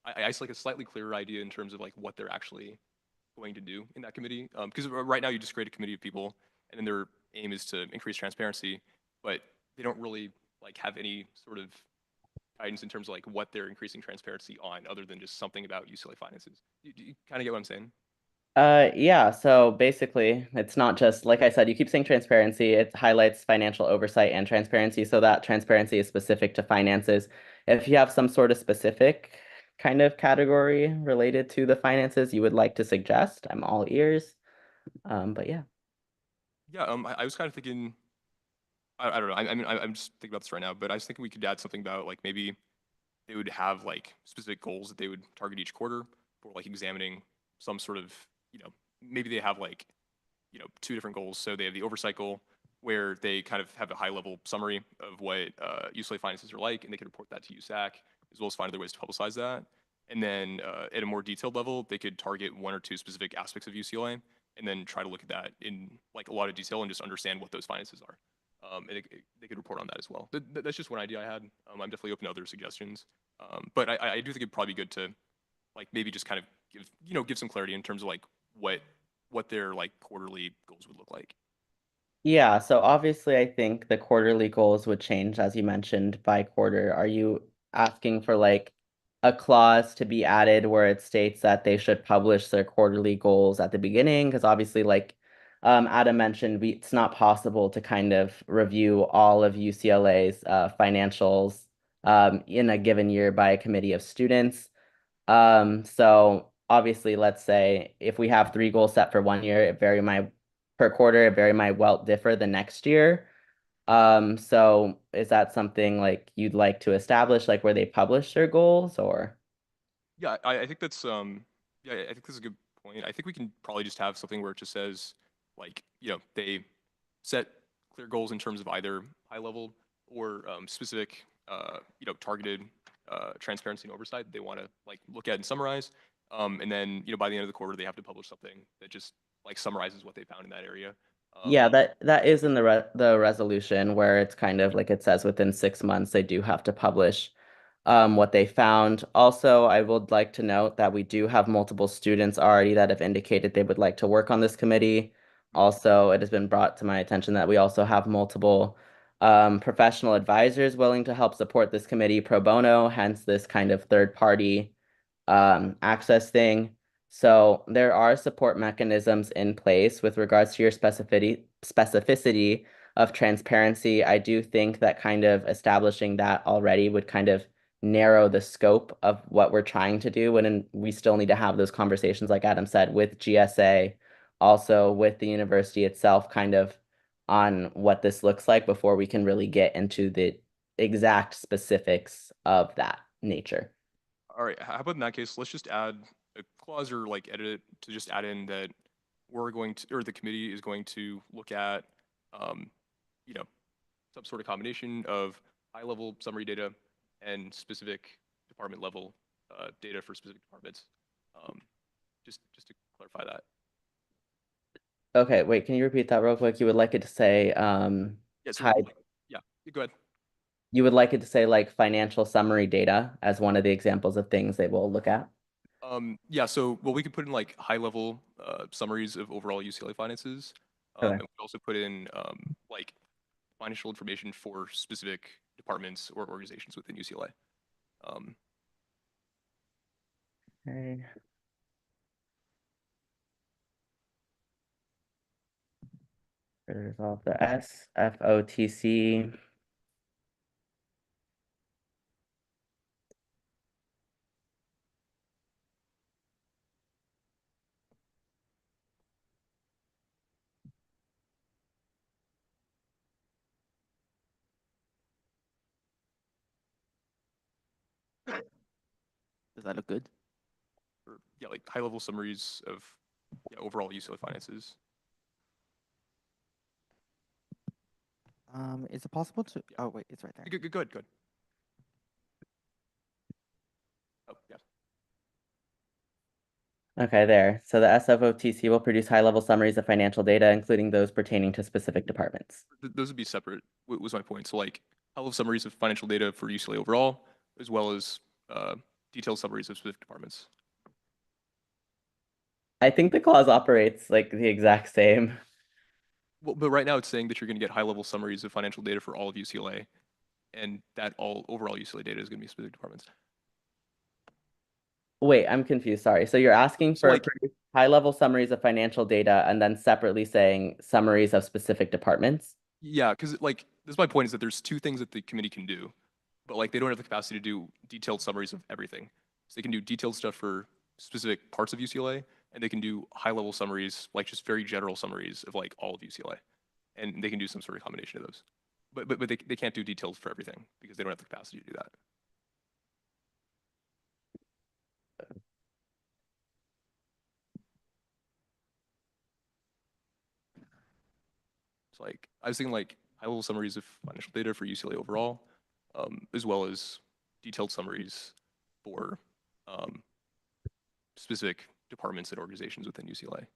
I like a slightly clearer idea in terms of like what they're actually going to do in that committee. Because right now you just create a committee of people, and then their aim is to increase transparency, but they don't really like have any sort of guidance in terms of like what they're increasing transparency on, other than just something about UCLA finances. Do you kind of get what I'm saying? Yeah, so basically, it's not just, like I said, you keep saying transparency, it highlights financial oversight and transparency, so that transparency is specific to finances. If you have some sort of specific kind of category related to the finances you would like to suggest, I'm all ears. But yeah. Yeah, I was kind of thinking, I don't know, I'm just thinking about this right now, but I was thinking we could add something about like maybe they would have like specific goals that they would target each quarter for like examining some sort of, maybe they have like, two different goals. So they have the oversight goal where they kind of have a high level summary of what UCLA finances are like, and they can report that to USAC, as well as find other ways to publicize that. And then at a more detailed level, they could target one or two specific aspects of UCLA and then try to look at that in like a lot of detail and just understand what those finances are. And they could report on that as well. That's just one idea I had. I'm definitely open to other suggestions. But I do think it'd probably be good to like maybe just kind of give some clarity in terms of like what their like quarterly goals would look like. Yeah, so obviously I think the quarterly goals would change, as you mentioned, by quarter. Are you asking for like a clause to be added where it states that they should publish their quarterly goals at the beginning? Because obviously, like Adam mentioned, it's not possible to kind of review all of UCLA's financials in a given year by a committee of students. So obviously, let's say if we have 3 goals set for one year, it per quarter. It very might well differ the next year. So is that something like you'd like to establish, like where they publish their goals, or? Yeah, I think that's yeah, I think that's a good point. I think we can probably just have something where it just says like, they set clear goals in terms of either high level or specific targeted transparency and oversight that they want to like look at and summarize. And then, by the end of the quarter they have to publish something that just like summarizes what they found in that area. Yeah, that is in the resolution where it's kind of like it says within 6 months they do have to publish what they found. Also, I would like to note that we do have multiple students already that have indicated they would like to work on this committee. Also, it has been brought to my attention that we also have multiple professional advisors willing to help support this committee pro bono, hence this kind of third party access thing. So there are support mechanisms in place with regards to your specificity of transparency. I do think that kind of establishing that already would kind of narrow the scope of what we're trying to do, and we still need to have those conversations, like Adam said, with GSA, also with the university itself, kind of on what this looks like before we can really get into the exact specifics of that nature. All right, how about in that case, let's just add a clause or like edit it to just add in that we're going to, or the committee is going to look at, you know, some sort of combination of high-level summary data and specific department level data for specific departments. Just to clarify that. Okay, wait, can you repeat that real quick? You would like it to say, Yeah, so high, yeah, go ahead. you would like it to say like financial summary data as one of the examples of things they will look at? Yeah, so well, we could put in like high-level summaries of overall UCLA finances. Okay. And we also put in like financial information for specific departments or organizations within UCLA. Okay. Resolve the SFOTC. Does that look good? Or, yeah, like high-level summaries of overall UCLA finances. Is it possible to? Oh wait, it's right there. Go ahead. Oh, yeah. Okay, there. So the SFOTC will produce high-level summaries of financial data, including those pertaining to specific departments. Those would be separate, was my point. So like high-level summaries of financial data for UCLA overall, as well as detailed summaries of specific departments. I think the clause operates like the exact same. Well, but right now it's saying that you're going to get high-level summaries of financial data for all of UCLA, and that all overall UCLA data is going to be specific departments. Wait, I'm confused. Sorry. So you're asking for like- high-level summaries of financial data and then separately saying summaries of specific departments? Yeah, because like this is my point is that there's two things that the committee can do, but like they don't have the capacity to do detailed summaries of everything. So they can do detailed stuff for specific parts of UCLA, and they can do high-level summaries, like just very general summaries of like all of UCLA, and they can do some sort of combination of those. But they can't do details for everything because they don't have the capacity to do that. It's like I was thinking like high-level summaries of financial data for UCLA overall, as well as detailed summaries for specific departments and organizations within UCLA.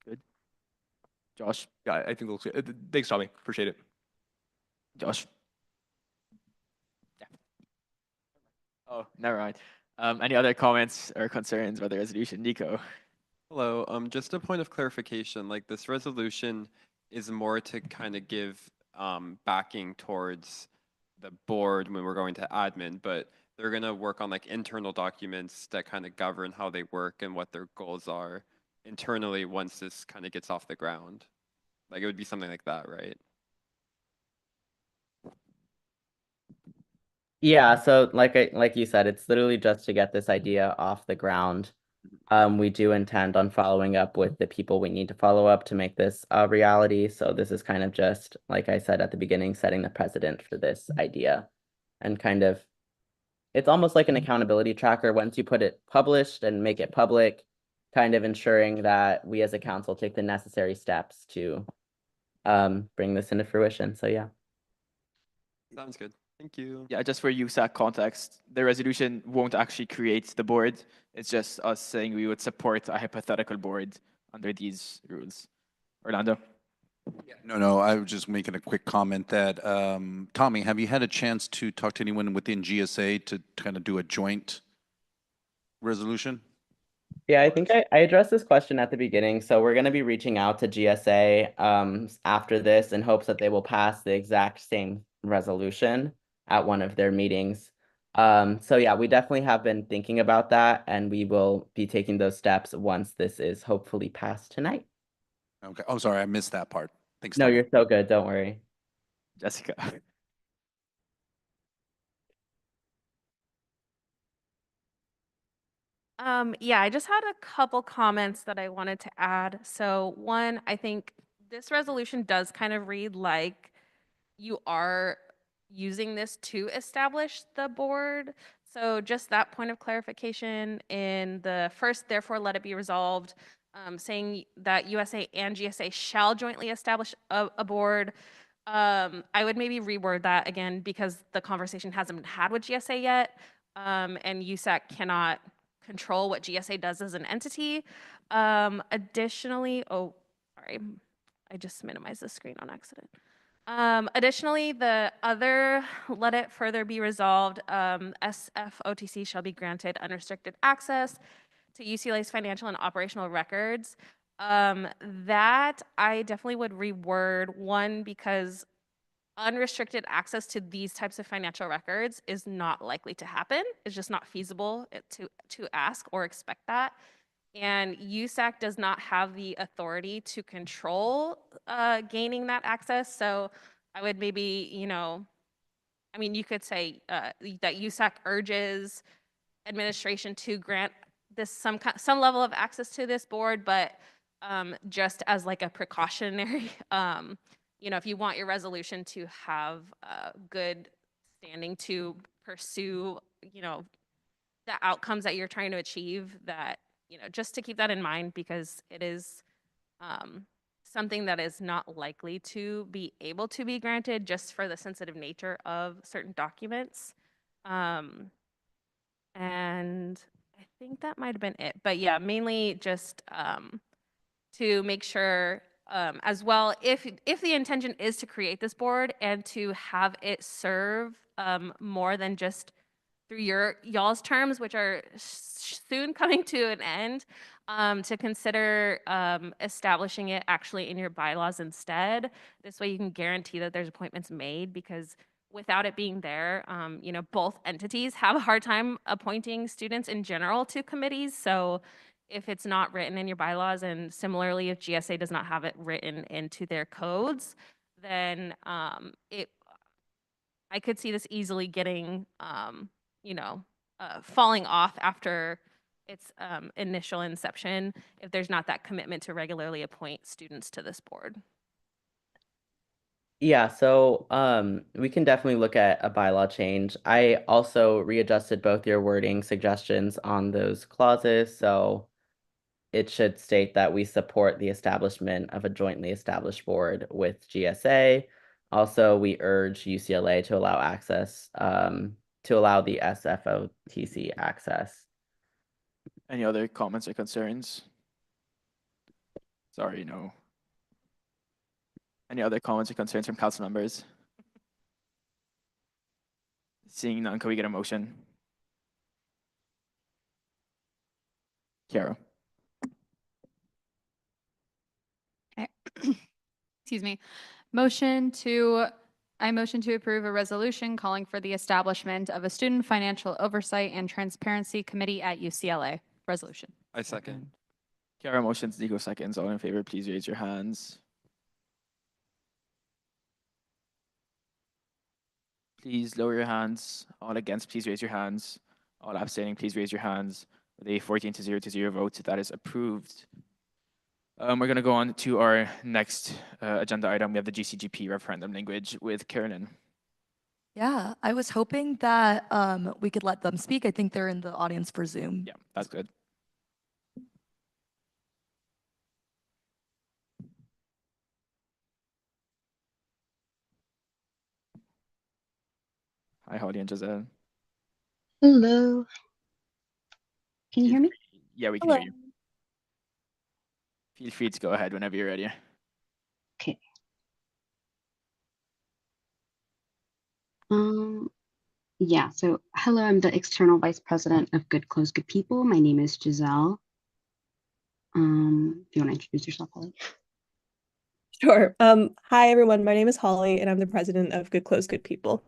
Good. Josh? Yeah, I think those. Thanks, Tommy. Appreciate it. Josh? Yeah. Oh, never mind. Any other comments or concerns about the resolution? Nico? Hello, just a point of clarification, like this resolution is more to kind of give backing towards the board when we're going to admin, but they're gonna work on like internal documents that kind of govern how they work and what their goals are internally once this kind of gets off the ground. Like it would be something like that, right? Yeah, so like you said, it's literally just to get this idea off the ground. We do intend on following up with the people we need to follow up to make this a reality. So this is kind of just, like I said at the beginning, setting the precedent for this idea. And kind of, it's almost like an accountability tracker once you put it published and make it public, kind of ensuring that we as a council take the necessary steps to bring this into fruition. So yeah. Sounds good. Thank you. Yeah, just for USAC context, the resolution won't actually create the board. It's just us saying we would support a hypothetical board under these rules. Orlando? No, I was just making a quick comment that, Tommy, have you had a chance to talk to anyone within GSA to kind of do a joint resolution? Yeah, I think I addressed this question at the beginning. So we're going to be reaching out to GSA after this in hopes that they will pass the exact same resolution at one of their meetings. So yeah, we definitely have been thinking about that, and we will be taking those steps once this is hopefully passed tonight. Okay. Oh, sorry, I missed that part. Thanks, No, Tommy. you're so good. Don't worry. Jessica. Yeah, I just had a couple comments that I wanted to add. So one, I think this resolution does kind of read like you are using this to establish the board. So just that point of clarification in the first, therefore let it be resolved, saying that USA and GSA shall jointly establish a board. I would maybe reword that again because the conversation hasn't been had with GSA yet, and USAC cannot control what GSA does as an entity. Additionally, oh, sorry, I just minimized the screen on accident. Additionally, the other, let it further be resolved, SFOTC shall be granted unrestricted access to UCLA's financial and operational records. That I definitely would reword, one, because unrestricted access to these types of financial records is not likely to happen. It's just not feasible to ask or expect that. And USAC does not have the authority to control gaining that access. So I would maybe, I mean, you could say that USAC urges administration to grant this some level of access to this board, but just as like a precautionary, if you want your resolution to have good standing to pursue, the outcomes that you're trying to achieve, that, just to keep that in mind, because it is something that is not likely to be able to be granted just for the sensitive nature of certain documents. And I think that might have been it. But yeah, mainly just to make sure as well, if the intention is to create this board and to have it serve more than just through y'all's terms, which are soon coming to an end, to consider establishing it actually in your bylaws instead. This way you can guarantee that there's appointments made, because without it being there, both entities have a hard time appointing students in general to committees. So if it's not written in your bylaws, and similarly, if GSA does not have it written into their codes, then I could see this easily getting, falling off after its initial inception if there's not that commitment to regularly appoint students to this board. Yeah, so we can definitely look at a bylaw change. I also readjusted both your wording suggestions on those clauses, so it should state that we support the establishment of a jointly established board with GSA. Also, we urge UCLA to allow access, to allow the SFOTC access. Any other comments or concerns? Sorry, no. Any other comments or concerns from council members? Seeing none, can we get a motion? Kiara. Okay. Excuse me. Motion to I motion to approve a resolution calling for the establishment of a Student Financial Oversight and Transparency Committee at UCLA. Resolution. I second. Kiara motions, Nico seconds. All in favor, please raise your hands. Please lower your hands. All against, please raise your hands. All abstaining, please raise your hands. With a 14-0 vote, that is approved. We're going to go on to our next agenda item. We have the GCGP referendum language with Carolyn. Yeah, I was hoping that we could let them speak. I think they're in the audience for Zoom. Yeah, that's good. Hi, Holly and Giselle. Hello. Can you hear me? Yeah, we can hear you. Feel free to go ahead whenever you're ready. Okay. Yeah, so hello, I'm the External Vice President of Good Close Good People. My name is Giselle. Do you want to introduce yourself, Holly? Sure. Hi, everyone. My name is Holly, and I'm the president of Good Close Good People.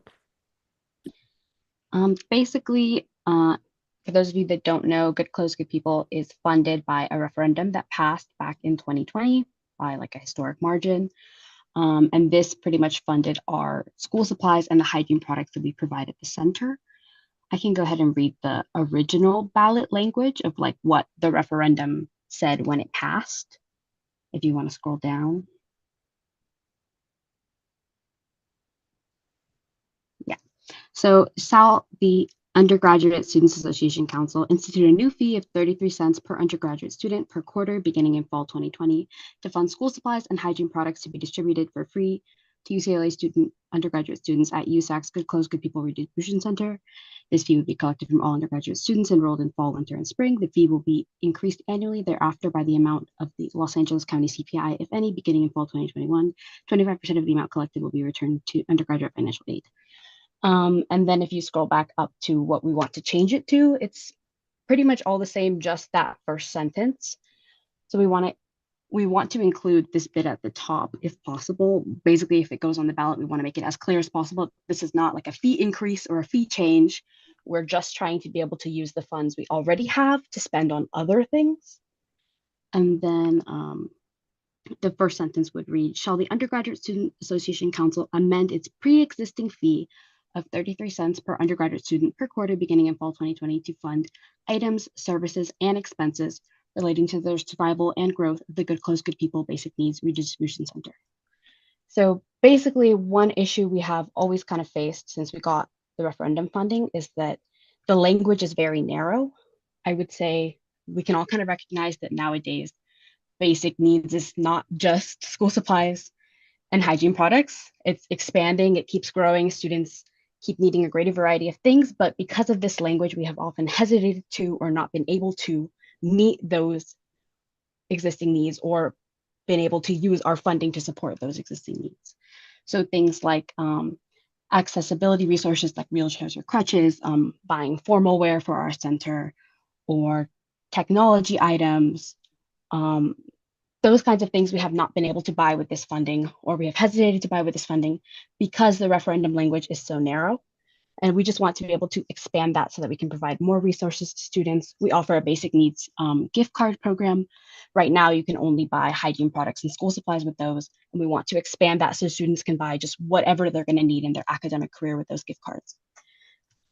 Basically, for those of you that don't know, Good Close Good People is funded by a referendum that passed back in 2020 by like a historic margin. And this pretty much funded our school supplies and the hygiene products that we provide at the center. I can go ahead and read the original ballot language of like what the referendum said when it passed, if you want to scroll down. Yeah. So the Undergraduate Students Association Council instituted a new fee of 33 cents per undergraduate student per quarter beginning in fall 2020 to fund school supplies and hygiene products to be distributed for free to UCLA undergraduate students at USAC's Good Close Good People Redistribution Center. This fee would be collected from all undergraduate students enrolled in fall, winter, and spring. The fee will be increased annually thereafter by the amount of the Los Angeles County CPI, if any, beginning in fall 2021. 25% of the amount collected will be returned to undergraduate financial aid. And then if you scroll back up to what we want to change it to, it's pretty much all the same, just that first sentence. So we want to include this bit at the top if possible. Basically, if it goes on the ballot, we want to make it as clear as possible. This is not like a fee increase or a fee change. We're just trying to be able to use the funds we already have to spend on other things. And then the first sentence would read, shall the Undergraduate Student Association Council amend its pre-existing fee of 33 cents per undergraduate student per quarter beginning in fall 2020 to fund items, services, and expenses relating to the survival and growth of the Good Close Good People Basic Needs Redistribution Center. So basically, one issue we have always kind of faced since we got the referendum funding is that the language is very narrow. I would say we can all kind of recognize that nowadays basic needs is not just school supplies and hygiene products. It's expanding, it keeps growing. Students keep needing a greater variety of things, but because of this language, we have often hesitated to or not been able to meet those existing needs or been able to use our funding to support those existing needs. So things like accessibility resources like wheelchairs or crutches, buying formal wear for our center, or technology items, those kinds of things we have not been able to buy with this funding, or we have hesitated to buy with this funding because the referendum language is so narrow. And we just want to be able to expand that so that we can provide more resources to students. We offer a basic needs gift card program. Right now, you can only buy hygiene products and school supplies with those. And we want to expand that so students can buy just whatever they're going to need in their academic career with those gift cards.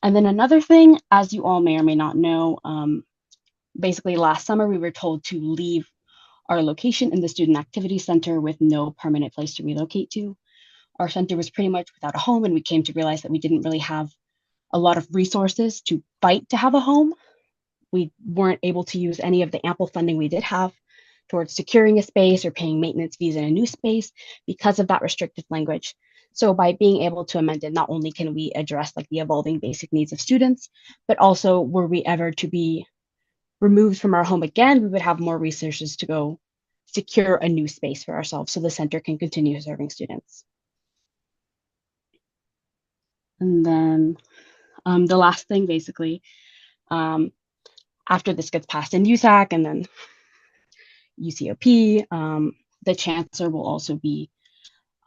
And then another thing, as you all may or may not know, basically last summer, we were told to leave our location in the Student Activity Center with no permanent place to relocate to. Our center was pretty much without a home, and we came to realize that we didn't really have a lot of resources to fight to have a home. We weren't able to use any of the ample funding we did have towards securing a space or paying maintenance fees in a new space because of that restrictive language. So by being able to amend it, not only can we address like the evolving basic needs of students, but also were we ever to be removed from our home again, we would have more resources to go secure a new space for ourselves so the center can continue serving students. And then the last thing, basically, after this gets passed in USAC and then UCOP, the chancellor will also be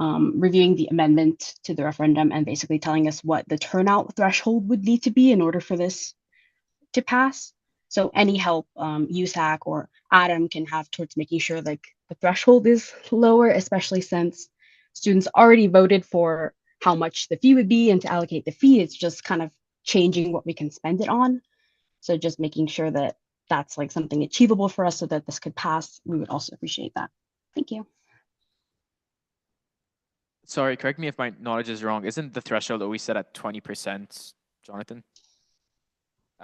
reviewing the amendment to the referendum and basically telling us what the turnout threshold would need to be in order for this to pass. So any help USAC or Adam can have towards making sure like the threshold is lower, especially since students already voted for how much the fee would be and to allocate the fee, it's just kind of changing what we can spend it on. So just making sure that that's like something achievable for us so that this could pass, we would also appreciate that. Thank you. Sorry, correct me if my knowledge is wrong. Isn't the threshold always set at 20%, Jonathan?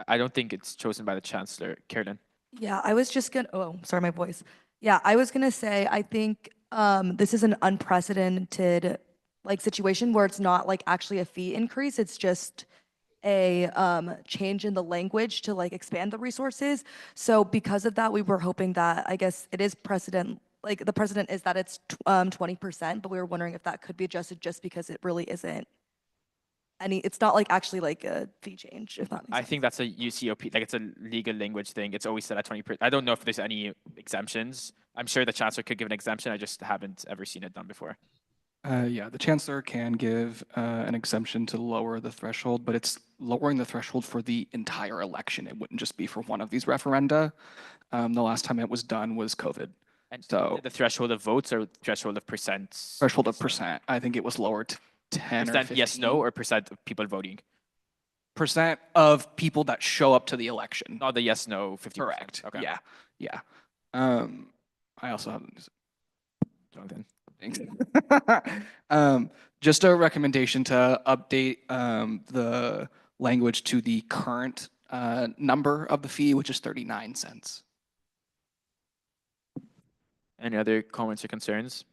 I don't think it's chosen by the chancellor, Carolyn. Yeah, I was just gonna, oh, sorry, my voice. Yeah, I was gonna say, I think this is an unprecedented like situation where it's not like actually a fee increase, it's just a change in the language to like expand the resources. So because of that, we were hoping that, I guess it is precedent, like the precedent is that it's 20%, but we were wondering if that could be adjusted just because it really isn't it's not like actually like a fee change, if that makes sense. I think that's a UCOP, like it's a legal language thing. It's always set at 20%. I don't know if there's any exemptions. I'm sure the chancellor could give an exemption. I just haven't ever seen it done before. Yeah, the chancellor can give an exemption to lower the threshold, but it's lowering the threshold for the entire election. It wouldn't just be for one of these referenda. The last time it was done was COVID. And so the threshold of votes or threshold of percents? Threshold of percent. I think it was lowered to 10 or 15. Yes, no, or percent of people voting? Percent of people that show up to the election. Not the yes, no, 50%. Correct. Okay. Yeah, yeah. I also have Jonathan. Thanks. Just a recommendation to update the language to the current number of the fee, which is 39 cents. Any other comments or concerns?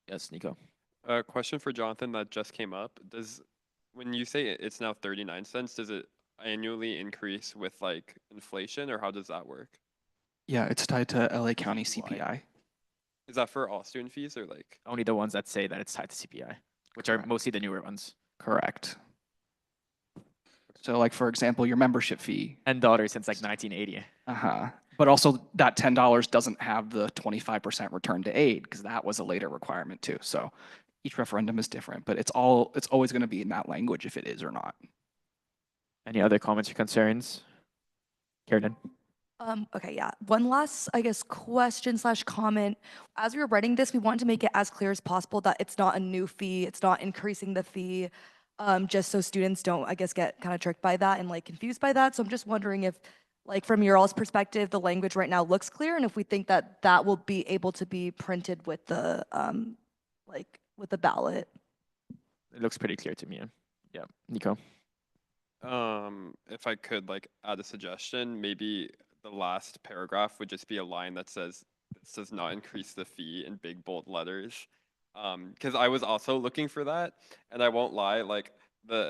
Yes, Nico. A question for Jonathan that just came up. When you say it's now 39 cents, does it annually increase with like inflation, or how does that work? Yeah, it's tied to LA County CPI. Is that for all student fees or like? Only the ones that say that it's tied to CPI, which are mostly the newer ones. Correct. So like, for example, your membership fee. $10 since like 1980. But also that $10 doesn't have the 25% return to aid because that was a later requirement too. So each referendum is different, but it's always going to be in that language if it is or not. Any other comments or concerns? Carolyn? Okay, yeah. One last, I guess, question / comment. As we were writing this, we wanted to make it as clear as possible that it's not a new fee, it's not increasing the fee, just so students don't, I guess, get kind of tricked by that and like confused by that. So I'm just wondering if, like, from your all's perspective, the language right now looks clear, and if we think that that will be able to be printed with the, like, with the ballot. It looks pretty clear to me. Yeah, Nico. If I could like add a suggestion, maybe the last paragraph would just be a line that says, "This does not increase the fee," in big bold letters. Because I was also looking for that, and I won't lie, like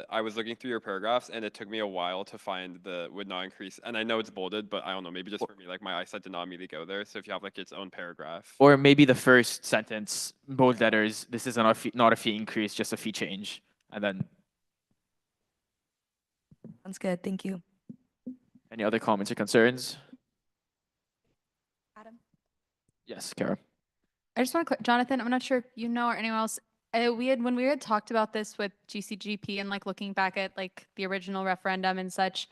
I was looking through your paragraphs, and it took me a while to find the would not increase. And I know it's bolded, but I don't know, maybe just for me, like my eyesight did not immediately go there. So if you have like its own paragraph, or maybe the first sentence, bold letters, this is not a fee increase, just a fee change, and then. Sounds good. Thank you. Any other comments or concerns? Adam? Yes, Kara. I just want to, Jonathan, I'm not sure if you know or anyone else, when we had talked about this with GCGP and like looking back at like the original referendum and such,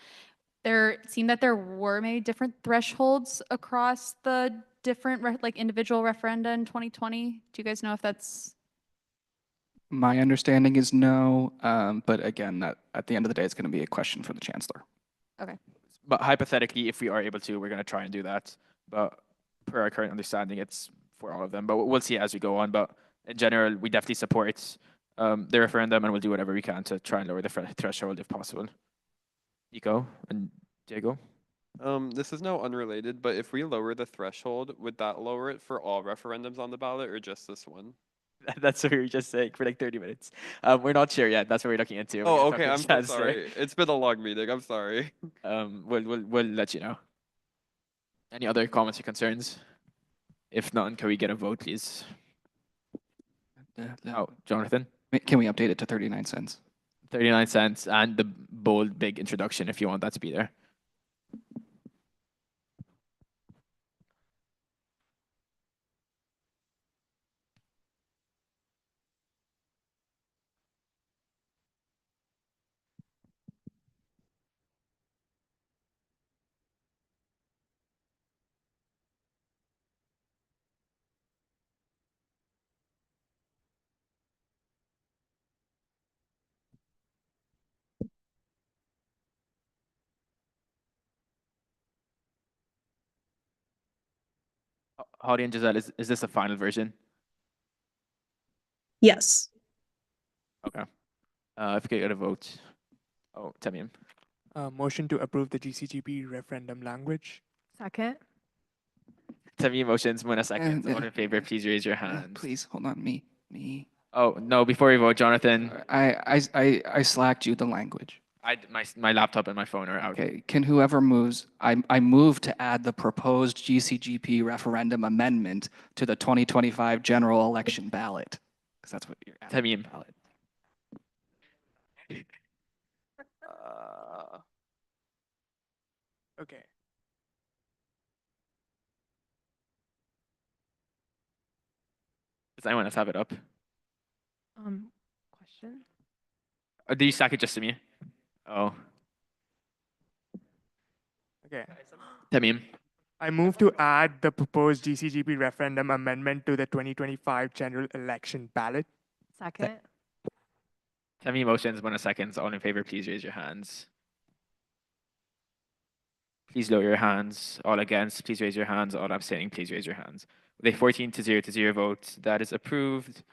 there seemed that there were maybe different thresholds across the different like individual referenda in 2020. Do you guys know if that's? My understanding is no, but again, that at the end of the day, it's going to be a question for the chancellor. Okay. But hypothetically, if we are able to, we're going to try and do that. But per our current understanding, it's for all of them. But we'll see as we go on. But in general, we definitely support the referendum, and we'll do whatever we can to try and lower the threshold if possible. Nico and Diego? This is now unrelated, but if we lower the threshold, would that lower it for all referendums on the ballot or just this one? That's what we were just saying for like 30 minutes. We're not sure yet. That's what we're looking into. Oh, okay. I'm so sorry. It's been a long meeting. I'm sorry. We'll let you know. Any other comments or concerns? If none, can we get a vote, please? Oh, Jonathan? Can we update it to 39 cents? 39 cents and the bold, big introduction if you want that to be there. Holly and Giselle, is this a final version? Yes. Okay. If you could get a vote. Oh, Tamim. Motion to approve the GCGP referendum language. Second. Tamim motions, Mona seconds. All in favor, please raise your hands. Please, hold on, me. Oh, no, before we vote, Jonathan. I slacked you the language. My laptop and my phone are out. Okay, can whoever moves, I move to add the proposed GCGP referendum amendment to the 2025 general election ballot. Because that's what you're Tamim. ballot. Okay. Does anyone else have it up? Question. Or do you stack it just to me? Oh. Okay. Tamim. I move to add the proposed GCGP referendum amendment to the 2025 general election ballot. Second. Tamim motions, Mona seconds. All in favor, please raise your hands. Please lower your hands. All against, please raise your hands. All abstaining, please raise your hands. With a 14 to 0 vote, that is approved.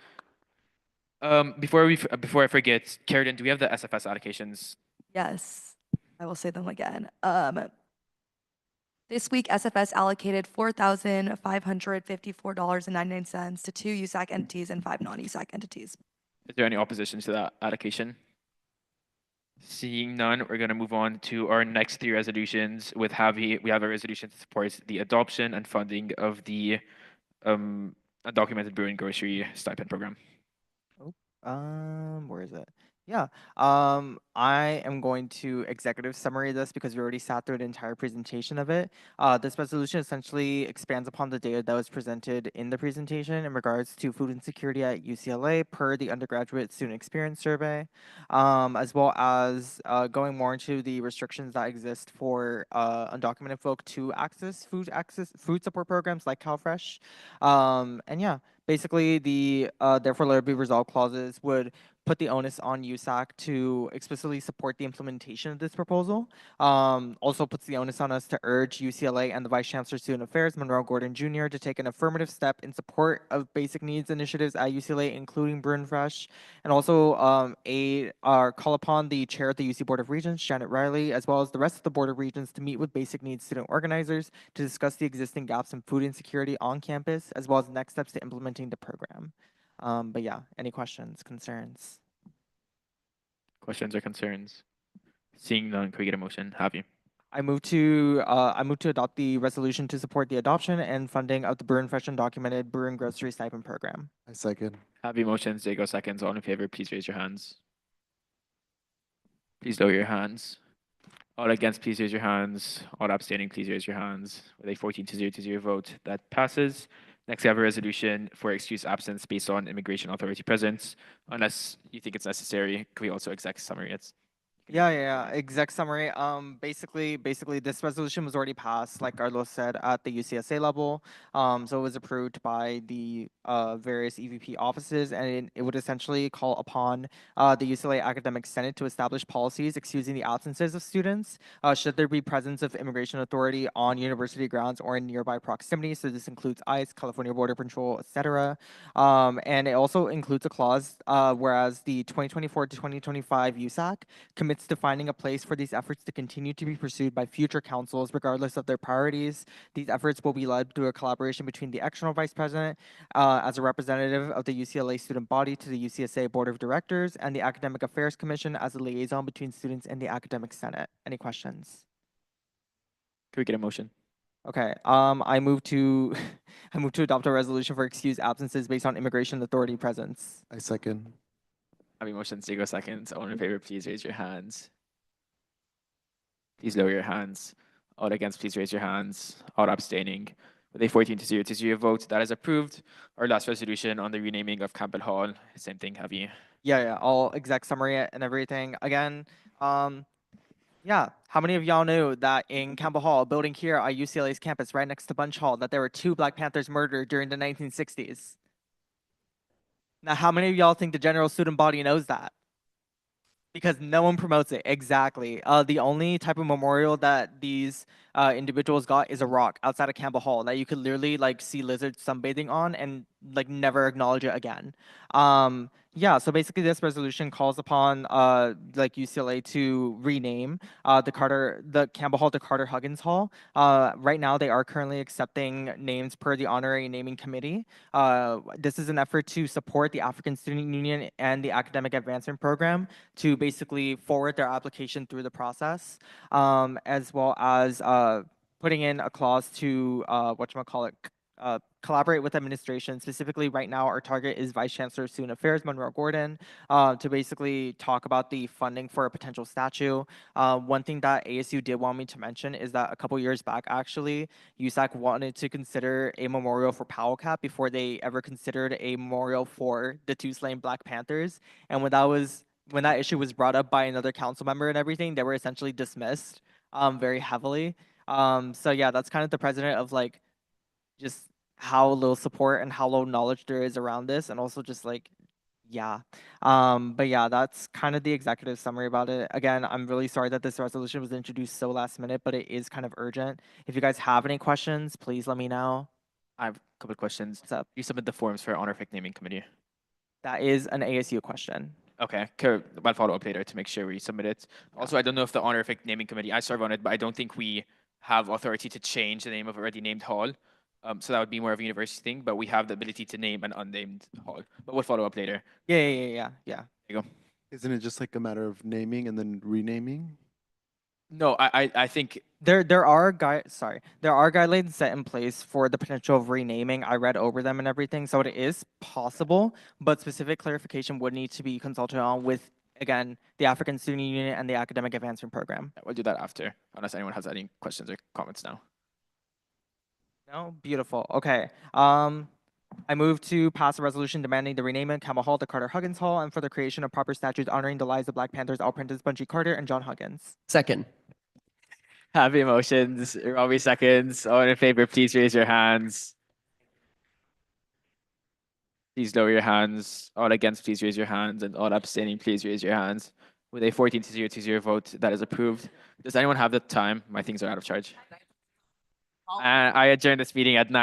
Before I forget, Carolyn, do we have the SFS allocations? Yes, I will say them again. This week, SFS allocated $4,554.99 to 2 USAC entities and 5 non-USAC entities. Is there any opposition to that allocation? Seeing none, we're going to move on to our next 3 resolutions. With Javi, we have a resolution to support the adoption and funding of the undocumented brew and grocery stipend program. Where is it? Yeah. I am going to executive summary this because we already sat through the entire presentation of it. This resolution essentially expands upon the data that was presented in the presentation in regards to food insecurity at UCLA per the undergraduate student experience survey, as well as going more into the restrictions that exist for undocumented folk to access food support programs like CalFresh. And yeah. Basically, the therefore let it be resolved clauses would put the onus on USAC to explicitly support the implementation of this proposal. Also puts the onus on us to urge UCLA and the Vice Chancellor of Student Affairs, Monroe Gordon Jr., to take an affirmative step in support of basic needs initiatives at UCLA, including Brew and Fresh, and also call upon the chair of the UC Board of Regents, Janet Riley, as well as the rest of the Board of Regents to meet with basic needs student organizers to discuss the existing gaps in food insecurity on campus, as well as the next steps to implementing the program. But yeah, any questions, concerns? Questions or concerns? Seeing none, can we get a motion? Javi. I move to adopt the resolution to support the adoption and funding of the Brew and Fresh undocumented brew and grocery stipend program. I second. Javi motions, Diego seconds. All in favor, please raise your hands. Please lower your hands. All against, please raise your hands. All abstaining, please raise your hands. With a 14 to 0 vote, that passes. Next, we have a resolution for excused absence based on immigration authority presence. Unless you think it's necessary, can we also exec summary it? Yeah. Exec summary. Basically, this resolution was already passed, like Carlos said, at the UCSA level. So it was approved by the various EVP offices, and it would essentially call upon the UCLA Academic Senate to establish policies excusing the absences of students should there be presence of immigration authority on university grounds or in nearby proximity. So this includes ICE, California Border Patrol, etc. And it also includes a clause whereas the 2024 to 2025 USAC commits to finding a place for these efforts to continue to be pursued by future councils, regardless of their priorities. These efforts will be led through a collaboration between the external vice president as a representative of the UCLA student body to the UCSA board of directors and the academic affairs commission as a liaison between students and the academic senate. Any questions? Can we get a motion? Okay. I move to adopt a resolution for excused absences based on immigration authority presence. I second. Having motions, Diego seconds. All in favor, please raise your hands. Please lower your hands. All against, please raise your hands. All abstaining. With a 14 to 0 vote, that is approved. Our last resolution on the renaming of Campbell Hall, same thing, Javi. Yeah. All exec summary and everything. Again, yeah. How many of y'all knew that in Campbell Hall, a building here at UCLA's campus right next to Bunch Hall, that there were 2 Black Panthers murdered during the 1960s? Now, how many of y'all think the general student body knows that? Because no one promotes it. Exactly. The only type of memorial that these individuals got is a rock outside of Campbell Hall that you could literally like see lizards sunbathing on and like never acknowledge it again. Yeah, so basically this resolution calls upon like UCLA to rename the Campbell Hall to Carter Huggins Hall. Right now they are currently accepting names per the honorary naming committee. This is an effort to support the African Student Union and the Academic Advancement Program to basically forward their application through the process, as well as putting in a clause to collaborate with administration. Specifically, right now, our target is Vice Chancellor of Student Affairs, Monroe Gordon, to basically talk about the funding for a potential statue. One thing that ASU did want me to mention is that a couple years back, actually, USAC wanted to consider a memorial for Powell Cap before they ever considered a memorial for the two slain Black Panthers. And when that issue was brought up by another council member and everything, they were essentially dismissed very heavily. So yeah, that's kind of the president of like just how little support and how low knowledge there is around this, and also just like yeah. But yeah, that's kind of the executive summary about it. Again, I'm really sorry that this resolution was introduced so last minute, but it is kind of urgent. If you guys have any questions, please let me know. I have a couple of questions. What's up? You submit the forms for honorific naming committee. That is an ASU question. Okay, cool. I'll follow up later to make sure we submit it. Also, I don't know if the honorific naming committee, I serve on it, but I don't think we have authority to change the name of already named hall. So that would be more of a university thing, but we have the ability to name an unnamed hall. But we'll follow up later. Yeah. There you go. Isn't it just like a matter of naming and then renaming? No, I think there are guidelines set in place for the potential of renaming. I read over them and everything, so it is possible, but specific clarification would need to be consulted on with, again, the African Student Union and the Academic Advancement Program. We'll do that after, unless anyone has any questions or comments now. No, beautiful. Okay. I move to pass a resolution demanding the renaming of Campbell Hall to Carter Huggins Hall and for the creation of proper statutes honoring the lives of Black Panthers, Al Prentice, Bunchy Carter, and John Huggins. Second. Happy emotions. Robbie seconds. All in favor, please raise your hands. Please lower your hands. All against, please raise your hands. And all abstaining, please raise your hands. With a 14-0 vote, that is approved. Does anyone have the time? My things are out of charge. I adjourn this meeting at 9.